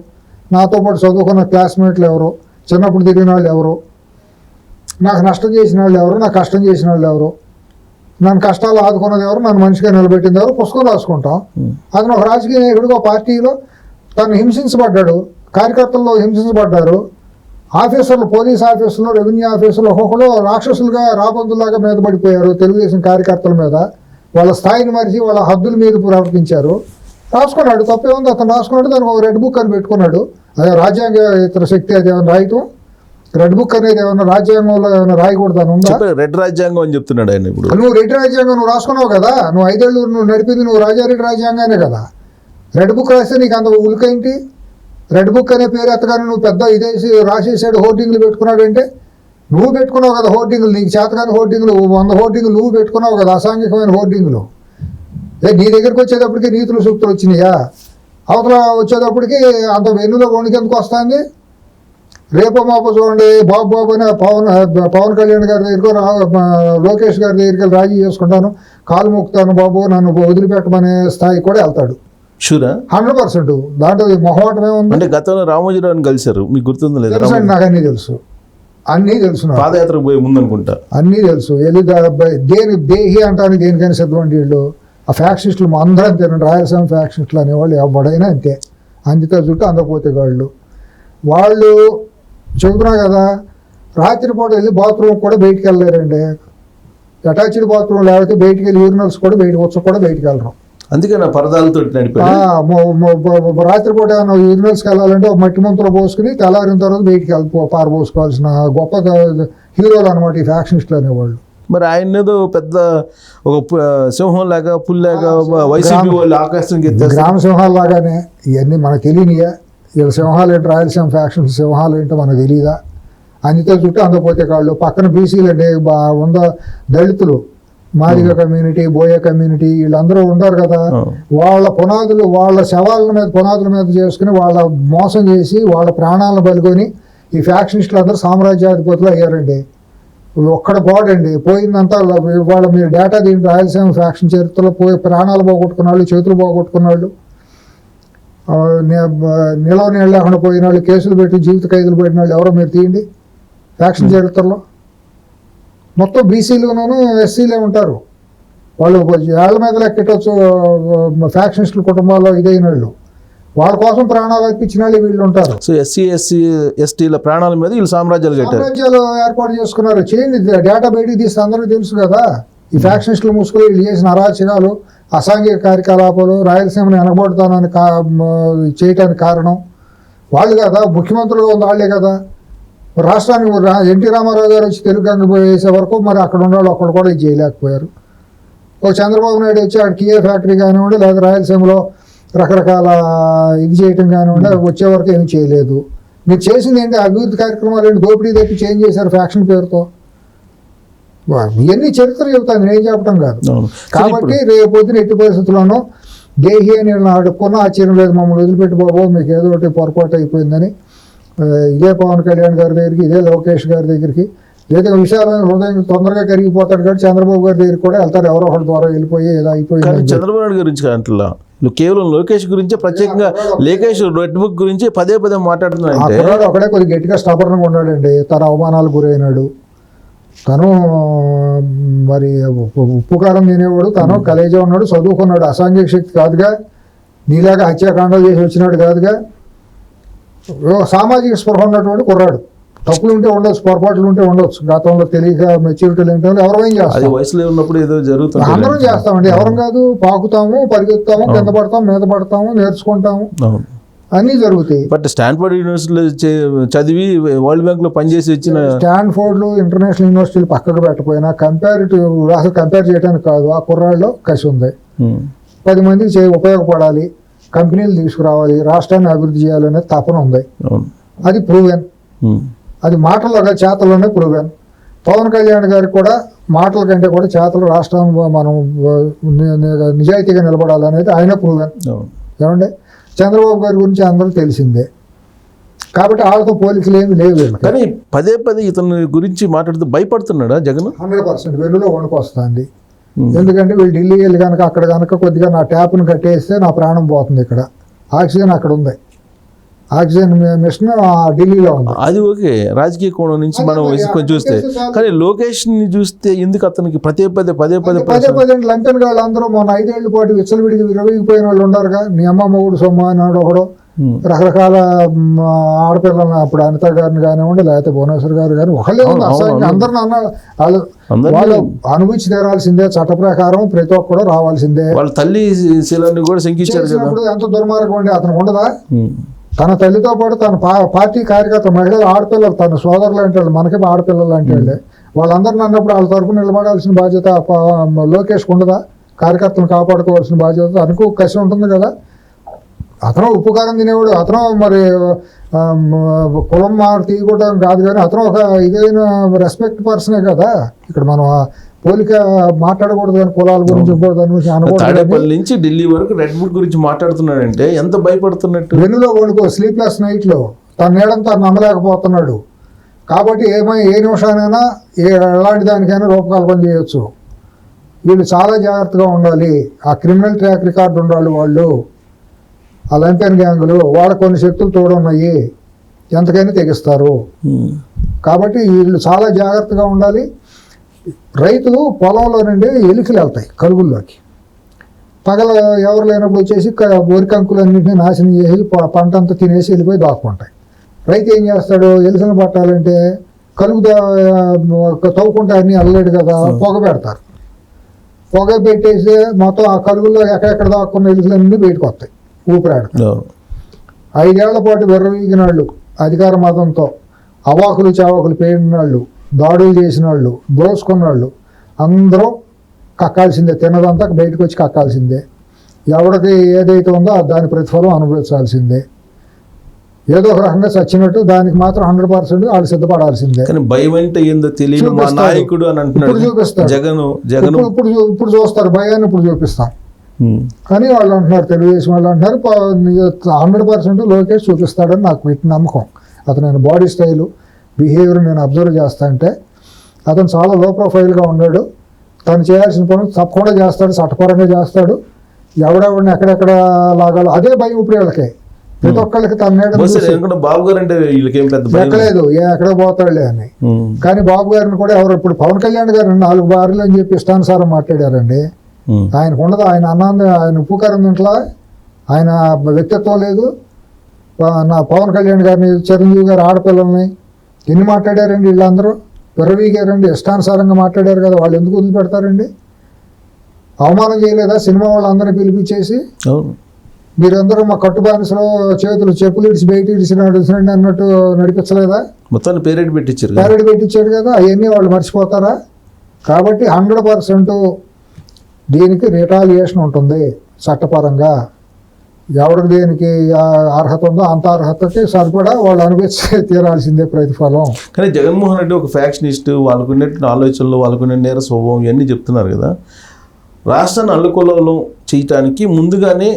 నాతో పాటు చదువుకున్న క్లాస్మేట్లు ఎవరు, చిన్నప్పుడు తిరిగిన వాళ్ళు ఎవరు, నాకు నష్టం చేసిన వాళ్ళు ఎవరు, నాకు కష్టం చేసిన వాళ్ళు ఎవరు, నన్ను కష్టాలు ఆదుకున్నది ఎవరు, నన్ను మనిషిగా నిలబెట్టింది ఎవరు, పుస్తకం రాసుకుంటాం. అతను ఒక రాజకీయ నాయకుడు ఒక పార్టీలో తను హింసించబడ్డాడు, కార్యకర్తల్లో హింసించబడ్డారు, ఆఫీసర్లు, పోలీస్ ఆఫీసర్లు, రెవెన్యూ ఆఫీసర్లు ఒక్కొక్కరు రాక్షసులుగా రాబందులాగా మీద పడిపోయారు తెలుగుదేశం కార్యకర్తల మీద. వాళ్ళ స్థాయిని మరిచి వాళ్ళ హద్దుల మీద ప్రవర్తించారు. రాసుకున్నాడు, తప్పే ఉంది. అతను రాసుకున్నాడు, దానికి ఒక రెడ్ బుక్ అని పెట్టుకున్నాడు. అదే రాజ్యాంగ ఇతర శక్తి అది ఏమైనా రాయటం? రెడ్ బుక్ అనేది ఏమైనా రాజ్యాంగంలో ఏమైనా రాయకూడదు అని ఉందా? రెడ్ రాజ్యాంగం అని చెప్తున్నాడు ఆయన. ఇప్పుడు నువ్వు రెడ్ రాజ్యాంగం నువ్వు రాసుకున్నావు కదా, నువ్వు 5 ఏళ్ళు నువ్వు నడిపింది నువ్వు రాజారెడ్డి రాజ్యాంగానే కదా. రెడ్ బుక్ రాస్తే నీకు అంత ఉలికేంటి? రెడ్ బుక్ అనే పేరు ఎత్తగానే నువ్వు పెద్ద ఇదేసి రాసేసాడు, హోర్డింగ్లు పెట్టుకున్నాడంటే నువ్వు పెట్టుకున్నావు కదా హోర్డింగ్లు. నీకు చేతగాని హోర్డింగ్లు 100 హోర్డింగ్లు నువ్వు పెట్టుకున్నావు కదా, అసాంఘికమైన హోర్డింగ్లు. నీ దగ్గరికి వచ్చేటప్పటికి నీతులు సూక్తులు వచ్చినాయా? అవతల వచ్చేటప్పటికి అంత వెన్నులో వణికెందుకు వస్తుంది? రేపో మాపో చూడండి, బాబు అని పవన్ కళ్యాణ్ గారి దగ్గరకు, లోకేష్ గారి దగ్గరికి రాజీ చేసుకుంటాను, కాలు మొక్కుతాను బాబు, నన్ను వదిలిపెట్టమనే స్థాయి కూడా వెళ్తాడు. 100%. దాంట్లో మొహమాటం ఏముంది? అంటే గతంలో రామోజీరావుని కలిశారు, మీకు గుర్తుంది లేదా? నాకు అన్నీ తెలుసు, అన్నీ తెలుసు. పాదయాత్రకు పోయే ముందు అనుకుంటా అన్నీ తెలుసు. దేహి అంటానికి దేనికైనా సిద్ధమండి వీళ్ళు. ఆ ఫ్యాక్షనిస్టులు అందరం తినండి, రాయలసీమ ఫ్యాక్షనిస్టులు అనేవాళ్ళు ఎవడైనా అంతే. అందితే చుట్టూ అందకపోతే వాళ్ళు చెబుతున్నా కదా, రాత్రిపూట వెళ్ళి బాత్రూమ్ కూడా బయటికి వెళ్ళలేరండి. అటాచ్డ్ బాత్రూమ్ లేకపోతే బయటికి వెళ్ళి యూరినల్స్ కూడా కూడా బయటికి వెళ్ళరు. అందుకే నా పరదాలతో రాత్రిపూట ఏమైనా యూరినల్స్కి వెళ్ళాలంటే ఒక మట్టి ముంతలో పోసుకుని తెల్లారిన తర్వాత బయటికి పారబోసుకోవాల్సిన గొప్ప హీరోలు అనమాట ఈ ఫ్యాక్షనిస్టులు అనేవాళ్ళు. మరి ఆయన ఏదో పెద్ద ఒక సింహం లాగా పుల్లాగా వైసీపీ వాళ్ళు ఆకాశం గ్రామ సింహాల లాగానే ఇవన్నీ మనకు తెలియనియా? వీళ్ళ సింహాలు ఏంటి, రాయలసీమ ఫ్యాక్షన్స్ సింహాలు ఏంటో మనకు తెలియదా? అందితే చుట్టూ అందపోతే కాళ్ళు. పక్కన బీసీలు అండి, దళితులు, మాదిగ కమ్యూనిటీ, బోయ కమ్యూనిటీ, వీళ్ళందరూ ఉంటారు కదా. వాళ్ళ పునాదులు, వాళ్ళ పునాదుల మీద చేసుకుని వాళ్ళ మోసం చేసి వాళ్ళ ప్రాణాలను బలుకొని ఈ ఫ్యాక్షనిస్టులు అందరూ సామ్రాజ్యాధిపతులు అయ్యారండి. ఒక్కడ పోడండి పోయిందంతా. వాళ్ళ మీరు డేటా దీంట్లో రాయలసీమ ఫ్యాక్షన్ చరిత్రలో ప్రాణాలు పోగొట్టుకున్న వాళ్ళు, చేతులు పోగొట్టుకున్న వాళ్ళు, నిలవ నీళ్ళు లేకుండా పోయిన వాళ్ళు, కేసులు పెట్టి జీవిత ఖైదులు పెట్టిన వాళ్ళు ఎవరో మీరు తీయండి ఫ్యాక్షన్ చరిత్రలో. మొత్తం బీసీలును ఎస్సీలే ఉంటారు. వాళ్ళు ఏళ్ల మీద లెక్కెట్టవచ్చు ఫ్యాక్షనిస్టుల కుటుంబాల్లో ఇదైన వాళ్ళు. వాళ్ళ కోసం ప్రాణాలు అర్పించిన వాళ్ళు వీళ్ళు ఉంటారు. సో ఎస్సీల ప్రాణాల మీద వీళ్ళు సామ్రాజ్యాలు కట్టారు. సామ్రాజ్యాలు ఏర్పాటు చేసుకున్నారు. చేయండి, డేటా బయటికి తీస్తే అందరికీ తెలుసు కదా. ఈ ఫ్యాక్షనిస్టుల ముసుగులు వీళ్ళు చేసిన అరాచకాలు, అసాంఘిక కార్యకలాపాలు, రాయలసీమను వెనకబడుతానని చేయటానికి కారణం వాళ్ళు కదా. ముఖ్యమంత్రులు వాళ్ళే కదా. రాష్ట్రానికి ఎన్టీ రామారావు గారు వచ్చి తెలుగు గంగ వేసే వరకు మరి అక్కడ ఉన్నవాళ్ళు ఒక్కడు కూడా ఇది చేయలేకపోయారు. ఒక చంద్రబాబు నాయుడు వచ్చి అక్కడ కియా ఫ్యాక్టరీ కానివ్వండి, లేదా రాయలసీమలో రకరకాల ఇది చేయటం కానివ్వండి, వచ్చే వరకు ఏమీ చేయలేదు. మీరు చేసింది ఏంటి? అభివృద్ధి కార్యక్రమాలు ఏంటి? దోపిడీ తెప్పి చేంజ్ చేశారు ఫ్యాక్షన్ పేరుతో. ఇవన్నీ చరిత్ర చెబుతాను, నేను చెప్పడం కాదు. కాబట్టి రేపు పొద్దున ఎట్టి పరిస్థితుల్లోనూ దేహి అని అడుక్కున్న ఆశ్చర్యం లేదు. మమ్మల్ని వదిలిపెట్టి బాబు, మీకు ఏదో ఒకటి పొరపాటు అయిపోయిందని ఇదే పవన్ కళ్యాణ్ గారి దగ్గరికి, ఇదే లోకేష్ గారి దగ్గరికి, లేదా విశాలమైన హృదయం తొందరగా కరిగిపోతాడు కాబట్టి చంద్రబాబు గారి దగ్గరికి కూడా వెళ్తారు. ఎవరో ఒకటి ద్వారా వెళ్ళిపోయి ఏదో అయిపోయింది. చంద్రబాబు నాయుడు గురించి అంటున్నా, కేవలం లోకేష్ గురించే ప్రత్యేకంగా లోకేష్ రెడ్ బుక్ గురించి పదే మాట్లాడుతున్నాడు. ఒకడే కొద్దిగా గట్టిగా స్టబర్న్గా ఉన్నాడండి. తన అవమానాలకు గురైనాడు. తను మరి ఉప్పు కారం తినేవాడు, తను కలేజా ఉన్నాడు, చదువుకున్నాడు. అసాంఘిక శక్తి కాదుగా, నీలాగా హత్యాకాండాలు చేసి వచ్చినాడు కాదుగా. సామాజిక స్పృహ ఉన్నటువంటి కుర్రాడు. తప్పులు ఉంటే ఉండొచ్చు, పొరపాట్లు ఉంటే ఉండొచ్చు. గతంలో తెలియక మెచ్యూరిటీలు ఏంటో ఎవరైనా చేస్తాం. వయసులో ఉన్నప్పుడు ఏదో జరుగుతుంది, అందరం చేస్తామండి. ఎవరం కాదు, పాకుతాము, పరిగెత్తాము, కింద పడతాము, మీద పడతాము, నేర్చుకుంటాము, అన్నీ జరుగుతాయి. బట్ స్టాన్ఫోర్డ్ యూనివర్సిటీలో చదివి వరల్డ్ బ్యాంక్ లో పనిచేసి వచ్చిన స్టాన్ఫోర్డ్లు ఇంటర్నేషనల్ యూనివర్సిటీలు పక్కకు పెట్టకపోయినా అసలు కంపేర్ చేయడానికి కాదు, ఆ కుర్రాళ్ళలో కసి ఉంది. 10 మందికి ఉపయోగపడాలి, కంపెనీలు తీసుకురావాలి, రాష్ట్రాన్ని అభివృద్ధి చేయాలనే తపన ఉంది. అది ప్రూవెన్. అది మాటల్లో చేతల్లోనే ప్రూవెన్. పవన్ కళ్యాణ్ గారికి కూడా మాటల కంటే కూడా చేతలు రాష్ట్రం మనం నిజాయితీగా నిలబడాలనేది ఆయన ప్రూవెన్. ఏమండి, చంద్రబాబు గారి గురించి అందరూ తెలిసిందే కాబట్టి వాళ్ళతో పోలీసులు ఏమి లేవు. కానీ పదే ఇతని గురించి మాట్లాడుతూ భయపడుతున్నాడా జగన్? 100% వెన్నులో వణుకొస్తుంది. ఎందుకంటే వీళ్ళు ఢిల్లీ వెళ్ళి కనుక అక్కడ కనుక కొద్దిగా నా ట్యాప్ను కట్టేస్తే నా ప్రాణం పోతుంది. ఇక్కడ ఆక్సిజన్ అక్కడ ఉంది, ఆక్సిజన్ మిషన్ ఢిల్లీలో ఉంది. అది ఓకే, రాజకీయ కోణం నుంచి మనం కొంచెం చూస్తే. కానీ లోకేష్ ని చూస్తే ఎందుకు అతనికి పదే లంకన్ గాళ్ళు అందరూ మొన్న 5 ఏళ్ల పాటు విచ్చలవిడికి విరవీగిపోయిన వాళ్ళు ఉన్నారుగా. నీ అమ్మ మొగుడు సొమ్మ అన్నాడు ఒకడు. రకరకాల ఆడపిల్లలను అప్పుడు అనిత గారిని కానివ్వండి, లేకపోతే భువనేశ్వర్ గారు కానీ ఒకళ్ళే ఉంది. అసలు అందరిని అన్నాడు. వాళ్ళు అనుభవించి తీరాల్సిందే, చట్ట ప్రకారం ప్రతి ఒక్కరు రావాల్సిందే. వాళ్ళ తల్లి శీలాన్ని కూడా శంకించారు. ఎంత దుర్మార్గం అండి అతనికి ఉండదా? తన తల్లితో పాటు తన పార్టీ కార్యకర్త మహిళలు, ఆడపిల్లలు, తన సోదరులు అంటే వాళ్ళు, మనకే ఆడపిల్లలు అంటే వాళ్ళే, వాళ్ళందరిని అన్నప్పుడు వాళ్ళ తరఫున నిలబడాల్సిన బాధ్యత లోకేష్కి ఉండదా? కార్యకర్తను కాపాడుకోవాల్సిన బాధ్యత తనకు కసి ఉంటుంది కదా. అతను ఉప్పు కారం తినేవాడు, అతను మరి కులం తీయకూడడం కాదు, కానీ అతను ఒక ఇదైన రెస్పెక్ట్ పర్సనే కదా. ఇక్కడ మనం పోలిక మాట్లాడకూడదు కానీ కులాల గురించి తాడేపల్లి నుంచి ఢిల్లీ వరకు రెడ్ బుక్ గురించి మాట్లాడుతున్నాడంటే ఎంత భయపడుతున్నట్టు. వెన్నులో వణుకో, స్లీప్లెస్ నైట్లో తన నీడని తను నమ్మలేకపోతున్నాడు. కాబట్టి ఏ నిమిషానైనా ఎలాంటి దానికైనా రూపకల్పన చేయొచ్చు. వీళ్ళు చాలా జాగ్రత్తగా ఉండాలి. ఆ క్రిమినల్ ట్రాక్ రికార్డు ఉండాలి. వాళ్ళు ఆ లంపెన్ గ్యాంగులు, వాళ్ళ కొన్ని శక్తులు తోడున్నాయి, ఎంతకైనా తెగిస్తారు. కాబట్టి వీళ్ళు చాలా జాగ్రత్తగా ఉండాలి. రైతులు పొలంలో నుండి ఎలుకలు వెళ్తాయి కలుగుల్లోకి. పగల ఎవరు లేనప్పుడు వచ్చేసి వరి కంకులన్నింటినీ నాశనం చేసి పంట అంతా తినేసి వెళ్ళిపోయి దాక్కుంటాయి. రైతు ఏం చేస్తాడు? ఎలుకలను పట్టాలంటే కలుగు తవ్వుకుంటే అన్నీ అల్లలేడు కదా, పొగ పెడతారు. పొగ పెట్టేసి మొత్తం ఆ కలుగుల్లో ఎక్కడెక్కడ దాక్కున్న ఎలుకలన్నీ బయటకు వస్తాయి, ఊపిరాడతారు. 5 ఏళ్ల పాటు విర్రవీగినాళ్ళు అధికార మతంతో, అవాకులు చావాకులు పేడినాళ్ళు, దాడులు చేసిన వాళ్ళు, దోసుకున్న వాళ్ళు అందరూ కక్కాల్సిందే. తిన్నదంతా బయటకు వచ్చి కక్కాల్సిందే. ఎవరికి ఏదైతే ఉందో దాని ప్రతిఫలం అనుభవించాల్సిందే. ఏదో ఒక రకంగా చచ్చినట్టు దానికి మాత్రం 100% వాళ్ళు సిద్ధపడాల్సిందే. భయం అంటే ఏందో తెలియదు మా నాయకుడు అని అంటున్నాడు. ఇప్పుడు చూపిస్తారు జగన్. ఇప్పుడు చూస్తారు భయాన్ని, ఇప్పుడు చూపిస్తాం అని వాళ్ళు అంటున్నారు. తెలుగుదేశం వాళ్ళు అంటున్నారు 100% లోకేష్ చూపిస్తాడని నాకు నమ్మకం. అతను బాడీ స్టైలు, బిహేవియర్ నేను అబ్జర్వ్ చేస్తా అంటే అతను చాలా లో ప్రొఫైల్గా ఉన్నాడు. తను చేయాల్సిన పనులు తప్పకుండా చేస్తాడు, చట్టపరంగా చేస్తాడు. ఎవడెవడిని ఎక్కడెక్కడ లాగాలో అదే భయం ఇప్పుడు వీళ్ళకి. ప్రతి ఒక్కళ్ళకి తన బాబు గారు అంటే ఎక్కలేదు, ఎక్కడ పోతాడులే అని. కానీ బాబు గారిని కూడా ఎవరు ఇప్పుడు పవన్ కళ్యాణ్ గారు 4 బార్లు అని చెప్పి ఇష్టానుసారం మాట్లాడారండి. ఆయనకు ఉండదు. ఆయన అన్నం, ఆయన ఉప్పు కారం తింట్లా, ఆయన వ్యక్తిత్వం లేదు. నా పవన్ కళ్యాణ్ గారిని, చిరంజీవి గారు ఆడపిల్లల్ని ఎన్ని మాట్లాడారండి వీళ్ళందరూ, విర్రవీగారండి, ఇష్టానుసారంగా మాట్లాడారు కదా, వాళ్ళు ఎందుకు వదిలిపెడతారండి? అవమానం చేయలేదా సినిమా వాళ్ళందరినీ పిలిపించేసి? మీరందరూ మా కట్టుబానిసలో చేతులు చెప్పులు ఇడిచి బయట ఇడిచినండి అన్నట్టు నడిపించలేదా? మొత్తాన్ని పేరెడ్ పెట్టించాడు కదా, అవన్నీ వాళ్ళు మర్చిపోతారా? కాబట్టి 100% దీనికి రిటాలియేషన్ ఉంటుంది చట్టపరంగా. ఎవరికి దేనికి అర్హత ఉందో అంత అర్హతకి సరిపడా వాళ్ళు అనిపించి తీరాల్సిందే ప్రతిఫలం. కానీ జగన్మోహన్ రెడ్డి ఒక ఫ్యాక్షనిస్ట్, వాళ్ళకున్నటువంటి ఆలోచనలు, వాళ్ళకున్న నేర స్వభావం ఇవన్నీ చెప్తున్నారు కదా. రాష్ట్రాన్ని అల్లుకొల్లం చేయటానికి ముందుగానే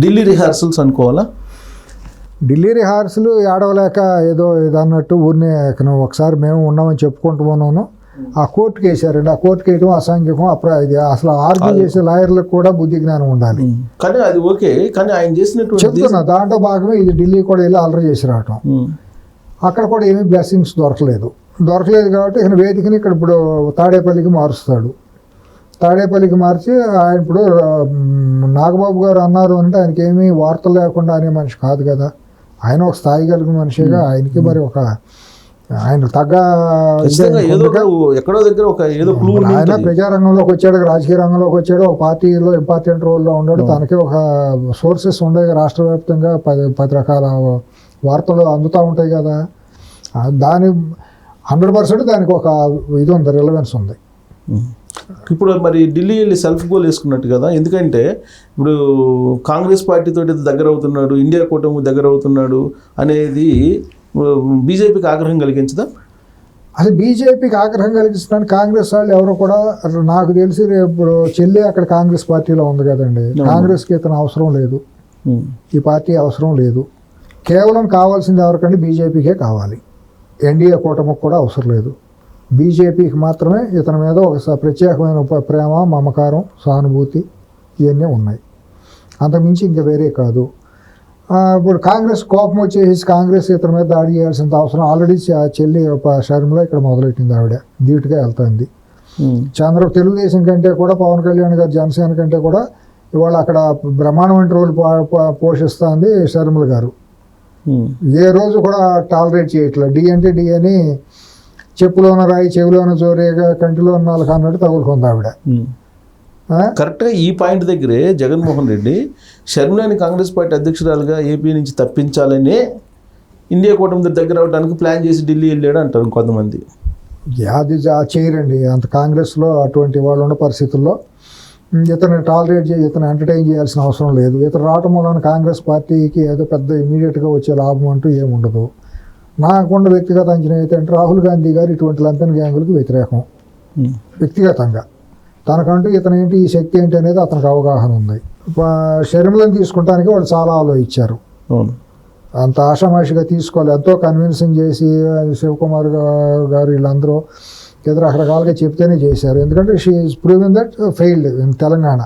ఢిల్లీ రిహార్సల్స్ అనుకోవాలా? ఢిల్లీ రిహార్సల్ ఏడవలేక ఏదో అన్నట్టు ఊరినే ఒకసారి మేము ఉన్నామని చెప్పుకుంటూ ఉన్నాను. ఆ కోర్టుకి వేసారండి. ఆ కోర్టుకి వేయడం అసాంఘికం. ఇది అసలు ఆర్గ్యూ చేసే లాయర్లకు కూడా బుద్ధి జ్ఞానం ఉండాలి. కానీ అది ఓకే, కానీ ఆయన చేసినటువంటి చెప్తున్నా దాంట్లో భాగమే ఇది. ఢిల్లీ కూడా వెళ్ళి అల్లరి చేసి రావటం, అక్కడ కూడా ఏమీ బ్లెస్సింగ్స్ దొరకలేదు కాబట్టి ఇక వేదికని ఇక్కడ ఇప్పుడు తాడేపల్లికి మారుస్తాడు. తాడేపల్లికి మార్చి ఆయన ఇప్పుడు నాగబాబు గారు అన్నారు అంటే ఆయనకి ఏమీ వార్తలు లేకుండా అనే మనిషి కాదు కదా. ఆయన ఒక స్థాయి కలిగిన మనిషిగా ఆయనకి మరి ఒక ఆయన తగ్గ ఎక్కడో దగ్గర ఒక ఏదో ఆయన ప్రజారంగంలోకి వచ్చాడు, రాజకీయ రంగంలోకి వచ్చాడు, ఒక పార్టీలో ఇంపార్టెంట్ రోల్లో ఉన్నాడు. తనకి ఒక సోర్సెస్ ఉండేవి, రాష్ట్ర వ్యాప్తంగా 10 రకాల వార్తలు అందుతూ ఉంటాయి కదా. దాని 100% దానికి ఒక ఇది ఉంది, రిలవెన్స్ ఉంది. ఇప్పుడు మరి ఢిల్లీ వెళ్ళి సెల్ఫ్ గోల్ వేసుకున్నట్టు కదా. ఎందుకంటే ఇప్పుడు కాంగ్రెస్ పార్టీతో దగ్గర అవుతున్నాడు, ఇండియా కూటమి దగ్గర అవుతున్నాడు అనేది బీజేపీకి ఆగ్రహం కలిగించదా? అసలు బీజేపీకి ఆగ్రహం కలిగిస్తున్నాను. కాంగ్రెస్ వాళ్ళు ఎవరు కూడా నాకు తెలిసి ఇప్పుడు చెల్లి అక్కడ కాంగ్రెస్ పార్టీలో ఉంది కదండి. కాంగ్రెస్కి ఇతను అవసరం లేదు, ఈ పార్టీ అవసరం లేదు. కేవలం కావాల్సింది ఎవరికంటే బీజేపీకే కావాలి. ఎన్డీఏ కూటమికి కూడా అవసరం లేదు. బీజేపీకి మాత్రమే ఇతని మీద ఒక ప్రత్యేకమైన ప్రేమ, మమకారం, సానుభూతి ఇవన్నీ ఉన్నాయి. అంతకుమించి ఇంకా వేరే కాదు. ఇప్పుడు కాంగ్రెస్ కోపం వచ్చేసి కాంగ్రెస్ ఇతని మీద దాడి చేయాల్సిన అవసరం ఆల్రెడీ చెల్లి షర్మిల ఇక్కడ మొదలెట్టింది. ఆవిడ ధీటుగా వెళ్తుంది. తెలుగుదేశం కంటే కూడా పవన్ కళ్యాణ్ గారు, జనసేన కంటే కూడా ఇవాళ అక్కడ బ్రహ్మాండమైన రోల్ పోషిస్తుంది షర్మిల గారు. ఏ రోజు కూడా టాలరేట్ చేయట్లేదు. డి అంటే డి అని చెప్పులోన రాయి చెవిలోన జోరేగా కంటిలో నాలుగు అన్నట్టు తగులుకుంది ఆవిడ. కరెక్ట్గా ఈ పాయింట్ దగ్గరే జగన్మోహన్ రెడ్డి షర్మిలాని కాంగ్రెస్ పార్టీ అధ్యక్షురాలుగా ఏపీ నుంచి తప్పించాలనే ఇండియా కూటమి దగ్గర అవడానికి ప్లాన్ చేసి ఢిల్లీ వెళ్ళాడు అంటారు కొంతమంది. అది చేయరండి. అంత కాంగ్రెస్లో అటువంటి వాళ్ళు ఉన్న పరిస్థితుల్లో ఇతను టాలరేట్ చేసి ఇతను ఎంటర్టైన్ చేయాల్సిన అవసరం లేదు. ఇతను రావటం వలన కాంగ్రెస్ పార్టీకి ఏదో పెద్ద ఇమీడియట్గా వచ్చే లాభం అంటూ ఏముండదు. నాకున్న వ్యక్తిగత అంచనా అయితే అంటే రాహుల్ గాంధీ గారు ఇటువంటి లంపెన్ గ్యాంగులకు వ్యతిరేకం. వ్యక్తిగతంగా తనకంటూ ఇతను ఏంటి, ఈ శక్తి ఏంటి అనేది అతనికి అవగాహన ఉంది. షర్మిలను తీసుకుంటానికి వాళ్ళు చాలా ఆలోచించారు. అంత ఆషామాషిగా తీసుకోవాలి. ఎంతో కన్విన్సింగ్ చేసి శివకుమార్ గారు వీళ్ళందరూ ఏదో రకరకాలుగా చెప్తేనే చేశారు. ఎందుకంటే she is proving that failed in Telangana.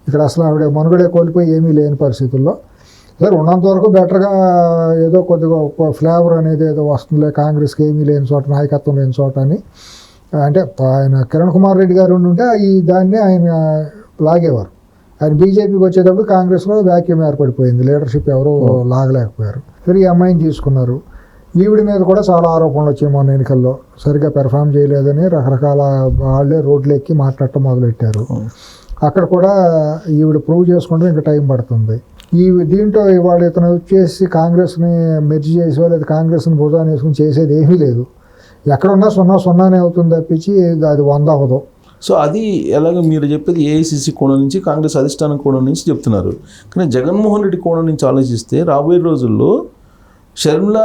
ఇక్కడ అసలు ఆవిడ మనుగడే కోల్పోయి ఏమీ లేని పరిస్థితుల్లో సరే ఉన్నంత వరకు బెటర్గా ఏదో కొద్దిగా ఫ్లేవర్ అనేది ఏదో వస్తుందిలే, కాంగ్రెస్కి ఏమీ లేని చోట, నాయకత్వం లేని చోట అని. అంటే ఆయన కిరణ్ కుమార్ రెడ్డి గారు ఉంటే దాన్ని ఆయన లాగేవారు. ఆయన బీజేపీకి వచ్చేటప్పుడు కాంగ్రెస్లో వ్యాక్యూమ్ ఏర్పడిపోయింది, లీడర్షిప్ ఎవరూ లాగలేకపోయారు. సరే ఈ అమ్మాయిని తీసుకున్నారు. ఈవిడ మీద కూడా చాలా ఆరోపణలు వచ్చాయి. మొన్న ఎన్నికల్లో సరిగ్గా పెర్ఫామ్ చేయలేదని రకరకాల వాళ్ళే రోడ్లు ఎక్కి మాట్లాడటం మొదలెట్టారు. అక్కడ కూడా ఈవిడ ప్రూవ్ చేసుకుంటే ఇంకా టైం పడుతుంది. దీంట్లో ఇవాళ ఇతను వచ్చేసి కాంగ్రెస్ని మెర్జి చేసి లేదా కాంగ్రెస్ని భుజాన్ని వేసుకుని చేసేది ఏమీ లేదు. ఎక్కడున్నా 0-0 అవుతుంది తప్పించి అది 100 అవ్వదు. సో అది ఎలాగో మీరు చెప్పేది ఏఐసిసి కోణం నుంచి, కాంగ్రెస్ అధిష్టానం కోణం నుంచి చెప్తున్నారు. కానీ జగన్మోహన్ రెడ్డి కోణం నుంచి ఆలోచిస్తే రాబోయే రోజుల్లో షర్మిల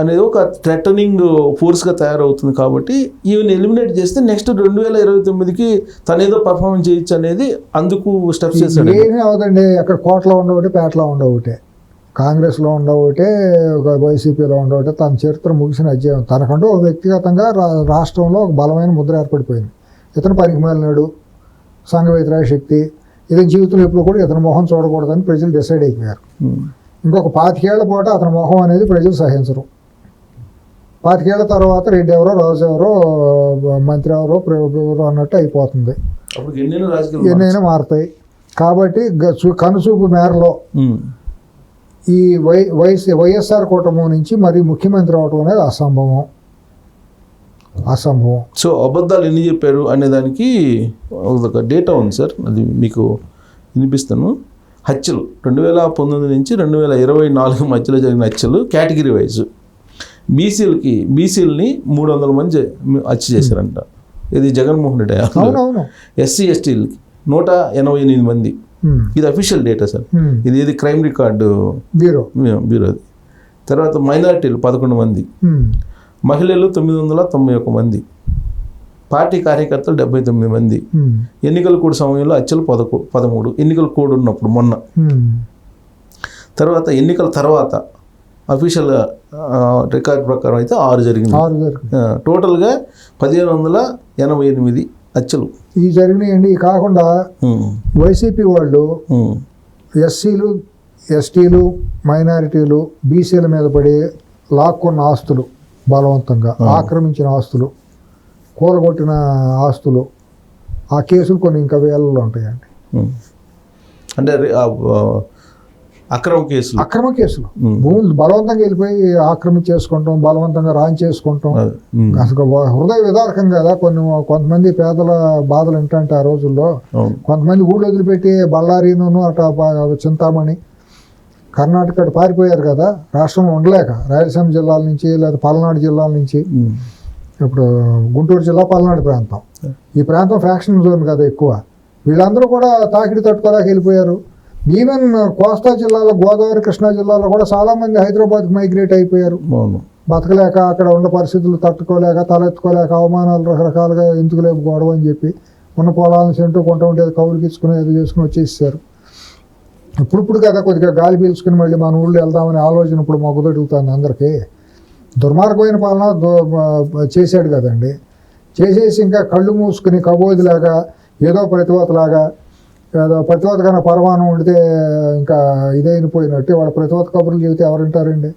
అనేది ఒక థ్రెటనింగ్ ఫోర్స్గా తయారవుతుంది. కాబట్టి ఈవెన్ ఎలిమినేట్ చేస్తే నెక్స్ట్ 2029కి తను ఏదో పర్ఫార్మెన్స్ చేయొచ్చు అనేది అందుకు స్టెప్స్ చేశాడు. ఏమీ అవదండి. అక్కడ కోటలో ఉండవుటే, పేటలో ఉండవుటే, కాంగ్రెస్లో ఉండవుటే, వైసీపీలో ఉండవుటే తన చరిత్ర ముగిసిన అధ్యాయం. తనకంటూ ఒక వ్యక్తిగతంగా రాష్ట్రంలో ఒక బలమైన ముద్ర ఏర్పడిపోయింది. ఇతను పనికి మాలినాడు, సంఘ వ్యతిరేక శక్తి, ఇతని జీవితంలో ఎప్పుడు కూడా ఇతని మొహం చూడకూడదని ప్రజలు డిసైడ్ అయిపోయారు. ఇంకొక 25 ఏళ్ల పాటు అతని మొహం అనేది ప్రజలు సహించరు. 25 ఏళ్ల తర్వాత రెడ్డి ఎవరో, రాజు ఎవరో, మంత్రి ఎవరో, ఎవరో అన్నట్టు అయిపోతుంది. ఎన్నైనా మారుతాయి. కాబట్టి కనుసూపు మేరలో ఈ వైఎస్ఆర్ కూటమి నుంచి మరి ముఖ్యమంత్రి అవటం అనేది అసంభవం. సో అబద్ధాలు ఎన్ని చెప్పారు అనే దానికి ఒక డేటా ఉంది సార్, అది మీకు వినిపిస్తాను. హత్యలు 2019 నుంచి 2024 మధ్యలో జరిగిన హత్యలు కేటగిరీ వైజ్ బీసీలని 300 మంది హత్య చేశారంట. ఇది జగన్మోహన్ రెడ్డి. ఎస్సీ ఎస్టీలకి 188 మంది. ఇది అఫీషియల్ డేటా సార్. ఇది క్రైమ్ రికార్డు బ్యూరో. తర్వాత మైనారిటీలు 11 మంది, మహిళలు 991 మంది, పార్టీ కార్యకర్తలు 79 మంది, ఎన్నికల కోడ్ సమయంలో హత్యలు 13, ఎన్నికల కోడ్ ఉన్నప్పుడు మొన్న. తర్వాత ఎన్నికల తర్వాత అఫీషియల్ రికార్డ్ ప్రకారం అయితే 6 జరిగింది. టోటల్గా 1588 హత్యలు ఈ జరిగినాయండి. కాకుండా వైసీపీ వాళ్ళు ఎస్సీలు, ఎస్టీలు, మైనారిటీలు, బీసీల మీద పడి లాక్కున్న ఆస్తులు, బలవంతంగా ఆక్రమించిన ఆస్తులు, కూలగొట్టిన ఆస్తులు, ఆ కేసులు కొన్ని ఇంకా వేలలో ఉంటాయండి. అంటే అక్రమ కేసులు భూములు బలవంతంగా వెళ్ళిపోయి ఆక్రమించేసుకుంటాం, బలవంతంగా రాయించేసుకుంటాం. అసలు హృదయ విదారకం కదా. కొంతమంది పేదల బాధలు ఏంటంటే ఆ రోజుల్లో కొంతమంది ఊళ్ళో వదిలిపెట్టి బళ్ళారీను అటు చింతామణి కర్ణాటక పారిపోయారు కదా, రాష్ట్రంలో ఉండలేక. రాయలసీమ జిల్లాల నుంచి లేదా పల్నాడు జిల్లాల నుంచి, ఇప్పుడు గుంటూరు జిల్లా పల్నాడు ప్రాంతం, ఈ ప్రాంతం ఫ్యాక్షన్ జోన్ కదా ఎక్కువ. వీళ్ళందరూ కూడా తాకిడి తట్టుకోలేక వెళ్ళిపోయారు. ఈవెన్ కోస్తా జిల్లాలో, గోదావరి కృష్ణా జిల్లాలో కూడా చాలామంది హైదరాబాద్కి మైగ్రేట్ అయిపోయారు. బతకలేక, అక్కడ ఉన్న పరిస్థితులు తట్టుకోలేక, తలెత్తుకోలేక, అవమానాలు రకరకాలుగా ఎందుకు లేపు గొడవ అని చెప్పి ఉన్న పొలాలను సెంటు కొంట ఉండేది కౌలుకి ఇచ్చుకుని ఏదో చేసుకుని వచ్చేసారు. ఇప్పుడు కదా కొద్దిగా గాలి పీల్చుకుని మళ్ళీ మన ఊళ్ళో వెళ్దామనే ఆలోచన ఇప్పుడు మాకు కుదురుతుంది అందరికీ. దుర్మార్గమైన పాలన చేశాడు కదండి. చేసేసి ఇంకా కళ్ళు మూసుకుని కబోదిలాగా ఏదో ప్రతివతలాగా, ఏదో ప్రతివతకైనా పరమాణం ఉండితే ఇంకా ఇదైపోయినట్టు వాళ్ళ ప్రతివత కబుర్లు చెబితే ఎవరంటారండి?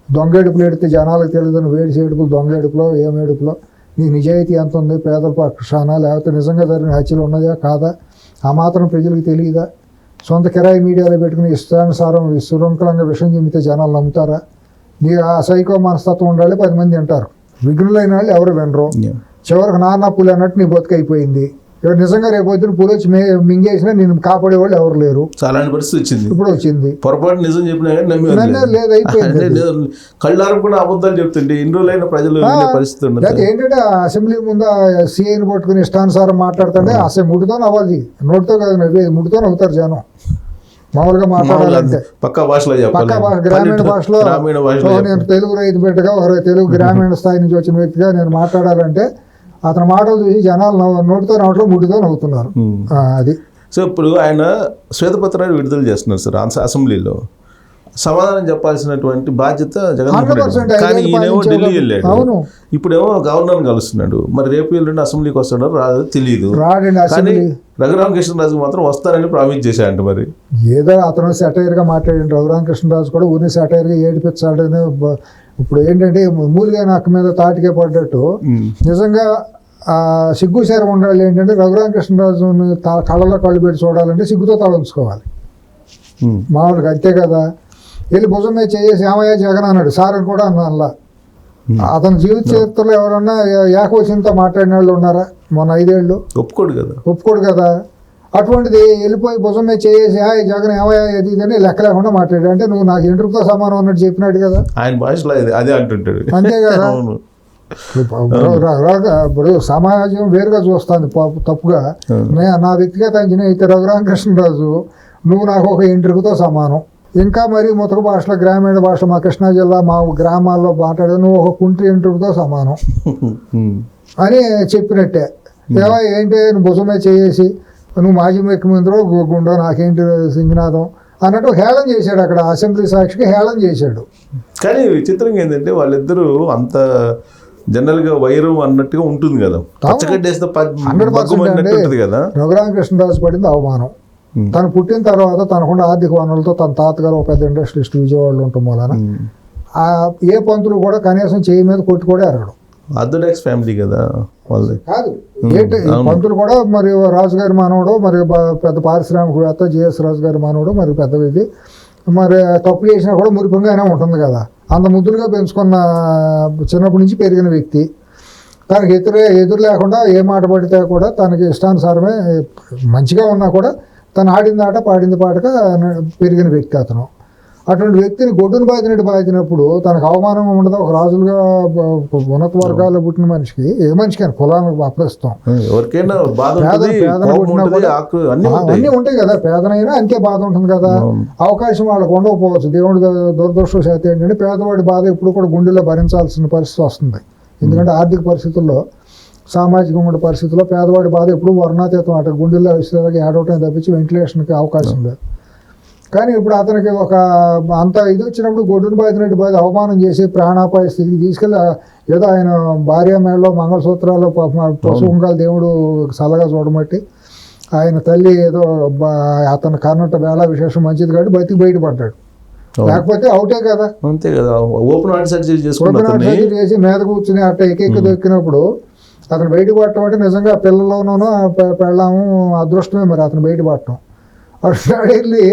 దొంగేడుపులు ఎడితే జనాలకు తెలియదు వేడి ఏడుపులు, దొంగేడుపులో ఏమేడుపులో నీ నిజాయితీ ఎంత ఉంది, పేదల పక్షాన లేకపోతే నిజంగా జరిగిన హత్యలు ఉన్నదా కాదా ఆ మాత్రం ప్రజలకు తెలియదా? సొంత కిరాయి మీడియాలో పెట్టుకుని ఇష్టానుసారం సురంకలంగా విషయం చెబితే జనాలు నమ్ముతారా? నీ ఆ సైకో మనస్తత్వం ఉండాలి, 10 మంది వింటారు. విఘ్నులైన వాళ్ళు ఎవరు వినరు. చివరికి నాన్న పులి అన్నట్టు నీ బతుకైపోయింది. ఎవరు నిజంగా రేపు పొద్దున పులి వచ్చి మింగేసినా నేను కాపాడేవాళ్ళు ఎవరు లేరు. చాలా పరిస్థితి వచ్చింది. ఇప్పుడు వచ్చింది. పొరపాటు నిజం చెప్పినా లేదు, అయిపోయింది. కళ్ళారు కూడా అబద్ధాలు చెప్తుంటే ఇన్ని రోజులైన ప్రజలు పరిస్థితి ఉండదు. ఏంటంటే అసెంబ్లీ ముందు సీఐని పట్టుకుని ఇష్టానుసారం మాట్లాడుతుంటే అసలు ముడితో నవ్వాలి, నోటితో కాదు నవ్వేది, ముడితో నవ్వుతారు జనం. మామూలుగా మాట్లాడాలంటే పక్కా భాషలో, గ్రామీణ భాషలో. నేను తెలుగు రైతు బిడ్డగా, ఒక తెలుగు గ్రామీణ స్థాయి నుంచి వచ్చిన వ్యక్తిగా నేను మాట్లాడాలంటే అతని మాటలు చూసి జనాలు నోటితో నోట్లో ముడితో నవ్వుతున్నారు. అది. సో ఇప్పుడు ఆయన శ్వేతపత్రాన్ని విడుదల చేస్తున్నారు సార్ అసెంబ్లీలో. సమాధానం చెప్పాల్సినటువంటి బాధ్యత జగన్మోహన్. కానీ ఈయనేమో ఢిల్లీ వెళ్ళాడు, ఇప్పుడేమో గవర్నర్ని కలుస్తున్నాడు. మరి రేపు ఎల్లుండి అసెంబ్లీకి వస్తాడో రాదో తెలియదు. కానీ రఘురామకృష్ణరాజు మాత్రం వస్తానని ప్రామిస్ చేశాడంట. మరి ఏదో అతను సెటైర్గా మాట్లాడండి. రఘురామకృష్ణరాజు కూడా ఊరిని సెటైర్గా ఏడిపించాడని. ఇప్పుడు ఏంటంటే మూలిగా నాకు మీద తాటికే పడ్డట్టు నిజంగా సిగ్గుశరం ఉండాలి. ఏంటంటే రఘురామకృష్ణరాజుని కళ్ళలో కళ్ళు పెట్టి చూడాలంటే సిగ్గుతో తలంచుకోవాలి మామూలుగా, అంతే కదా. వెళ్ళి భుజం మీద చేసి ఏమయ్యా జగన్ అన్నాడు, సార్ అని కూడా అన్నా. అతని జీవిత చరిత్రలో ఎవరన్నా ఏకవచనంతో మాట్లాడిన వాళ్ళు ఉన్నారా మొన్న 5 ఏళ్ళు? ఒప్పుకోడు కదా. అటువంటిది వెళ్ళిపోయి భుజం మీద చేసి హాయ్ జగన్ ఏమయ్యా ఇది అని లెక్క లేకుండా మాట్లాడాడు. అంటే నువ్వు నాకు ఇంటర్వ్యూతో సమానం అన్నట్టు చెప్పినాడు కదా ఆయన భాషలో, అదే అంటుంటాడు. అంతే కదా. ఇప్పుడు సమాజం వేరుగా చూస్తుంది తప్పుగా. నా వ్యక్తిగత అంచనా అయితే రఘురామకృష్ణరాజు నువ్వు నాకు ఒక ఇంటర్వ్యూతో సమానం. ఇంకా మరి ముతక భాషలో, గ్రామీణ భాషలో, మా కృష్ణా జిల్లా మా గ్రామాల్లో మాట్లాడే నువ్వు ఒక కుంటి ఇంటర్వ్యూతో సమానం అని చెప్పినట్టే. ఏవో ఏంటి నువ్వు భుజమే చేసి నువ్వు మాజీ ముఖ్యమంత్రి గుండో నాకేంటి సింగనాథం అన్నట్టు హేళన చేశాడు. అక్కడ అసెంబ్లీ సాక్షికి హేళన చేశాడు. కానీ విచిత్రంగా ఏంటంటే వాళ్ళిద్దరూ అంత జనరల్గా వైరం అన్నట్టుగా ఉంటుంది కదా, 100% కదా. రఘురామకృష్ణరాజు పడింది అవమానం. తను పుట్టిన తర్వాత తనకుండా ఆర్థిక వనరులతో తన తాతగారు ఒక పెద్ద ఇండస్ట్రియలిస్ట్ విజయవాడలో ఉండటం వలన ఏ పంతులు కూడా కనీసం చేయి మీద కొట్టి కూడా ఎరగడం. ఆర్థోడాక్స్ ఫ్యామిలీ కదా వాళ్ళది. కాదు ఏంటి పంతులు కూడా మరి రాజుగారి మానవుడు, మరి పెద్ద పారిశ్రామికవేత్త జిఎస్ రాజు గారి మానవుడు, మరి పెద్ద ఇది మరి తప్పు చేసినా కూడా మురిపంగానే ఉంటుంది కదా. అంత ముద్దులుగా పెంచుకున్న చిన్నప్పటి నుంచి పెరిగిన వ్యక్తి తనకి ఎదురు లేకుండా ఏ మాట పడితే కూడా తనకి ఇష్టానుసారమే మంచిగా ఉన్నా కూడా తను ఆడింది ఆట పాడింది పాటగా పెరిగిన వ్యక్తి అతను. అటువంటి వ్యక్తిని గొడ్డును బాధినప్పుడు తనకు అవమానం ఉండదు. ఒక రాజులుగా ఉన్నత వర్గాల్లో పుట్టిన మనిషికి, ఏ మనిషికి అని కులానికి అప్రస్తుతం అన్నీ ఉంటాయి కదా. పేదనైనా అంతే బాధ ఉంటుంది కదా. అవకాశం వాళ్ళకు ఉండకపోవచ్చు. దేవుడి దురదృష్టవశాత్తు ఏంటంటే పేదవాడి బాధ ఎప్పుడు కూడా గుండెల్లో భరించాల్సిన పరిస్థితి వస్తుంది. ఎందుకంటే ఆర్థిక పరిస్థితుల్లో, సామాజిక పరిస్థితుల్లో పేదవాడి బాధ ఎప్పుడు వర్ణాతీతం అట గుండెల్లో విశ్లేషకి ఏడవటం తప్పించి వెంటిలేషన్కి అవకాశం లేదు. కానీ ఇప్పుడు అతనికి ఒక అంత ఇది వచ్చినప్పుడు గొడ్డును బాధినట్టు అవమానం చేసి ప్రాణాపాయ స్థితికి తీసుకెళ్ళి ఏదో ఆయన భార్య మేడలో మంగళసూత్రాలు పశువుంగాలు దేవుడు సలగా చూడబట్టి ఆయన తల్లి ఏదో అతను కన్నట్ట వేళ విశేషం మంచిది కాబట్టి బతికి బయటపడ్డాడు. లేకపోతే అవుటే కదా. అంతే కదా. ఓపెన్ హార్ట్ సర్జరీ చేసి మీద కూర్చుని అట్ట ఎక్కి దొక్కినప్పుడు అతను బయటపడటం అంటే నిజంగా పిల్లల్లోనూ పెళ్ళాము అదృష్టమే మరి అతను బయటపడటం. అటు వెళ్ళి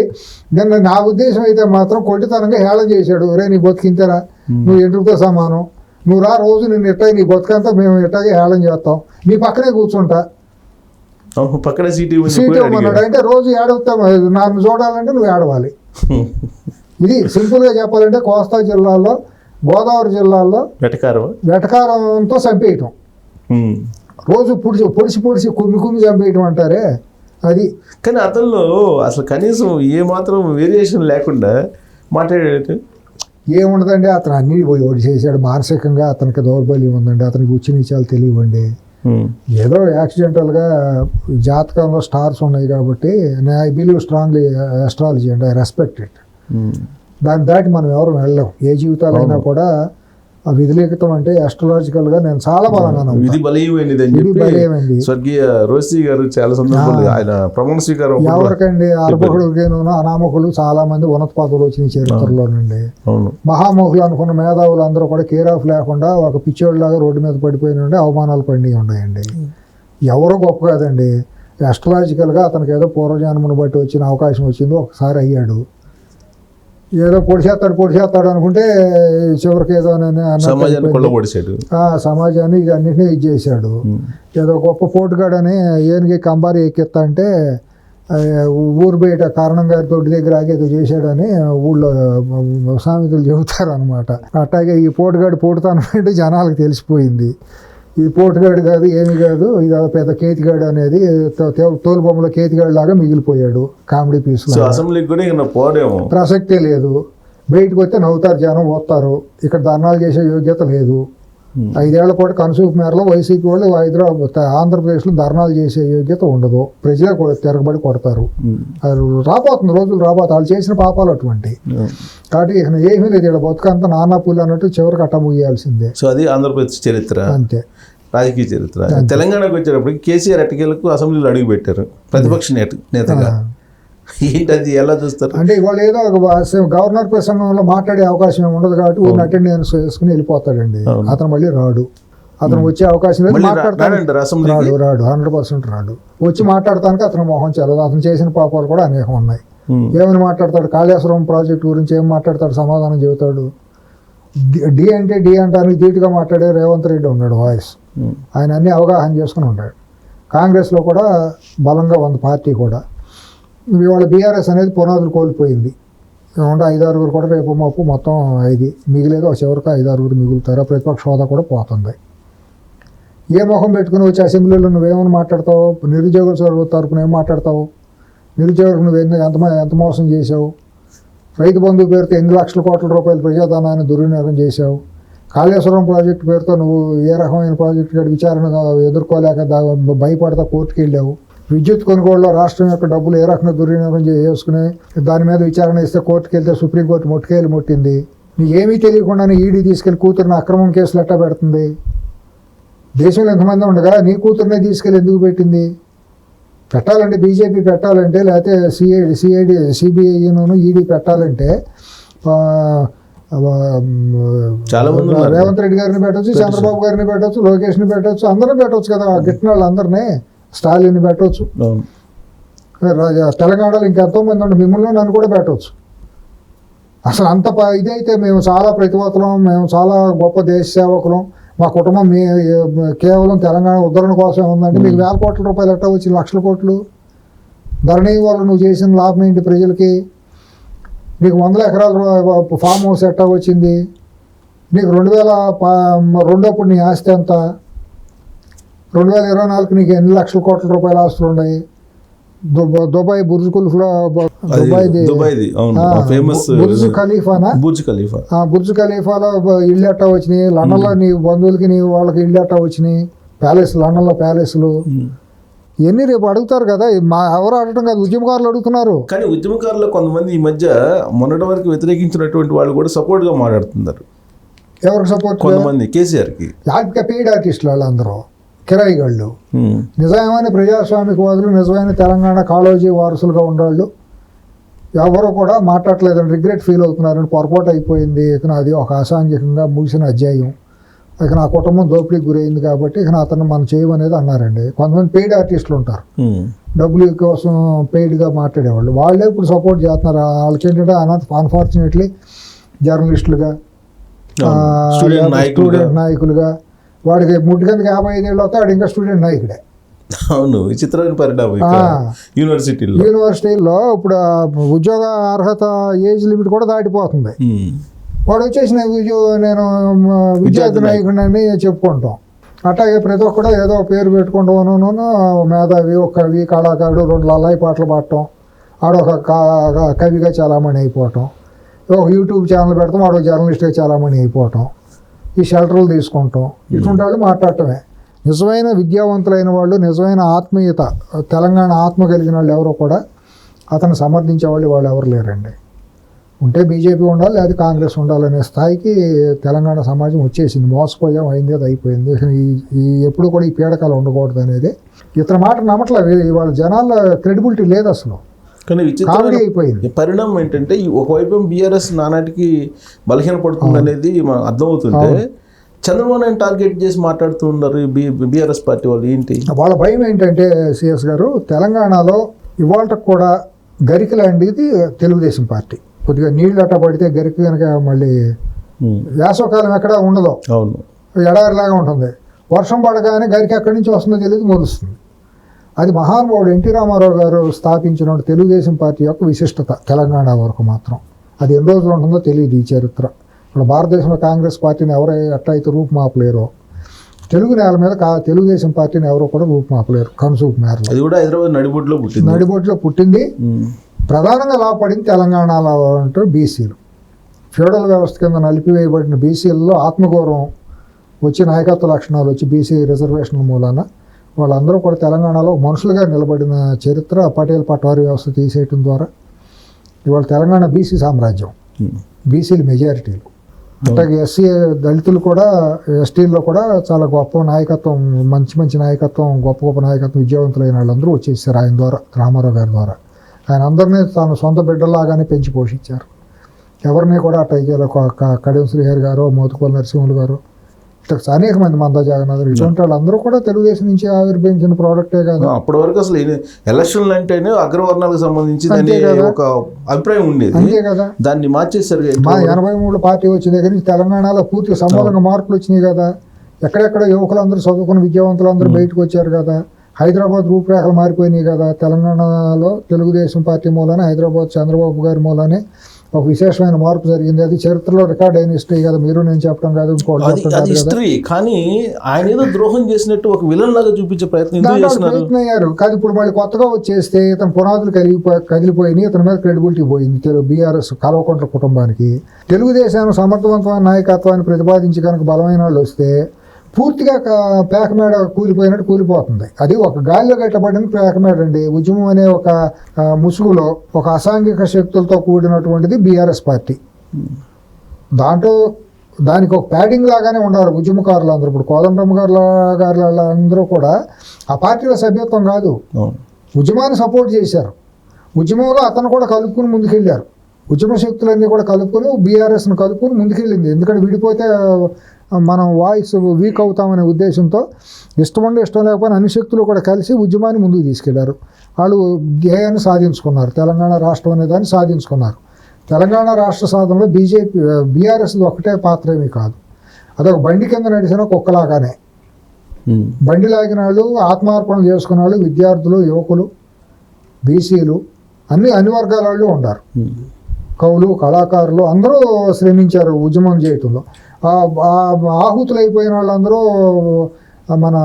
నిన్న నా ఉద్దేశం అయితే మాత్రం కొట్టితనంగా హేళన చేశాడు. ఒరే నీ బతికింతేరా, నువ్వు ఎంట్రుతో సమానం, నువ్వు రా రోజు నిన్ను ఇట్టాయి నీ బతుకంతా మేము ఇట్టాగే హేళన చేస్తాం, నీ పక్కనే కూర్చుంటా, పక్కనే సీట్ ఇవ్వమన్నాడు. అంటే రోజు ఏడవుతాం, నన్ను చూడాలంటే నువ్వు ఏడవాలి. ఇది సింపుల్గా చెప్పాలంటే కోస్తా జిల్లాలో, గోదావరి జిల్లాలో వెటకారంతో చంపేయటం, రోజు పొడిచి కుమ్మి చంపేయటం అంటారే అది. కానీ అతనిలో అసలు కనీసం ఏ మాత్రం వేరియేషన్ లేకుండా మాట్లాడేటట్టు ఏముండదండి. అతను అన్ని ఓడి చేశాడు. మానసికంగా అతనికి దౌర్బల్యం ఉందండి. అతనికి ఉచ్చి నీచాలు తెలియవండి. ఏదో యాక్సిడెంటల్గా జాతకంలో స్టార్స్ ఉన్నాయి కాబట్టి I believe strongly astrology and I respect it. దాన్ని దాటి మనం ఎవరు వెళ్ళలేం. ఏ జీవితాలైనా కూడా ఆ విధిలిఖితం అంటే అస్ట్రాలజికల్గా నేను చాలా బలంగా ఇది బలమైంది. స్వర్గీయ రోసి గారు చాలా సందర్భాలు ఆయన ప్రమాణ స్వీకారం ఎవరికండి అర్భకుడుగాను అనామకులు చాలా మంది ఉన్నత పదవులు వచ్చిన చరిత్రలోనండి. మహామోహులు అనుకున్న మేధావులు అందరూ కూడా కేర్ ఆఫ్ లేకుండా ఒక పిచ్చోళ్ళలాగా రోడ్డు మీద పడిపోయిన అవమానాలు పడి ఉన్నాయండి. ఎవరో గొప్ప కాదండి. అస్ట్రాలజికల్గా అతనికి ఏదో పూర్వజన్మను బట్టి వచ్చిన అవకాశం వచ్చింది, ఒకసారి అయ్యాడు. ఏదో పొడిచేస్తాడు అనుకుంటే చివరికి ఏదో సమాజాన్ని ఇది అన్నింటినీ ఇది చేశాడు. ఏదో గొప్ప పోటుగాడని ఏనుగు కంబారి ఎక్కిస్తా అంటే ఊరు బయట కారణం గారి తోటి దగ్గర ఆగేదో చేశాడని ఊళ్ళో సామెతలు చెబుతారు అనమాట. అట్లాగే ఈ పోటుగాడు పోటుతానంటే జనాలకు తెలిసిపోయింది. ఈ పోటుగాడు కాదు, ఏమి కాదు, ఇది పెద్ద కేతిగాడు అనేది తోలు బొమ్మలో కేతిగాడు లాగా మిగిలిపోయాడు. కామెడీ పీస్ ప్రసక్తే లేదు. బయటకు వస్తే నవ్వుతారు జనం, వస్తారు. ఇక్కడ ధర్నాలు చేసే యోగ్యత లేదు. 5 ఏళ్ల పాటు కనుసూపు మేరలో వైసీపీ వాళ్ళు ఆంధ్రప్రదేశ్లో ధర్నాలు చేసే యోగ్యత ఉండదు. ప్రజలే తిరగబడి కొడతారు. అది రాబోతుంది, రోజులు రాబోతుంది. వాళ్ళు చేసిన పాపాలు అటువంటి. కాబట్టి ఇక ఏమీ లేదు. ఇక్కడ బతుకంతా నానా పూలు అన్నట్టు చివరికి అట్ట ముగియాల్సిందే. సో అది ఆంధ్రప్రదేశ్ చరిత్ర, అంతే రాజకీయ చరిత్ర. తెలంగాణకు వచ్చేటప్పటికి కేసీఆర్ అటకేలకు అసెంబ్లీలో అడుగు పెట్టారు ప్రతిపక్ష నేతగా. ఏంటది ఎలా చూస్తారు అంటే ఇవాళ ఏదో గవర్నర్ ప్రసంగంలో మాట్లాడే అవకాశం ఏమి ఉండదు కాబట్టి ఊరిని అటెండెన్స్ వేసుకుని వెళ్ళిపోతాడండి. అతను మళ్ళీ రాడు. అతను వచ్చే అవకాశం లేదు. రాడు 100% రాడు. వచ్చి మాట్లాడటానికి అతను మొహం చెల్లదు. అతను చేసిన పాపాలు కూడా అనేకం ఉన్నాయి. ఏమని మాట్లాడతాడు? కాళేశ్వరం ప్రాజెక్టు గురించి ఏం మాట్లాడతాడు? సమాధానం చెబుతాడు. డి అంటే డి అంటానికి ధీటుగా మాట్లాడే రేవంత్ రెడ్డి ఉన్నాడు వాయిస్. ఆయన అన్ని అవగాహన చేసుకుని ఉంటాడు. కాంగ్రెస్లో కూడా బలంగా ఉంది పార్టీ కూడా. ఇవాళ బీఆర్ఎస్ అనేది పునాదులు కోల్పోయింది. 5-6 కూడా రేపు మాపు మొత్తం 5 మిగిలేదు. చివరికి 5-6 మిగులుతారు. ప్రతిపక్ష హోదా కూడా పోతుంది. ఏ మొహం పెట్టుకుని వచ్చి అసెంబ్లీలో నువ్వేమని మాట్లాడతావు? నిరుద్యోగుల తరపున ఏం మాట్లాడతావు? నిరుద్యోగులకు నువ్వు ఎంత మోసం చేసావు? రైతు బంధు పేరుతో 8 లక్షల కోట్ల రూపాయల ప్రజాధనాన్ని దుర్వినియోగం చేశావు. కాళేశ్వరం ప్రాజెక్టు పేరుతో నువ్వు ఏ రకమైన ప్రాజెక్టు గడి విచారణ ఎదుర్కోలేక భయపడతా కోర్టుకు వెళ్ళావు. విద్యుత్ కొనుగోలులో రాష్ట్రం యొక్క డబ్బులు ఏ రకంగా దుర్వినియోగం చేసుకుని దాని మీద విచారణ ఇస్తే కోర్టుకు వెళ్తే సుప్రీంకోర్టు మొట్టికేలు ముట్టింది. నీకేమీ తెలియకుండానే ఈడీ తీసుకెళ్లి కూతురుని అక్రమం కేసులు ఎట్టా పెడుతుంది? దేశంలో ఎంతమంది ఉండగా నీ కూతురునే తీసుకెళ్ళి ఎందుకు పెట్టింది? పెట్టాలంటే బీజేపీ పెట్టాలంటే, లేకపోతే సిబిఐను ఈడీ పెట్టాలంటే చాలా మంది ఉన్నారు. రేవంత్ రెడ్డి గారిని పెట్టవచ్చు, చంద్రబాబు గారిని పెట్టవచ్చు, లోకేష్ని పెట్టవచ్చు, అందరిని పెట్టవచ్చు కదా, గిట్టిన వాళ్ళందరినీ, స్టాలిన్ని పెట్టవచ్చు. అవును. తెలంగాణలో ఇంకెంతో మంది ఉండి మిమ్మల్ని నన్ను కూడా పెట్టవచ్చు. అసలు అంత ఇదైతే మేము చాలా ప్రతిభాతులం, మేము చాలా గొప్ప దేశ సేవకులం, మా కుటుంబం కేవలం తెలంగాణ ఉద్ధరణ కోసమే ఉందంటే మీకు 1,000 కోట్ల రూపాయలు ఎట్టా వచ్చి 1,00,000 కోట్లు ధరణి వల్ల నువ్వు చేసిన లాభం ఏంటి ప్రజలకి? నీకు 100 ఎకరాల ఫామ్ హౌస్ ఎట్టా వచ్చింది? నీకు 2002 నీ ఆస్తి ఎంత? 2024 నీకు ఎన్ని లక్షల కోట్ల రూపాయల ఆస్తులు ఉన్నాయి? దుబాయ్ బుర్జ్ ఖలీఫా, బుర్జ్ ఖలీఫానా, బుర్జ్ ఖలీఫాలో ఇల్లు ఎట్టా వచ్చినాయి? లండన్లో నీ బంధువులకి నీ వాళ్ళకి ఇల్లు ఎట్టా వచ్చినాయి? ప్యాలెస్, లండన్లో ప్యాలెస్లు ఇవన్నీ రేపు అడుగుతారు కదా. ఎవరు అడగటం కాదు, ఉద్యమకారులు అడుగుతున్నారు. కానీ ఉద్యమకారులు కొంతమంది ఈ మధ్య మొన్నటి వరకు వ్యతిరేకించినటువంటి వాళ్ళు కూడా సపోర్ట్గా మాట్లాడుతున్నారు. ఎవరికి సపోర్ట్? కొంతమంది కేసీఆర్కి. పెయిడ్ ఆర్టిస్టులు వాళ్ళందరూ కిరాయిగాళ్ళు. నిజమైన ప్రజాస్వామికవాదులు, నిజమైన తెలంగాణ కాళోజీ వారసులుగా ఉండేవాళ్ళు ఎవరు కూడా మాట్లాడలేదని రిగ్రెట్ ఫీల్ అవుతున్నారని, పొరపాటు అయిపోయింది, ఇక నాది ఒక అసాంఘికంగా ముగిసిన అధ్యాయం, ఇక నా కుటుంబం దోపిడీకి గురైంది కాబట్టి ఇక అతను మనం చేయమనేది అన్నారండి. కొంతమంది పెయిడ్ ఆర్టిస్టులు ఉంటారు, డబ్బులు కోసం పెయిడ్గా మాట్లాడేవాళ్ళు. వాళ్ళే ఇప్పుడు సపోర్ట్ చేస్తున్నారు. వాళ్ళకి ఏంటంటే అన్ఫార్చునేట్లీ జర్నలిస్టులుగా, స్టూడెంట్ నాయకులుగా, వాడికి ముట్టికందుకు 55 ఏళ్ళు అవుతా వాడు ఇంకా స్టూడెంట్ నాయకుడే. అవును, విచిత్రమైన పరిణామం. యూనివర్సిటీల్లో ఇప్పుడు ఉద్యోగ అర్హత ఏజ్ లిమిట్ కూడా దాటిపోతుంది. వాడు వచ్చేసి నేను విద్యార్థి నాయకుడిని అని చెప్పుకుంటాం. అట్లాగే ప్రతి ఒక్కడు ఏదో పేరు పెట్టుకుంటాను, మేధావి, ఒక కవి, కళాకారుడు, 2 లల్లాయి పాటలు పాడటం, ఆడొక కవిగా చాలామణి అయిపోవటం, ఒక యూట్యూబ్ ఛానల్ పెడతాం, ఆడొక జర్నలిస్ట్గా చాలామణి అయిపోవటం, ఈ షెల్టర్లు తీసుకుంటాం, ఇటువంటి వాళ్ళు మాట్లాడటమే. నిజమైన విద్యావంతులైన వాళ్ళు, నిజమైన ఆత్మీయత, తెలంగాణ ఆత్మ కలిగిన వాళ్ళు ఎవరో కూడా అతను సమర్థించే వాళ్ళు ఎవరు లేరండి. ఉంటే బీజేపీ ఉండాలి, లేదా కాంగ్రెస్ ఉండాలనే స్థాయికి తెలంగాణ సమాజం వచ్చేసింది. మోసపోయాం, అయింది, అది అయిపోయింది. ఈ ఎప్పుడు కూడా ఈ పీడకాలు ఉండకూడదు అనేది ఇతని మాట నమ్మట్లేదు. ఇవాళ జనాల క్రెడిబిలిటీ లేదు అసలు. కానీ కామెడీ అయిపోయింది. పరిణామం ఏంటంటే ఒకవైపు బీఆర్ఎస్ నానాటికి బలహీనపడుతుంది అనేది అర్థమవుతుంటే చంద్రబాబు నాయుడు టార్గెట్ చేసి మాట్లాడుతూ ఉన్నారు బీఆర్ఎస్ పార్టీ వాళ్ళు. ఏంటి వాళ్ళ భయం ఏంటంటే, సిఎస్ గారు, తెలంగాణలో ఇవాళ కూడా గరిక లాంటిది తెలుగుదేశం పార్టీ. కొద్దిగా నీళ్ళు అట్ట పడితే గరిక కనుక మళ్ళీ వేసవకాలం ఎక్కడ ఉండదు, అవును, ఎడారిలాగా ఉంటుంది. వర్షం పడగానే గరిక ఎక్కడి నుంచి వస్తుందో తెలియదు, మొలుస్తుంది. అది మహానుభావుడు ఎన్టీ రామారావు గారు స్థాపించిన తెలుగుదేశం పార్టీ యొక్క విశిష్టత. తెలంగాణ వరకు మాత్రం అది ఎన్ని రోజులు ఉంటుందో తెలియదు ఈ చరిత్ర. ఇప్పుడు భారతదేశంలో కాంగ్రెస్ పార్టీని ఎవరు ఎట్లయితే రూపుమాపలేరో, తెలుగు నేల మీద తెలుగుదేశం పార్టీని ఎవరో కూడా రూపుమాపలేరు. కనుసూపు మేరలో అది కూడా హైదరాబాద్ నడిబొడ్లో పుట్టింది. ప్రధానంగా లాభపడింది తెలంగాణలో అంటూ బీసీలు. ఫ్యూడల్ వ్యవస్థ కింద నలిపివేయబడిన బీసీలలో ఆత్మగౌరవం వచ్చి, నాయకత్వ లక్షణాలు వచ్చి, బీసీ రిజర్వేషన్ల మూలాన వాళ్ళందరూ కూడా తెలంగాణలో మనుషులుగా నిలబడిన చరిత్ర. పటేల్ పట్వారీ వ్యవస్థ తీసేయటం ద్వారా ఇవాళ తెలంగాణ బీసీ సామ్రాజ్యం, బీసీలు మెజారిటీలు. అట్లాగే ఎస్సీ దళితులు కూడా, ఎస్టీల్లో కూడా చాలా గొప్ప నాయకత్వం, మంచి నాయకత్వం, గొప్ప నాయకత్వం, విద్యావంతులైన వాళ్ళందరూ వచ్చేసారు ఆయన ద్వారా, రామారావు గారి ద్వారా. ఆయన అందరినీ తాను సొంత బిడ్డలాగానే పెంచి పోషించారు. ఎవరిని కూడా అట్లా కడియం శ్రీహరి గారు, మోతుకోల నరసింహులు గారు, ఇట్లా అనేక మంది, మందా జగన్నాథ్, ఇటువంటి వాళ్ళందరూ కూడా తెలుగుదేశం నుంచి ఆవిర్భవించిన ప్రోడక్టే కదా. అప్పటి వరకు అసలు ఎలక్షన్లు అంటేనే అగ్రవర్ణాలకు సంబంధించి ఒక అభిప్రాయం ఉండేది, అంతే కదా. దాన్ని మార్చేశారు. 83 పార్టీ వచ్చిన దగ్గర నుంచి తెలంగాణలో పూర్తిగా సమూలంగా మార్పులు వచ్చినాయి కదా. ఎక్కడెక్కడ యువకులందరూ చదువుకున్న విద్యావంతులందరూ బయటకు వచ్చారు కదా. హైదరాబాద్ రూపురేఖలు మారిపోయినాయి కదా. తెలంగాణలో తెలుగుదేశం పార్టీ మూలానే, హైదరాబాద్ చంద్రబాబు గారి మూలానే ఒక విశేషమైన మార్పు జరిగింది. అది చరిత్రలో రికార్డ్ అయిన హిస్టరీ కదా. మీరు నేను చెప్పడం కాదు, ఇంకోటి హిస్టరీ. కానీ ఆయన ఏదో ద్రోహం చేసినట్టు ఒక విలన్ లాగా చూపించే ప్రయత్నం అయ్యారు. కాదు, ఇప్పుడు మళ్ళీ కొత్తగా వచ్చేస్తే ఇతను పునాదులు కదిలిపోయినాయి, ఇతని మీద క్రెడిబిలిటీ పోయింది. బీఆర్ఎస్ కల్వకుంట్ల కుటుంబానికి. తెలుగుదేశాన్ని సమర్థవంతమైన నాయకత్వాన్ని ప్రతిపాదించి కనుక బలమైన వాళ్ళు వస్తే పూర్తిగా పేకమేడ కూలిపోయినట్టు కూలిపోతుంది. అది ఒక గాలిలో కట్టబడిన పేకమేడ అండి. ఉద్యమం అనే ఒక ముసుగులో ఒక అసాంఘిక శక్తులతో కూడినటువంటిది బీఆర్ఎస్ పార్టీ. దానికి ఒక ప్యాడింగ్ లాగానే ఉన్నారు ఉద్యమకారులు అందరూ. ఇప్పుడు కోదండరామ్ గారు అందరూ కూడా ఆ పార్టీలో సభ్యత్వం కాదు, ఉద్యమాన్ని సపోర్ట్ చేశారు. ఉద్యమంలో అతను కూడా కలుపుకుని ముందుకెళ్ళారు. ఉద్యమ శక్తులన్నీ కూడా కలుపుకొని బీఆర్ఎస్ను కలుపుకొని ముందుకెళ్ళింది. ఎందుకంటే విడిపోతే మనం వాయిస్ వీక్ అవుతామనే ఉద్దేశంతో ఇష్టం ఉండే ఇష్టం లేకపోయినా అన్ని శక్తులు కూడా కలిసి ఉద్యమాన్ని ముందుకు తీసుకెళ్లారు. వాళ్ళు ధ్యేయాన్ని సాధించుకున్నారు, తెలంగాణ రాష్ట్రం అనే దాన్ని సాధించుకున్నారు. తెలంగాణ రాష్ట్ర సాధనలో బీఆర్ఎస్ ఒకటే పాత్ర ఏమీ కాదు, అదొక బండి కింద నడిచిన కుక్కలాగానే. బండి లాగిన వాళ్ళు, ఆత్మార్పణలు చేసుకున్న వాళ్ళు, విద్యార్థులు, యువకులు, బీసీలు, అన్ని వర్గాల వాళ్ళు ఉన్నారు. కవులు, కళాకారులు అందరూ శ్రమించారు ఉద్యమం చేయటంలో. ఆహుతులు అయిపోయిన వాళ్ళందరూ మన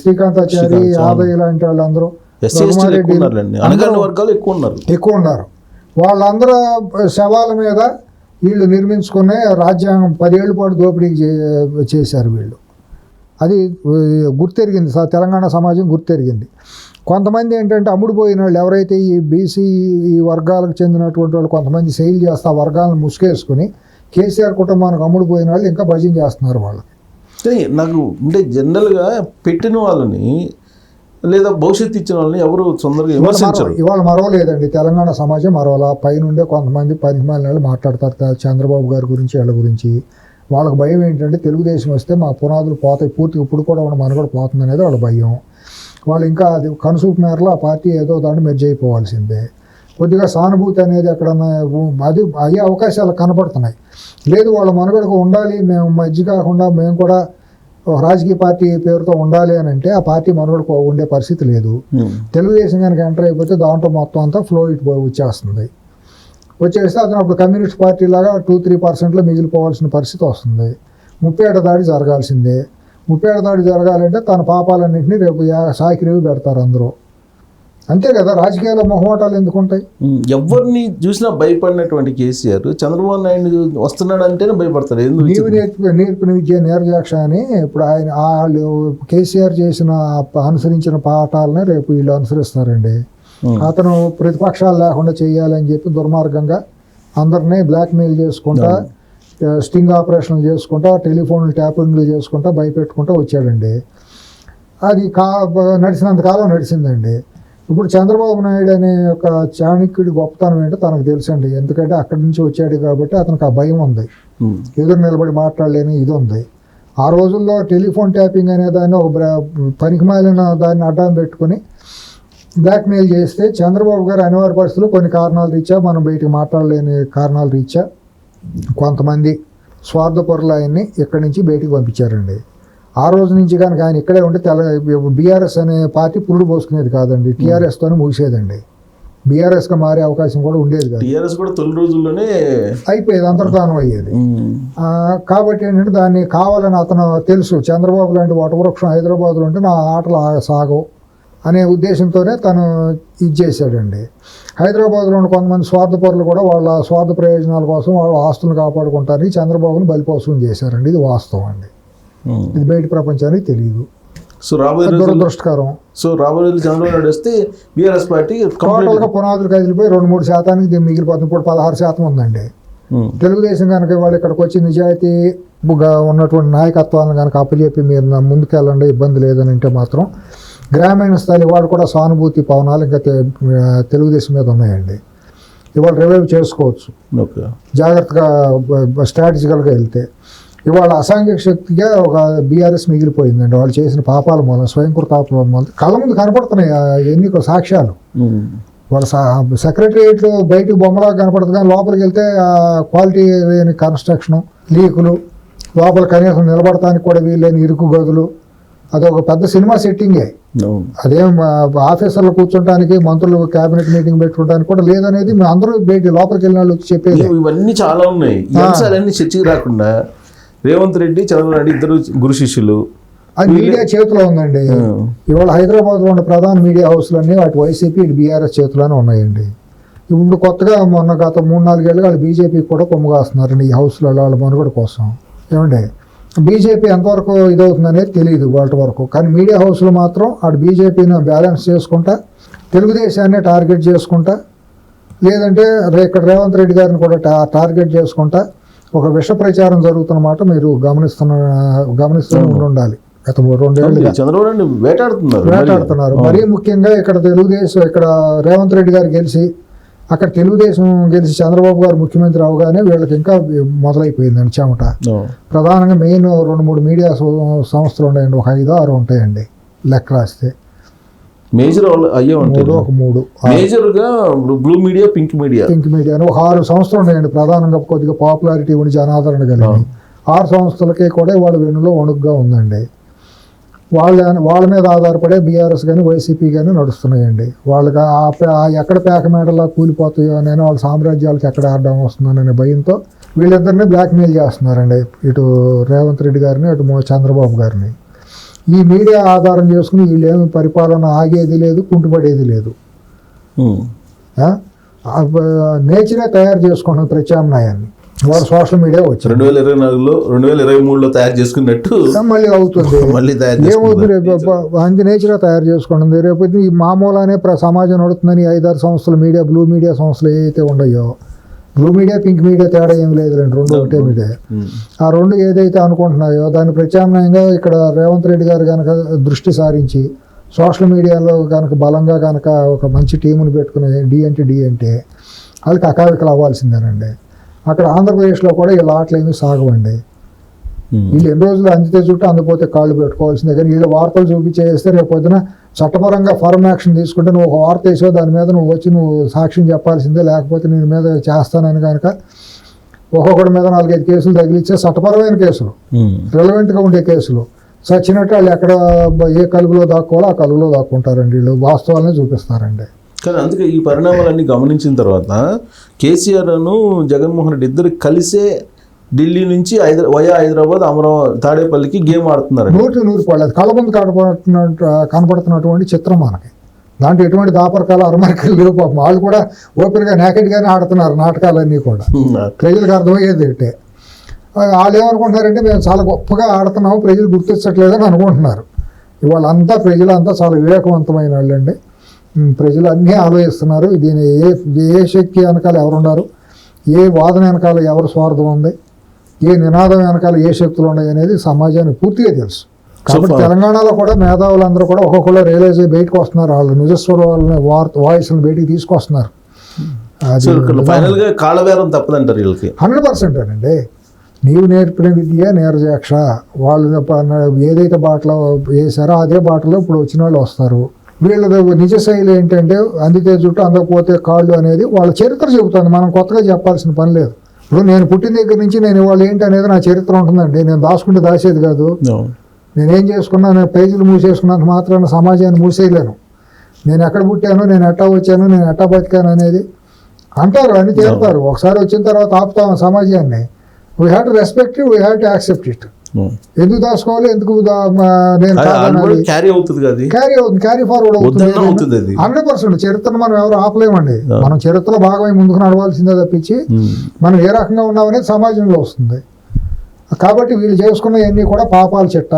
శ్రీకాంతాచారి, ఆదయ్య లాంటి వాళ్ళందరూ ఎక్కువ ఉన్నారు. వాళ్ళందరూ శవాల మీద వీళ్ళు నిర్మించుకునే రాజ్యాంగం 10 ఏళ్ల పాటు దోపిడీ చేశారు వీళ్ళు. అది గుర్తెరిగింది, తెలంగాణ సమాజం గుర్తెరిగింది. కొంతమంది ఏంటంటే అమ్ముడుపోయిన వాళ్ళు ఎవరైతే ఈ బీసీ ఈ వర్గాలకు చెందినటువంటి వాళ్ళు కొంతమంది సెయిల్ చేస్తే ఆ వర్గాలను ముసుగేసుకుని కేసీఆర్ కుటుంబానికి అమ్ముడుపోయిన వాళ్ళు ఇంకా భజన చేస్తున్నారు వాళ్ళకి. నాకు అంటే జనరల్గా పెట్టిన వాళ్ళని లేదా భవిష్యత్తు ఇచ్చిన వాళ్ళని ఎవరు తొందరగా విమర్శించరు. ఇవాళ మరవలేదండి, తెలంగాణ సమాజం మరవలా. పైనుండే కొంతమంది పనికిమాలిన వాళ్ళు మాట్లాడతారు చంద్రబాబు గారి గురించి, వాళ్ళ గురించి. వాళ్ళకి భయం ఏంటంటే తెలుగుదేశం వస్తే మా పునాదులు పోతాయి, పూర్తిగా ఇప్పుడు కూడా మన మనుగడ పోతుంది అనేది వాళ్ళ భయం. వాళ్ళు ఇంకా అది కనుసూపు మేరలో ఆ పార్టీ ఏదో దాన్ని మెర్జ్ అయిపోవాల్సిందే. కొద్దిగా సానుభూతి అనేది ఎక్కడన్నా అది అయ్యే అవకాశాలు కనపడుతున్నాయి. లేదు వాళ్ళ మనుగడకు ఉండాలి, మేము మధ్య కాకుండా మేము కూడా రాజకీయ పార్టీ పేరుతో ఉండాలి అని అంటే ఆ పార్టీ మనుగడకు ఉండే పరిస్థితి లేదు. తెలుగుదేశం కనుక ఎంటర్ అయిపోతే దాంట్లో మొత్తం అంతా ఫ్లో వచ్చేస్తుంది. వచ్చేస్తే అతను అప్పుడు కమ్యూనిస్ట్ పార్టీ లాగా 2-3% మిగిలిపోవాల్సిన పరిస్థితి వస్తుంది. 30 ఏళ్ల దాడి జరగాల్సిందే. 30 ఏళ్ల దాడి జరగాలంటే తన పాపాలన్నింటినీ రేపు సాకిరేవి పెడతారు అందరూ. అంతే కదా, రాజకీయాల్లో మొహమాటాలు ఎందుకు ఉంటాయి? ఎవరిని చూసినా భయపడినటువంటి కేసీఆర్ చంద్రబాబు నాయుడు వస్తున్నాడు అంటేనే భయపడతారు. నీవు నేర్పిన విద్య నీరజాక్ష అని ఇప్పుడు వాళ్ళు కేసీఆర్ అనుసరించిన పాఠాలనే రేపు వీళ్ళు అనుసరిస్తారండి. అతను ప్రతిపక్షాలు లేకుండా చేయాలని చెప్పి దుర్మార్గంగా అందరినీ బ్లాక్మెయిల్ చేసుకుంటా, స్టింగ్ ఆపరేషన్లు చేసుకుంటా, టెలిఫోన్లు ట్యాపింగ్లు చేసుకుంటా, భయపెట్టుకుంటా వచ్చాడండి. అది నడిచినంతకాలం నడిచిందండి. ఇప్పుడు చంద్రబాబు నాయుడు అనే ఒక చాణక్యుడి గొప్పతనం ఏంటో తనకు తెలుసండి. ఎందుకంటే అక్కడి నుంచి వచ్చాడు కాబట్టి అతనికి ఆ భయం ఉంది, ఎదురు నిలబడి మాట్లాడలేని ఇది ఉంది. ఆ రోజుల్లో టెలిఫోన్ ట్యాపింగ్ అనే దాన్ని ఒక పనికిమాలిన దాన్ని అడ్డం పెట్టుకుని బ్లాక్మెయిల్ చేస్తే చంద్రబాబు గారు అనివార్య పరిస్థితులు కొన్ని కారణాలు రీత్యా, మనం బయటికి మాట్లాడలేని కారణాల రీత్యా కొంతమంది స్వార్థపరులు ఆయన్ని ఇక్కడి నుంచి బయటికి పంపించారండి. ఆ రోజు నుంచి కనుక ఆయన ఇక్కడే ఉంటే బీఆర్ఎస్ అనే పార్టీ పురుడు పోసుకునేది కాదండి, టీఆర్ఎస్తోనే ముగిసేదండి. బీఆర్ఎస్గా మారే అవకాశం కూడా ఉండేది కాదు. టీఆర్ఎస్ కూడా తొలి రోజుల్లోనే అయిపోయేది, అంతర్ధానం అయ్యేది. కాబట్టి ఏంటంటే దాన్ని కావాలని అతను తెలుసు, చంద్రబాబు లాంటి వటవృక్షం హైదరాబాద్లో ఉంటే నా ఆటలు సాగవు అనే ఉద్దేశంతోనే తను ఇది చేశాడండి. హైదరాబాద్లో ఉన్న కొంతమంది స్వార్థపరులు కూడా వాళ్ళ స్వార్థ ప్రయోజనాల కోసం వాళ్ళ ఆస్తులను కాపాడుకుంటారని చంద్రబాబును బలిపోసం చేశారండి. ఇది వాస్తవం అండి, ఇది బయట ప్రపంచానికి తెలియదు. సో రాబోయే దురదృష్టకరం. సో రాబోయే చంద్రబాబు నాయుడు వస్తే బీఆర్ఎస్ పార్టీ టోటల్గా పునాదులు కదిలిపోయి 2-3% మిగిలిపోతుంది. ఇప్పుడు 16% ఉందండి. తెలుగుదేశం కనుక వాళ్ళు ఇక్కడికి వచ్చి నిజాయితీగా ఉన్నటువంటి నాయకత్వాలను కనుక అప్పచెప్పి మీరు ముందుకెళ్ళండి, ఇబ్బంది లేదని అంటే మాత్రం గ్రామీణ స్థాయి వాళ్ళు కూడా సానుభూతి పవనాలు ఇంకా తెలుగుదేశం మీద ఉన్నాయండి. ఇవాళ రివైవ్ చేసుకోవచ్చు జాగ్రత్తగా, స్ట్రాటజికల్గా వెళ్తే. ఇవాళ అసాంఘిక శక్తిగా ఒక బీఆర్ఎస్ మిగిలిపోయిందండి. వాళ్ళు చేసిన పాపాల మూలం, స్వయంకృతాపాల మూలం కళ్ళ ముందు కనపడుతున్నాయి ఎన్ని సాక్ష్యాలు. వాళ్ళ సెక్రటరియట్ బయటకు బొమ్మలాగా కనపడుతుంది, కానీ లోపలికి వెళ్తే క్వాలిటీ లేని కన్స్ట్రక్షను, లీకులు, లోపల కనీసం నిలబడటానికి కూడా వీళ్ళని ఇరుకు గదులు, అదొక పెద్ద సినిమా సెట్టింగే. అదేం ఆఫీసర్లు కూర్చోడానికి, మంత్రులు క్యాబినెట్ మీటింగ్ పెట్టుకోవడానికి కూడా లేదనేది అందరూ బయట లోపలికి వెళ్ళిన వాళ్ళు వచ్చి చెప్పేది. ఇవన్నీ చాలా ఉన్నాయి. అన్ని చర్చకి రాకుండా రేవంత్ రెడ్డి, చంద్రబాబు నాయుడు ఇద్దరు గురు శిష్యులు. అది మీడియా చేతిలో ఉందండి. ఇవాళ హైదరాబాద్లో ఉన్న ప్రధాన మీడియా హౌస్లన్నీ అటు వైసీపీ, ఇటు బీఆర్ఎస్ చేతిలోనే ఉన్నాయండి. ఇప్పుడు కొత్తగా మొన్న గత 3-4 ఏళ్ళుగా వాళ్ళు బీజేపీకి కూడా కొమ్ముగాస్తున్నారండి ఈ హౌస్లలో వాళ్ళ మనుగడ కోసం. ఏమండి, బీజేపీ ఎంతవరకు ఇదవుతుందనేది తెలియదు వాళ్ళ వరకు. కానీ మీడియా హౌస్లో మాత్రం అటు బీజేపీని బ్యాలెన్స్ చేసుకుంటా, తెలుగుదేశాన్ని టార్గెట్ చేసుకుంటా, లేదంటే ఇక్కడ రేవంత్ రెడ్డి గారిని కూడా టార్గెట్ చేసుకుంటా ఒక విష ప్రచారం జరుగుతున్నమాట మీరు గమనిస్తూనే ఉండాలి. గత 2 ఏళ్ళుగా చంద్రబాబు వేటాడుతున్నారు. మరీ ముఖ్యంగా ఇక్కడ తెలుగుదేశం, ఇక్కడ రేవంత్ రెడ్డి గారు గెలిచి అక్కడ తెలుగుదేశం గెలిచి చంద్రబాబు గారు ముఖ్యమంత్రి అవగానే వీళ్ళకి ఇంకా మొదలైపోయిందండి చెమట. ప్రధానంగా మెయిన్ 2-3 మీడియా సంస్థలు ఉన్నాయండి, ఒక 5-6 ఉంటాయండి లెక్క రాస్తే. మేజర్ అయ్యే ఉంటాయి, ఒక 3 మేజర్గా బ్లూ మీడియా, పింక్ మీడియా అని ఒక 6 సంస్థలు ఉన్నాయండి ప్రధానంగా కొద్దిగా పాపులారిటీ ఉండి జనాదరణ కలిగి. 6 సంస్థలకి కూడా వాళ్ళ వెన్నులో వణుకుగా ఉందండి. వాళ్ళ మీద ఆధారపడే బీఆర్ఎస్ కానీ వైసీపీ కానీ నడుస్తున్నాయండి. వాళ్ళకి ఎక్కడ పేకమేడలా కూలిపోతాయో అనే వాళ్ళ సామ్రాజ్యాలకు ఎక్కడ ఆడడం వస్తుందనే భయంతో వీళ్ళిద్దరిని బ్లాక్మెయిల్ చేస్తున్నారండి, ఇటు రేవంత్ రెడ్డి గారిని, అటు చంద్రబాబు గారిని. ఈ మీడియా ఆధారం చేసుకుని వీళ్ళేమి పరిపాలన ఆగేది లేదు, కుంటుపడేది లేదు. నేచరే తయారు చేసుకుంటున్న ప్రత్యామ్నాయాన్ని వాడు సోషల్ మీడియా వచ్చి 2024లో 2023లో తయారు చేసుకున్నట్టు మళ్ళీ అవుతుంది. ఏమవుతుంది, అంది నేచరే తయారు చేసుకుంటుంది. రేపు ఈ మామూలుగానే సమాజం నడుతుందని 5-6 సంస్థలు మీడియా, బ్లూ మీడియా సంస్థలు ఏదైతే ఉన్నాయో, బ్లూ మీడియా పింక్ మీడియా తేడా ఏం లేదులేండి, 2 ఒకటే మీడియా. ఆ 2 ఏదైతే అనుకుంటున్నాయో దాని ప్రత్యామ్నాయంగా ఇక్కడ రేవంత్ రెడ్డి గారు కనుక దృష్టి సారించి సోషల్ మీడియాలో కనుక బలంగా కనుక ఒక మంచి టీముని పెట్టుకుని డి అంటే వాళ్ళకి అకావికలు అవ్వాల్సిందేనండి. అక్కడ ఆంధ్రప్రదేశ్లో కూడా వీళ్ళ ఆటలు ఏమీ సాగవండి. వీళ్ళు ఎన్ని రోజులు అందితే చుట్టూ అందిపోతే కాళ్ళు పెట్టుకోవాల్సిందే. కానీ వీళ్ళు వార్తలు చూపించేస్తే రేపు పొద్దున చట్టపరంగా ఫర్మ్ యాక్షన్ తీసుకుంటే నువ్వు ఒక వార్త వేసావు, దాని మీద నువ్వు వచ్చి నువ్వు సాక్ష్యం చెప్పాల్సిందే, లేకపోతే నేను మీద చేస్తానని కనుక ఒక్కొక్కడి మీద 4-5 కేసులు తగిలిచ్చే చట్టపరమైన కేసులు, రిలవెంట్గా ఉండే కేసులు. చచ్చినట్టు వాళ్ళు ఎక్కడ ఏ కలుగులో దాక్కోవాలో ఆ కలుగులో దాక్కుంటారండి, వీళ్ళు వాస్తవాలని చూపిస్తారండి. కానీ అందుకే ఈ పరిణామాలన్నీ గమనించిన తర్వాత కేసీఆర్ను జగన్మోహన్ రెడ్డి ఇద్దరు కలిసే ఢిల్లీ నుంచి వయా హైదరాబాద్, అమరావతి, తాడేపల్లికి గేమ్ ఆడుతున్నారు. 100 పడలేదు. కళ్ళ ముందు కనపడుతున్నటువంటి చిత్రం మనకి. దాంట్లో ఎటువంటి దాపరకాలు అరమరికలు లేవు. పాపం వాళ్ళు కూడా ఓపెన్గా నేకెడ్గానే ఆడుతున్నారు నాటకాలన్నీ కూడా. ప్రజలకు అర్థమయ్యేది ఏంటే వాళ్ళు ఏమనుకుంటున్నారంటే మేము చాలా గొప్పగా ఆడుతున్నాము, ప్రజలు గుర్తించట్లేదని అనుకుంటున్నారు. ఇవాళంతా ప్రజలంతా చాలా వివేకవంతమైన వాళ్ళండి. ప్రజలు అన్నీ ఆలోచిస్తున్నారు. దీని ఏ శక్తి వెనకాల ఎవరున్నారు, ఏ వాదన వెనకాల ఎవరు స్వార్థం ఉంది, ఏ నినాదం వెనకాల ఏ శక్తులు ఉన్నాయి అనేది సమాజానికి పూర్తిగా తెలుసు. కాబట్టి తెలంగాణలో కూడా మేధావులందరూ కూడా ఒక్కొక్కరు రియలైజ్ అయ్యి బయటకు వస్తున్నారు. వాళ్ళు నిజస్వర వాళ్ళని వాయిస్ని బయటికి తీసుకొస్తున్నారు. ఫైనల్గా కాళ్ళబేరం తప్పదంటారు వీళ్ళకి. 100% అండి. నీవు నేర్పిన విద్య నీరజాక్ష. వాళ్ళు ఏదైతే బాటలో వేసారో అదే బాటలో ఇప్పుడు వచ్చిన వాళ్ళు వస్తారు. వీళ్ళ నిజ శైలి ఏంటంటే అందితే జుట్టు అందకపోతే కాళ్ళు అనేది వాళ్ళ చరిత్ర చెబుతుంది. మనం కొత్తగా చెప్పాల్సిన పని లేదు. ఇప్పుడు నేను పుట్టిన దగ్గర నుంచి నేను ఇవాళ ఏంటి అనేది నా చరిత్ర ఉంటుందండి. నేను దాచుకుంటే దాచేది కాదు. నేనేం చేసుకున్నా, నేను పేజీలు మూసేసుకున్నంత మాత్రాన సమాజాన్ని మూసేయలేను. నేను ఎక్కడ పుట్టాను, నేను ఎట్టా వచ్చాను, నేను ఎట్టా బతికాను అనేది అంటారు, అని తేలుతారు. ఒకసారి వచ్చిన తర్వాత ఆపుతాం సమాజాన్ని. We have to respect it, we have to accept it. ఎందుకు దాచుకోవాలి, ఎందుకు నేను క్యారీ ఫార్వర్డ్ అవుతుంది. 100% చరిత్రను మనం ఎవరు ఆపలేమండి. మనం చరిత్రలో భాగమై ముందుకు నడవాల్సిందే తప్పించి మనం ఏ రకంగా ఉన్నామనేది సమాజంలో వస్తుంది. కాబట్టి వీళ్ళు చేసుకున్నవన్నీ కూడా పాపాల చిట్ట.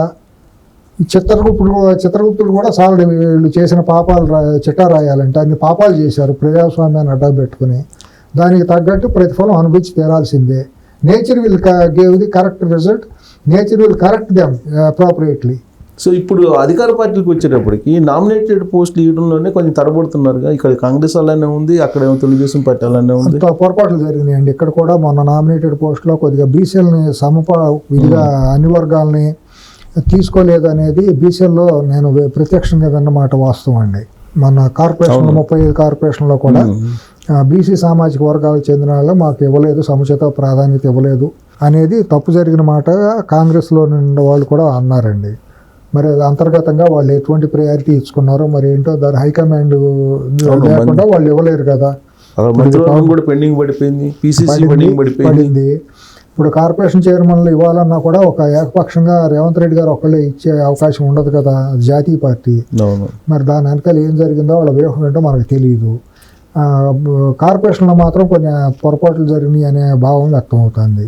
చిత్రగుప్తుడు కూడా చాలా వీళ్ళు చేసిన పాపాలు చిట్టా రాయాలంటే అన్ని పాపాలు చేశారు ప్రజాస్వామ్యాన్ని అడ్డా పెట్టుకుని. దానికి తగ్గట్టు ప్రతిఫలం అనుభవించి తీరాల్సిందే. Nature will give the correct result, nature will correct them appropriately. So ఇప్పుడు అధికార పార్టీకి వచ్చేటప్పటికి నామినేటెడ్ పోస్టులు ఇవ్వడంలోనే కొంచెం తడబడుతున్నారుగా. ఇక్కడ కాంగ్రెస్ అలానే ఉంది, అక్కడేమో తెలుగుదేశం పార్టీ అలానే ఉంది. పొరపాట్లు జరిగినాయండి. ఇక్కడ కూడా మొన్న నామినేటెడ్ పోస్టులో కొద్దిగా బీసీలని విధిగా అన్ని వర్గాలని తీసుకోలేదు అనేది బీసీల్లో నేను ప్రత్యక్షంగా విన్నమాట వాస్తవం అండి. మన కార్పొరేషన్లో 35 కార్పొరేషన్లో కూడా బీసీ సామాజిక వర్గాలకు చెందిన వాళ్ళు మాకు ఇవ్వలేదు, సముచిత ప్రాధాన్యత ఇవ్వలేదు అనేది తప్పు జరిగిన మాట కాంగ్రెస్లో నుండి వాళ్ళు కూడా అన్నారండి. మరి అంతర్గతంగా వాళ్ళు ఎటువంటి ప్రయారిటీ ఇచ్చుకున్నారో మరి ఏంటో దాని హైకమాండ్ లేకుండా వాళ్ళు ఇవ్వలేరు కదా. పడింది. ఇప్పుడు కార్పొరేషన్ చైర్మన్లు ఇవ్వాలన్నా కూడా ఒక ఏకపక్షంగా రేవంత్ రెడ్డి గారు ఒక్కళ్ళే ఇచ్చే అవకాశం ఉండదు కదా, అది జాతీయ పార్టీ. మరి దాని వెనకాల ఏం జరిగిందో వాళ్ళ వ్యూహం ఏంటో మనకు తెలియదు. కార్పొరేషన్లో మాత్రం కొన్ని పొరపాట్లు జరిగినాయి అనే భావం వ్యక్తం అవుతుంది.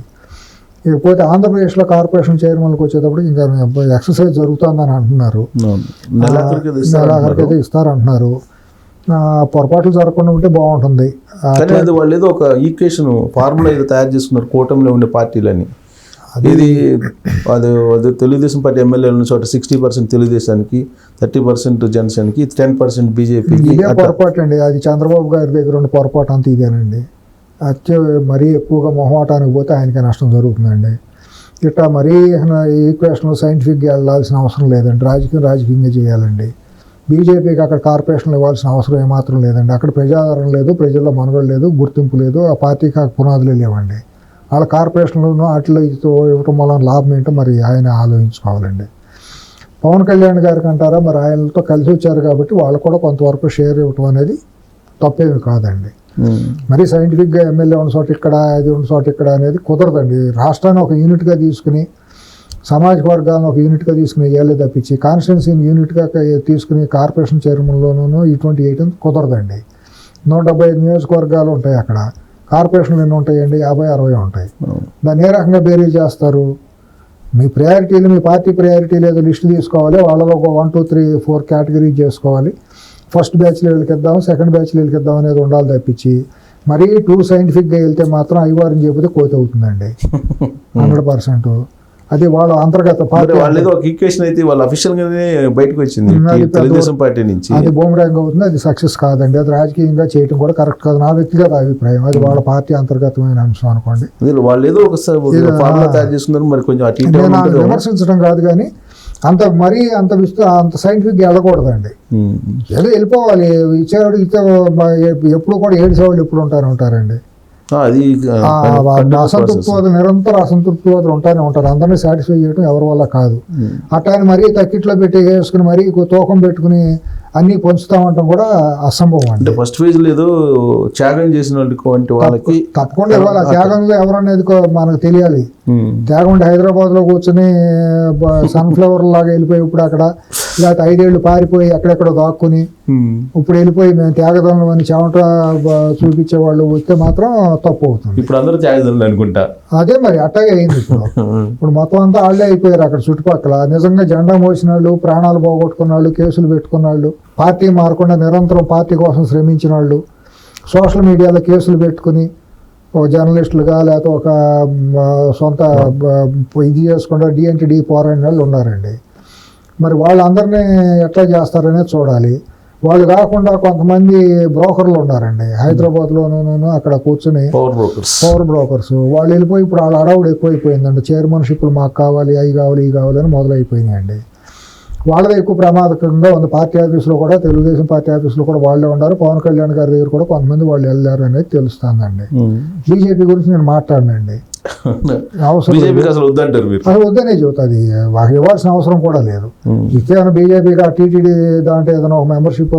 ఇకపోతే ఆంధ్రప్రదేశ్లో కార్పొరేషన్ చైర్మన్కి వచ్చేటప్పుడు ఇంకా ఎక్సర్సైజ్ జరుగుతుందని అంటున్నారు, నెలాఖరికైతే ఇస్తారంటున్నారు. పొరపాట్లు జరగకుండా ఉంటే బాగుంటుంది. వాళ్ళు ఏదో ఒక ఈక్వేషన్ ఫార్ములా ఏదో తయారు చేసుకున్నారు కూటమిలో ఉండే పార్టీలని. ఇది అది తెలుగుదేశం పార్టీ ఎమ్మెల్యేలు ఉన్న చోట 60% తెలుగుదేశానికి, 30% జనసేనకి, 10% బీజేపీకి. ఇదే పొరపాటు అండి, అది చంద్రబాబు గారి దగ్గర ఉన్న పొరపాటు అంతా ఇదేనండి. మరీ ఎక్కువగా మొహమాటానికి పోతే ఆయనకే నష్టం జరుగుతుందండి. ఇట్లా మరీ ఈక్వేషన్ సైంటిఫిక్గా వెళ్ళాల్సిన అవసరం లేదండి. రాజకీయంగా చేయాలండి. బీజేపీకి అక్కడ కార్పొరేషన్లు ఇవ్వాల్సిన అవసరం ఏమాత్రం లేదండి. అక్కడ ప్రజాదరణ లేదు, ప్రజల్లో మనుగడ లేదు, గుర్తింపు లేదు, ఆ పార్టీకి ఆ పునాదులే లేవండి. వాళ్ళ కార్పొరేషన్లు వాటిలో ఇవ్వటం వల్ల లాభం ఏంటో మరి ఆయన ఆలోచించుకోవాలండి. పవన్ కళ్యాణ్ గారికి అంటారా, మరి ఆయనతో కలిసి వచ్చారు కాబట్టి వాళ్ళు కూడా కొంతవరకు షేర్ ఇవ్వటం అనేది తప్పేమి కాదండి. మరి సైంటిఫిక్గా ఎమ్మెల్యే ఉన్న చోట ఇక్కడ, అది ఉన్న చోట ఇక్కడ అనేది కుదరదండి. రాష్ట్రాన్ని ఒక యూనిట్గా తీసుకుని, సామాజిక వర్గాలను ఒక యూనిట్గా తీసుకుని వేయాలి తప్పించి కాన్స్టిట్యున్సీని యూనిట్గా తీసుకుని కార్పొరేషన్ చైర్మన్లోనూ ఇటువంటి వేయటం కుదరదండి. 175 నియోజకవర్గాలు ఉంటాయి అక్కడ. కార్పొరేషన్లు ఎన్ని ఉంటాయండి? 50-60 ఉంటాయి. దాన్ని ఏ రకంగా బేరీ చేస్తారు? మీ ప్రయారిటీలు, మీ పార్టీ ప్రయారిటీలు ఏదో లిస్టు తీసుకోవాలి, వాళ్ళలో ఒక 1, 2, 3, 4 కేటగిరీ చేసుకోవాలి. ఫస్ట్ బ్యాచ్లో వీళ్ళకి ఇద్దాం, సెకండ్ బ్యాచ్లో వీళ్ళకి ఇద్దాం అనేది ఉండాలి తప్పించి మరీ టూ సైంటిఫిక్గా వెళ్తే మాత్రం అయ్యవారిని చెప్పితే కోతి అవుతుందండి 100%. అది వాళ్ళ అంతర్గత పార్టీ. వాళ్ళు ఏదో ఒక ఈక్వేషన్ అయితే వాళ్ళ అఫీషియల్ గానే బయటకు వచ్చింది తెలుగుదేశం పార్టీ నుంచి. అది బూమరాంగ్ అవుతుంది, అది సక్సెస్ కాదండి. అది రాజకీయంగా చేయడం కూడా కరెక్ట్ కాదు, నా వ్యక్తిగత అభిప్రాయం. అది వాళ్ళ పార్టీ అంతర్గతమైన అంశం అనుకోండి. వాళ్ళు ఏదో ఒక ఫార్ములా తయారు చేసుకున్నారు, మరి కొంచెం అటు విమర్శించడం కాదు కానీ అంత మరీ అంత సైంటిఫిక్గా వెళ్ళకూడదండి. ఏదో వెళ్ళిపోవాలి. ఇచ్చేవాడు ఎప్పుడు కూడా ఏడిసేవాళ్ళు ఎప్పుడు ఉంటారండి. అది అసంతృప్తివాదులు, నిరంతర అసంతృప్తివాదులు ఉంటానే ఉంటారు. అందరినీ సాటిస్ఫై చేయడం ఎవరి వల్ల కాదు. అట్లా మరీ తక్కిట్లో పెట్టి వేసుకుని మరీ తూకం పెట్టుకుని అన్ని పంచుతామంటాం కూడా అసంభవం అండి. ఫస్ట్ ఫేజ్ ఏదో త్యాగం చేసిన వాళ్ళకి తప్పకుండా ఇవ్వాలి. త్యాగంలో ఎవరనేది మనకు తెలియాలి. త్యాగం హైదరాబాద్ లో కూర్చొని సన్ఫ్లవర్ లాగా వెళ్ళిపోయి ఇప్పుడు అక్కడ, లేకపోతే 5 ఏళ్ళు పారిపోయి ఎక్కడెక్కడో దాక్కుని ఇప్పుడు వెళ్ళిపోయి మేము త్యాగదనం అని చెమట చూపించే వాళ్ళు వస్తే మాత్రం తప్పు అవుతుంది. ఇప్పుడు అందరూ త్యాగదనులు అనుకుంటా. అదే మరి అట్టాగే అయింది. ఇప్పుడు మొత్తం అంతా వాళ్ళే అయిపోయారు అక్కడ చుట్టుపక్కల. నిజంగా జెండా మోసిన వాళ్ళు, ప్రాణాలు పోగొట్టుకున్న వాళ్ళు, కేసులు పెట్టుకున్న వాళ్ళు, పార్టీ మారకుండా నిరంతరం పార్టీ కోసం శ్రమించిన వాళ్ళు, సోషల్ మీడియాలో కేసులు పెట్టుకుని ఒక జర్నలిస్టులుగా లేకపోతే ఒక సొంత ఇది చేసుకుంటా డి పోరాడిన వాళ్ళు ఉన్నారండి. మరి వాళ్ళందరినీ ఎట్లా చేస్తారనేది చూడాలి. వాళ్ళు కాకుండా కొంతమంది బ్రోకర్లు ఉన్నారండి హైదరాబాద్లోనూ. అక్కడ కూర్చొని పవర్ బ్రోకర్స్ వాళ్ళు వెళ్ళిపోయి ఇప్పుడు వాళ్ళ అడవుడు ఎక్కువైపోయిందండి. చైర్మన్షిప్లు మాకు కావాలి, అవి కావాలి, ఇవి కావాలని మొదలైపోయినాయండి. వాళ్ళదే ఎక్కువ ప్రమాదకంగా ఉంది. పార్టీ ఆఫీసులో కూడా, తెలుగుదేశం పార్టీ ఆఫీసులో కూడా వాళ్ళే ఉన్నారు. పవన్ కళ్యాణ్ గారి దగ్గర కూడా కొంతమంది వాళ్ళు వెళ్ళారు అనేది తెలుస్తుందండి. బీజేపీ గురించి నేను మాట్లాడనండి, అవసరం అసలు వద్దనే చెబుతుంది. వాళ్ళకి ఇవ్వాల్సిన అవసరం కూడా లేదు. ఇకేమైనా బీజేపీగా టీటీడీ దాంట్లో ఏదైనా ఒక మెంబర్షిప్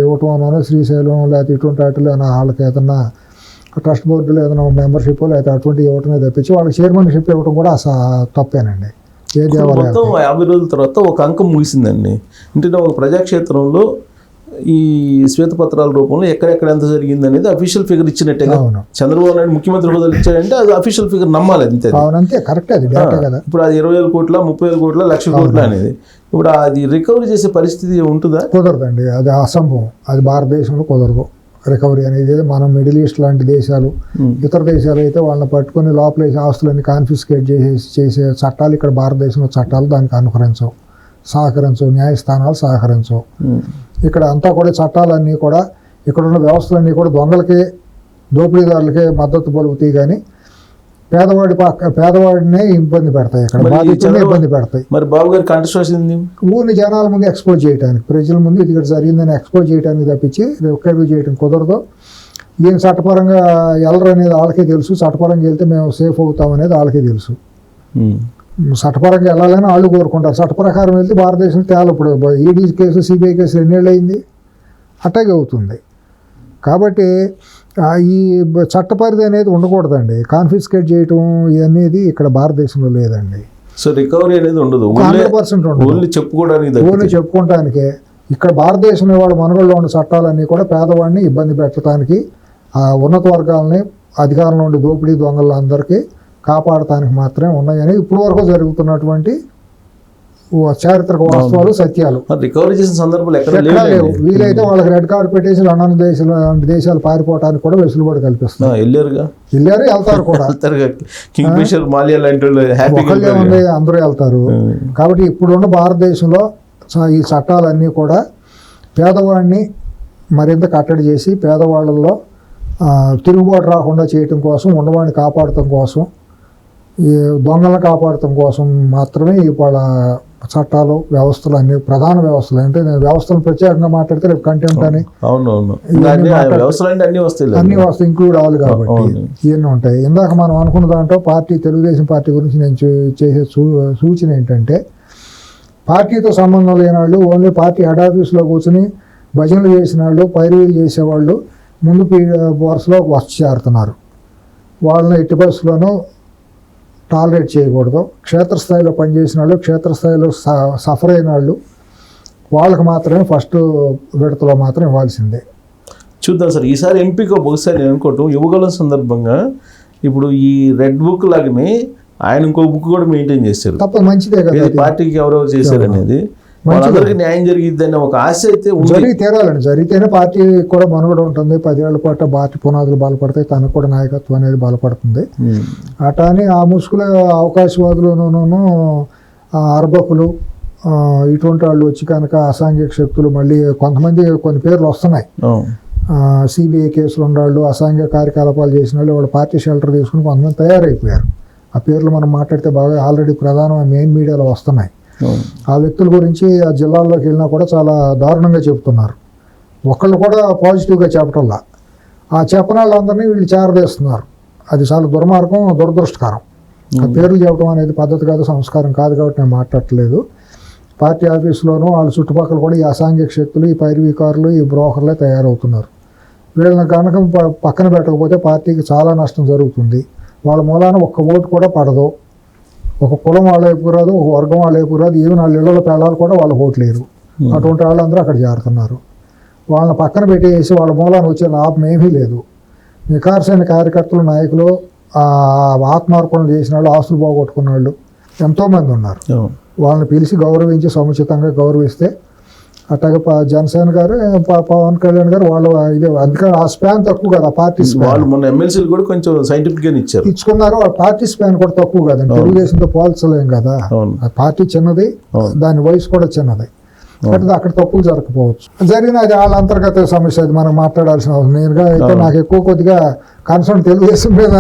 ఇవ్వటం అన్నా, శ్రీశైలం లేకపోతే ఇటువంటి వాటిలో వాళ్ళకి ఏదన్నా ట్రస్ట్ బోర్డులో ఏదైనా మెంబర్షిప్ లేకపోతే అటువంటి ఇవ్వటమే తప్పించి వాళ్ళకి చైర్మన్షిప్ ఇవ్వటం కూడా తప్పేనండి. మొత్తం 50 రోజుల తర్వాత ఒక అంకం ముగిసిందండి. అంటే ఒక ప్రజాక్షేత్రంలో ఈ శ్వేతపత్రాల రూపంలో ఎక్కడెక్కడ ఎంత జరిగింది అనేది అఫీషియల్ ఫిగర్ ఇచ్చినట్టుగా. చంద్రబాబు నాయుడు ముఖ్యమంత్రి హోదాలు ఇచ్చాడంటే అది అఫీషియల్ ఫిగర్ నమ్మాలి అంతే. కరెక్ట్. అది ఇప్పుడు అది 20,000 కోట్ల, 30,000 కోట్ల, 1,00,000 కోట్ల అనేది ఇప్పుడు అది రికవరీ చేసే పరిస్థితి ఉంటుందా? కుదరదండి, అది అసంభవం. అది భారతదేశంలో కుదరదు రికవరీ అనేది. మనం మిడిల్ ఈస్ట్ లాంటి దేశాలు, ఇతర దేశాలు అయితే వాళ్ళని పట్టుకొని లోపలేసి ఆస్తులన్నీ కాన్ఫిస్కేట్ చేసే చట్టాలు ఇక్కడ భారతదేశంలో చట్టాలు దానికి సహకరించవు, న్యాయస్థానాలు సహకరించవు. ఇక్కడ అంతా కూడా చట్టాలన్నీ కూడా, ఇక్కడున్న వ్యవస్థలన్నీ కూడా దొంగలకే, దోపిడీదారులకే మద్దతు పలుకుతాయి కానీ పేదవాడినే ఇబ్బంది పెడతాయి. ఇక్కడ బాధితులనే ఇబ్బంది పెడతాయి. మరి బాబు గారి కంటెస్ట్ ఊరిని జనాల ముందు ఎక్స్పోజ్ చేయడానికి, ప్రజల ముందు ఇది ఇక్కడ జరిగిందని ఎక్స్పోజ్ చేయడానికి తప్పించి రికవరీ చేయడం కుదరదు. ఈయన చట్టపరంగా వెళ్ళరు అనేది వాళ్ళకే తెలుసు. చట్టపరంగా వెళ్తే మేము సేఫ్ అవుతాం అనేది వాళ్ళకే తెలుసు. చట్టపరంగా వెళ్ళాలని వాళ్ళు కోరుకుంటారు. చట్టప్రకారం వెళ్తే భారతదేశంలో ఇప్పుడు ఈడీ కేసు, సిబిఐ కేసు 2 ఏళ్ళు అయింది, అట్టాగే అవుతుంది. కాబట్టి ఈ చట్టపరిధి అనేది ఉండకూడదండి. కాన్ఫిస్కేట్ చేయటం అనేది ఇక్కడ భారతదేశంలో లేదండి. సో రికవరీ అనేది ఉండదు, 100% ఉండదు. ఓన్లీ చెప్పుకోవటానికే. ఇక్కడ భారతదేశంలో వాళ్ళ మనుగడలో ఉన్న చట్టాలన్నీ కూడా పేదవాడిని ఇబ్బంది పెట్టడానికి, ఉన్నత వర్గాలని, అధికారంలో ఉండే దోపిడీ దొంగలందరికీ కాపాడటానికి మాత్రమే ఉన్నాయని ఇప్పుడు వరకు జరుగుతున్నటువంటి చారిత్రక వాస్తవాలు సత్యాలు రికవరీ చేసిన సందర్భాలు ఎక్కడ ఎక్కడా లేవు. వీలైతే వాళ్ళకి రెడ్ కార్డు పెట్టేసి లండన్ దేశాలు పారిపోవడానికి కూడా వెసులుబాటు కల్పిస్తున్నారు. వెళ్ళారుగా, వెళ్ళారు, వెళ్తారు కూడా. కింగ్ ఫిషర్ మాలియా లాంటి ఒకళ్ళే ఉంది, అందరూ వెళ్తారు. కాబట్టి ఇప్పుడున్న భారతదేశంలో ఈ చట్టాలన్నీ కూడా పేదవాడిని మరింత కట్టడి చేసి పేదవాళ్ళల్లో తిరుగుబాటు రాకుండా చేయటం కోసం, ఉన్నవాడిని కాపాడటం కోసం, ఈ దొంగలను కాపాడటం కోసం మాత్రమే ఇవాళ చట్టాలు, వ్యవస్థలు అన్ని ప్రధాన వ్యవస్థలు. అంటే నేను వ్యవస్థలు ప్రత్యేకంగా మాట్లాడితే రేపు కంటెంప్ట్ అని అన్ని వస్తాయి, ఇంక్లూడ్ అవ్వాలి కాబట్టి ఇవన్నీ ఉంటాయి. ఇందాక మనం అనుకున్న దాంట్లో తెలుగుదేశం పార్టీ గురించి నేను చేసే సూచన ఏంటంటే, పార్టీతో సంబంధం లేని వాళ్ళు, ఓన్లీ పార్టీ హెడ్ ఆఫీస్లో కూర్చొని భజనలు చేసిన వాళ్ళు, పైరువీలు చేసేవాళ్ళు ముందు వరుసలో వచ్చి చేరుతున్నారు. వాళ్ళని ఎట్టి పరిస్థితుల్లోనూ టాలరేట్ చేయకూడదు. క్షేత్రస్థాయిలో పనిచేసిన వాళ్ళు, క్షేత్రస్థాయిలో సఫర్ అయిన వాళ్ళు, వాళ్ళకి మాత్రమే ఫస్ట్ విడతలో మాత్రం ఇవ్వాల్సిందే. చూద్దాం సార్, ఈసారి ఎంపిక బహుశా నేను అనుకోవటం యువగలం సందర్భంగా ఇప్పుడు ఈ రెడ్ బుక్ లాగానే ఆయన ఇంకో బుక్ కూడా మెయింటైన్ చేశారు. తప్ప మంచిదే కదా, పార్టీకి ఎవరెవరు చేశారు అనేది, వాళ్ళందరికీ న్యాయం జరిగిద్ది అనే ఒక ఆశ అయితే జరిగి తీరాలండి. జరిగితేనే పార్టీ కూడా మనుగడ ఉంటుంది. 10 ఏళ్ల పాటు పార్టీ పునాదులు బలపడతాయి, తనకు కూడా నాయకత్వం అనేది బలపడుతుంది. అటా అని ఆ ముసుగులో అవకాశవాదులను, అర్బకులు, ఇటువంటి వాళ్ళు వచ్చి కనుక అసాంఘిక శక్తులు మళ్ళీ కొంతమంది కొన్ని పేర్లు వస్తున్నాయి. సిబిఐ కేసులు ఉన్నవాళ్ళు, అసాంఘిక కార్యకలాపాలు చేసిన వాళ్ళు, వాళ్ళ పార్టీ షెల్టర్ తీసుకుని కొంతమంది తయారైపోయారు. ఆ పేర్లు మనం మాట్లాడితే బాగా ఆల్రెడీ ప్రధానమైన మెయిన్ మీడియాలో వస్తున్నాయి. ఆ వ్యక్తుల గురించి ఆ జిల్లాల్లోకి వెళ్ళినా కూడా చాలా దారుణంగా చెబుతున్నారు. ఒకళ్ళు కూడా పాజిటివ్గా చెప్పటంలా, ఆ చెప్పని వాళ్ళందరినీ వీళ్ళు చేరదీస్తున్నారు. అది చాలా దుర్మార్గం, దురదృష్టకరం. ఆ పేర్లు చెప్పడం అనేది పద్ధతి కాదు, సంస్కారం కాదు. కాబట్టి నేను మాట్లాడట్లేదు. పార్టీ ఆఫీసులోనూ వాళ్ళ చుట్టుపక్కల కూడా ఈ అసాంఘిక శక్తులు, ఈ పైరువీకారులు, ఈ బ్రోకర్లే తయారవుతున్నారు. వీళ్ళని కనుక పక్కన పెట్టకపోతే పార్టీకి చాలా నష్టం జరుగుతుంది. వాళ్ళ మూలాన ఒక్క ఓటు కూడా పడదు. ఒక కులం వాళ్ళ వైపు రాదు, ఒక వర్గం వాళ్ళ వైపు రాదు. ఈవెన్ వాళ్ళ ఇళ్ళలో పేడాలు కూడా వాళ్ళు ఓటు లేరు. అటువంటి వాళ్ళందరూ అక్కడ చేరుతున్నారు. వాళ్ళని పక్కన పెట్టేసి వాళ్ళ మూలాన్ని వచ్చే లాభం ఏమీ లేదు. నిఖార్సైన కార్యకర్తలు, నాయకులు, ఆత్మార్పణలు చేసిన వాళ్ళు, ఆస్తులు పోగొట్టుకున్న వాళ్ళు ఎంతోమంది ఉన్నారు. వాళ్ళని పిలిచి గౌరవించి సముచితంగా గౌరవిస్తే, అట్లాగే జనసేన గారు, పవన్ కళ్యాణ్ గారు వాళ్ళు ఇదే అందుకని ఆ స్పాన్ తక్కువ కదా పార్టీ స్పాన్. మొన్న ఎమ్మెల్సీలు కూడా కొంచెం సైంటిఫిక్ గా ఇచ్చుకున్నారు. ఆ పార్టీ స్పాన్ కూడా తక్కువ కదండి, తెలుగుదేశంతో పోల్చలేం కదా. పార్టీ చిన్నది, దాని వయసు కూడా చిన్నది. అక్కడ తప్పులు జరగకపోవచ్చు. జరిగిన అది వాళ్ళ అంతర్గత సమస్య, అది మనం మాట్లాడాల్సిన అవసరం. నేనుగా అయితే నాకు ఎక్కువ కొద్దిగా కన్సర్న్ తెలుగుదేశం మీద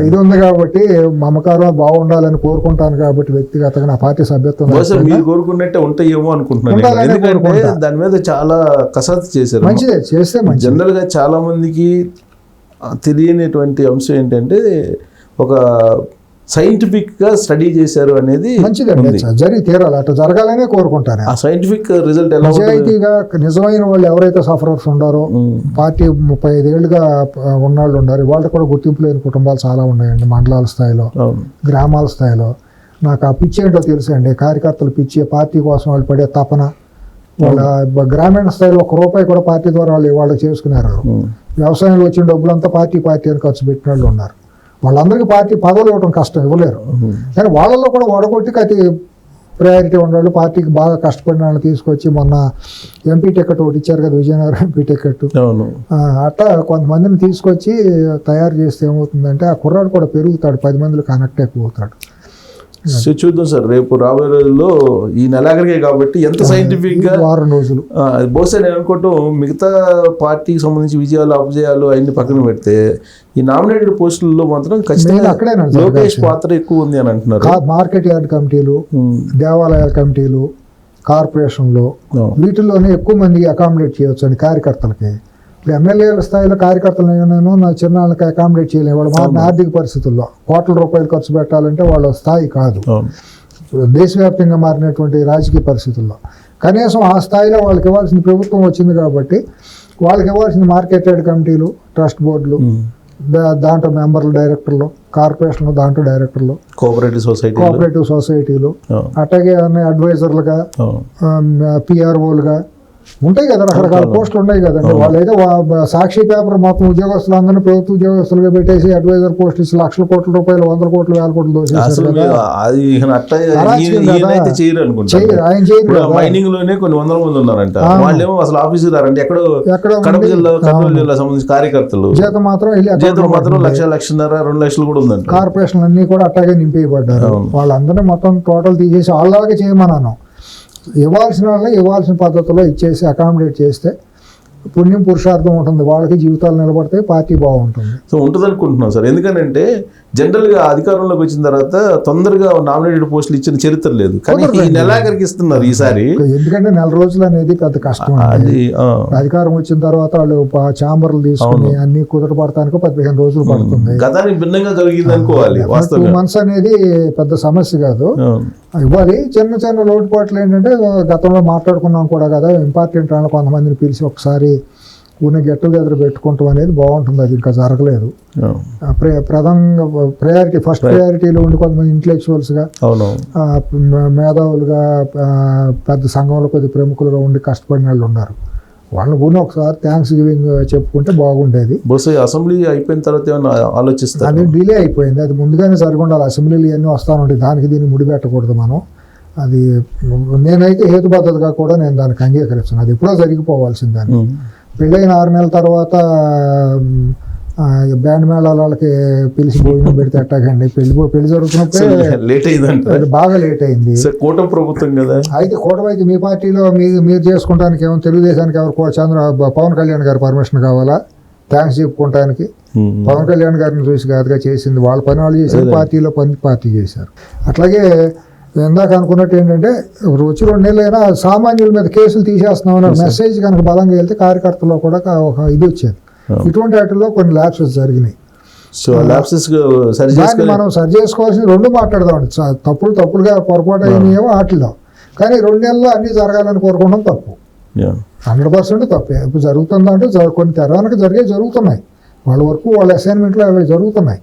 ఇది ఉంది కాబట్టి, మమకారం బాగుండాలని కోరుకుంటాను కాబట్టి వ్యక్తిగతంగా నా పార్టీ సభ్యత్వం కోరుకున్నట్టే ఉంటాయేమో అనుకుంటున్నాను. దాని మీద చాలా కసరత్తు చేశారు. మంచిదే, చేస్తే మంచి. జనరల్ గా చాలా మందికి తెలియనిటువంటి అంశం ఏంటంటే, ఒక సైంటిఫిక్ గా స్టడీ చేశారు అనేది మంచిదండి, జరిగి తీరాలి. అట్లా జరగాలనే కోరుకుంటాను. ఆ సైంటిఫిక్ రిజల్ట్ ఎలా నిజాయితీగా నిజమైన వాళ్ళు ఎవరైతే సఫరర్స్ ఉండారో, పార్టీ 35 ఏళ్ళుగా ఉన్నవాళ్ళు ఉన్నారు. వాళ్ళు కూడా గుర్తింపు లేని కుటుంబాలు చాలా ఉన్నాయండి, మండలాల స్థాయిలో, గ్రామాల స్థాయిలో. నాకు ఆ పిచ్చి ఏంటో తెలుసు అండి, కార్యకర్తలు పిచ్చి, పార్టీ కోసం వాళ్ళు పడే తపన. వాళ్ళ గ్రామీణ స్థాయిలో ₹1 కూడా పార్టీ ద్వారా వాళ్ళు చేసుకున్నారు. వ్యవసాయంలో వచ్చిన డబ్బులంతా పార్టీ అని ఖర్చు పెట్టిన వాళ్ళు ఉన్నారు. వాళ్ళందరికీ పార్టీ పదవులు ఇవ్వడం కష్టం, ఇవ్వలేరు. కానీ వాళ్ళలో కూడా వడగొట్టి అతి ప్రయారిటీ ఉండాలి. పార్టీకి బాగా కష్టపడిన వాళ్ళని తీసుకొచ్చి మొన్న ఎంపీ టికెట్ ఒకటి ఇచ్చారు కదా, విజయనగరం ఎంపీ టికెట్. అట్లా కొంతమందిని తీసుకొచ్చి తయారు చేస్తే ఏమవుతుందంటే, ఆ కుర్రాడు కూడా పెరుగుతాడు, 10 మందిలో కనెక్ట్ అయిపోతాడు. చూద్దాం సార్, రేపు రాబోయే రోజుల్లో ఈ నెలాఖరికే కాబట్టి ఎంత సైంటిఫిక్ గా 6 రోజులు బహుశా నేను అనుకోవటం, మిగతా పార్టీకి సంబంధించి విజయాలు అపజయాలు అన్ని పక్కన పెడితే, ఈ నామినేటెడ్ పోస్టుల్లో మాత్రం ఖచ్చితంగా లోకేష్ పాత్ర ఎక్కువ ఉంది అని అంటున్నారు. మార్కెట్ యార్డ్ కమిటీలు, దేవాలయాల కమిటీలు, కార్పొరేషన్లు, వీటిల్లోనే ఎక్కువ మందికి అకామిడేట్ చేయవచ్చు అండి కార్యకర్తలకి. ఇప్పుడు ఎమ్మెల్యేల స్థాయిలో కార్యకర్తలు నేను నా చిన్నాళ్ళకి అకామిడేట్ చేయలేము. వాళ్ళ ఆర్థిక పరిస్థితుల్లో ₹1,00,00,000 ఖర్చు పెట్టాలంటే వాళ్ళ స్థాయి కాదు. దేశవ్యాప్తంగా మారినటువంటి రాజకీయ పరిస్థితుల్లో కనీసం ఆ స్థాయిలో వాళ్ళకి ఇవ్వాల్సిన ప్రభుత్వం వచ్చింది కాబట్టి, వాళ్ళకి ఇవ్వాల్సిన మార్కెట్ యార్డ్ కమిటీలు, ట్రస్ట్ బోర్డులు, దాంట్లో మెంబర్లు, డైరెక్టర్లు, కార్పొరేషన్లు, దాంట్లో డైరెక్టర్లు, కోఆపరేటివ్ సొసైటీలు, అట్లాగే అడ్వైజర్లుగా, పిఆర్ఓలుగా, ఉంటాయి కదా, రకరకాల పోస్టులు ఉన్నాయి కదండి. వాళ్ళైతే సాక్షి పేపర్ మొత్తం ఉద్యోగస్తులందరినీ ప్రభుత్వ ఉద్యోగస్తులుగా పెట్టేసి అడ్వైజర్ పోస్ట్ ఇచ్చి లక్షల కోట్ల రూపాయలు, 100 కోట్లు, 1000 కోట్లు దోసేశారు కదా. ఆయన చేయరు. మైనింగ్ లోనే కొన్ని 100 మంది ఉన్నారంట. వాళ్ళేమో అసలు ఆఫీసర్ రారండి, ఎక్కడో కడప జిల్లా, కర్నూలు జిల్లా సంబంధించిన కార్యకర్తలు. జీతం మాత్రం 1,00,000, 2 లక్షలు కూడా ఉందంట. కార్పొరేషన్లు అన్ని కూడా అట్టాగే నింపేయబడ్డారు. వాళ్ళందరినీ మొత్తం టోటల్ తీసేసి వాళ్ళలాగే చేయమన్నాను. ఇవ్వాల్సిన వాళ్ళని ఇవ్వాల్సిన పద్ధతిలో ఇచ్చేసి అకామిడేట్ చేస్తే పుణ్యం పురుషార్థం ఉంటుంది, వాళ్ళకి జీవితాలు నిలబడతాయి, పార్టీ బాగుంటుంది. సో ఉంటుంది అనుకుంటున్నాం సార్. ఎందుకంటే జనరల్గా అధికారంలోకి వచ్చిన తర్వాత తొందరగా నామినేటెడ్ పోస్టులు ఇచ్చిన చరిత్ర లేదు, కానీ ఈ నెలాఖరికి ఇస్తున్నారు ఈసారి. ఎందుకంటే 4 రోజులు అనేది పెద్ద కష్టం. అధికారం వచ్చిన తర్వాత వాళ్ళు ఛాంబర్లు తీసుకుని అన్ని కుదరపడటానికి 15 రోజులు పడుతుంది. గతానికి భిన్నంగా జరిగింది అనుకోవాలి. 2 months అనేది పెద్ద సమస్య కాదు. ఇవ్వాలి. చిన్న చిన్న లోటుపాట్లు ఏంటంటే గతంలో మాట్లాడుకున్నాం కూడా కదా, ఇంపార్టెంట్ అని కొంతమందిని పిలిచి ఒకసారి ఉన్న గెట్ టుగెదర్ పెట్టుకుంటాం అనేది బాగుంటుంది. అది ఇంకా జరగలేదు. ప్రధానంగా ప్రయారిటీ, ఫస్ట్ ప్రయారిటీలో ఉండి కొంతమంది ఇంటలెక్చువల్స్గా, మేధావులుగా, పెద్ద సంఘంలో కొద్ది ప్రముఖులుగా ఉండి కష్టపడిన వాళ్ళు ఉన్నారు. వాళ్ళని కూడా ఒకసారి థ్యాంక్స్ గివింగ్ చెప్పుకుంటే బాగుండేది. బహుశా అసెంబ్లీ అయిపోయిన తర్వాత ఏమైనా ఆలోచిస్తారు. అది డిలే అయిపోయింది. అది ముందుగానే సరిగుండాలి. అసెంబ్లీలు ఇవన్నీ వస్తానుంటాయి, దానికి దీన్ని ముడిపెట్టకూడదు మనం. అది నేనైతే హేతుబద్ధతగా కూడా నేను దానికి అంగీకరిస్తాను. అది ఎప్పుడో జరిగిపోవాల్సిందని. పెళ్ళైన 6 నెలల తర్వాత బ్యాండ్ మేళాల వాళ్ళకి పిలిచి భోజనం పెడితే అట్టాగండి. పెళ్లి జరుగుతున్నప్పుడే లేట్ అయింది, బాగా లేట్ అయింది. కూటమి ప్రభుత్వం కదా. అయితే కూటమి అయితే మీ పార్టీలో మీరు చేసుకుంటానికి ఏమో తెలుగుదేశానికి ఎవరు పవన్ కళ్యాణ్ గారి పర్మిషన్ కావాలా థ్యాంక్స్ చెప్పుకోవటానికి? పవన్ కళ్యాణ్ గారిని చూసి కాదుగా చేసింది, వాళ్ళ పని వాళ్ళు చేశారు, పార్టీలో పని పార్టీ చేశారు. అట్లాగే ఇందాక అనుకున్నట్టు ఏంటంటే వచ్చి 2 నెలలైనా సామాన్యుల మీద కేసులు తీసేస్తున్నామన్న మెసేజ్ కనుక బలంగా వెళ్తే కార్యకర్తల్లో కూడా ఒక ఇది వచ్చేది. ఇటువంటి వాటిల్లో కొన్ని ల్యాప్సెస్ జరిగినాయి. దాన్ని మనం సరి చేసుకోవాల్సింది 2 మాట్లాడదామండి. తప్పులుగా పొరపాటు అయినాయేమో వాటిలో, కానీ 2 నెలల్లో అన్ని జరగాలని కోరుకోవడం తప్పు. 100% తప్పే. ఇప్పుడు జరుగుతుందంటే కొన్ని తెరవనక జరుగుతున్నాయి. వాళ్ళ వరకు వాళ్ళ అసైన్మెంట్లో అవి జరుగుతున్నాయి.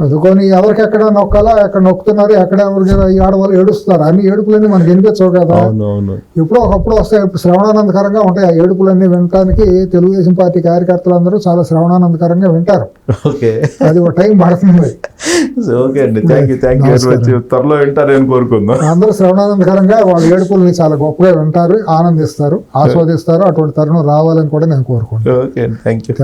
అందుకొని ఎవరికి ఎక్కడ నొక్కాలా, ఎక్కడ నొక్కుతున్నారు, ఎక్కడ ఎవరికి ఆడవాళ్ళు ఏడుస్తున్నారు, అన్ని ఏడుపులన్నీ మనకి వినిపించవు కదా. ఎప్పుడో ఒకప్పుడు వస్తాయి. ఇప్పుడు శ్రవణానందకరంగా ఉంటాయి ఆ ఏడుపులన్నీ వినటానికి. తెలుగుదేశం పార్టీ కార్యకర్తలందరూ చాలా శ్రవణానందకరంగా వింటారు. అది ఒక టైం పడుతుంది. త్వరలో వింటారని కోరుకుందాం. అందరూ శ్రవణానందకరంగా వాళ్ళ ఏడుపుల్ని చాలా గొప్పగా వింటారు, ఆనందిస్తారు, ఆస్వాదిస్తారు. అటువంటి తరుణం రావాలని కూడా నేను కోరుకుంటాను. Thank you.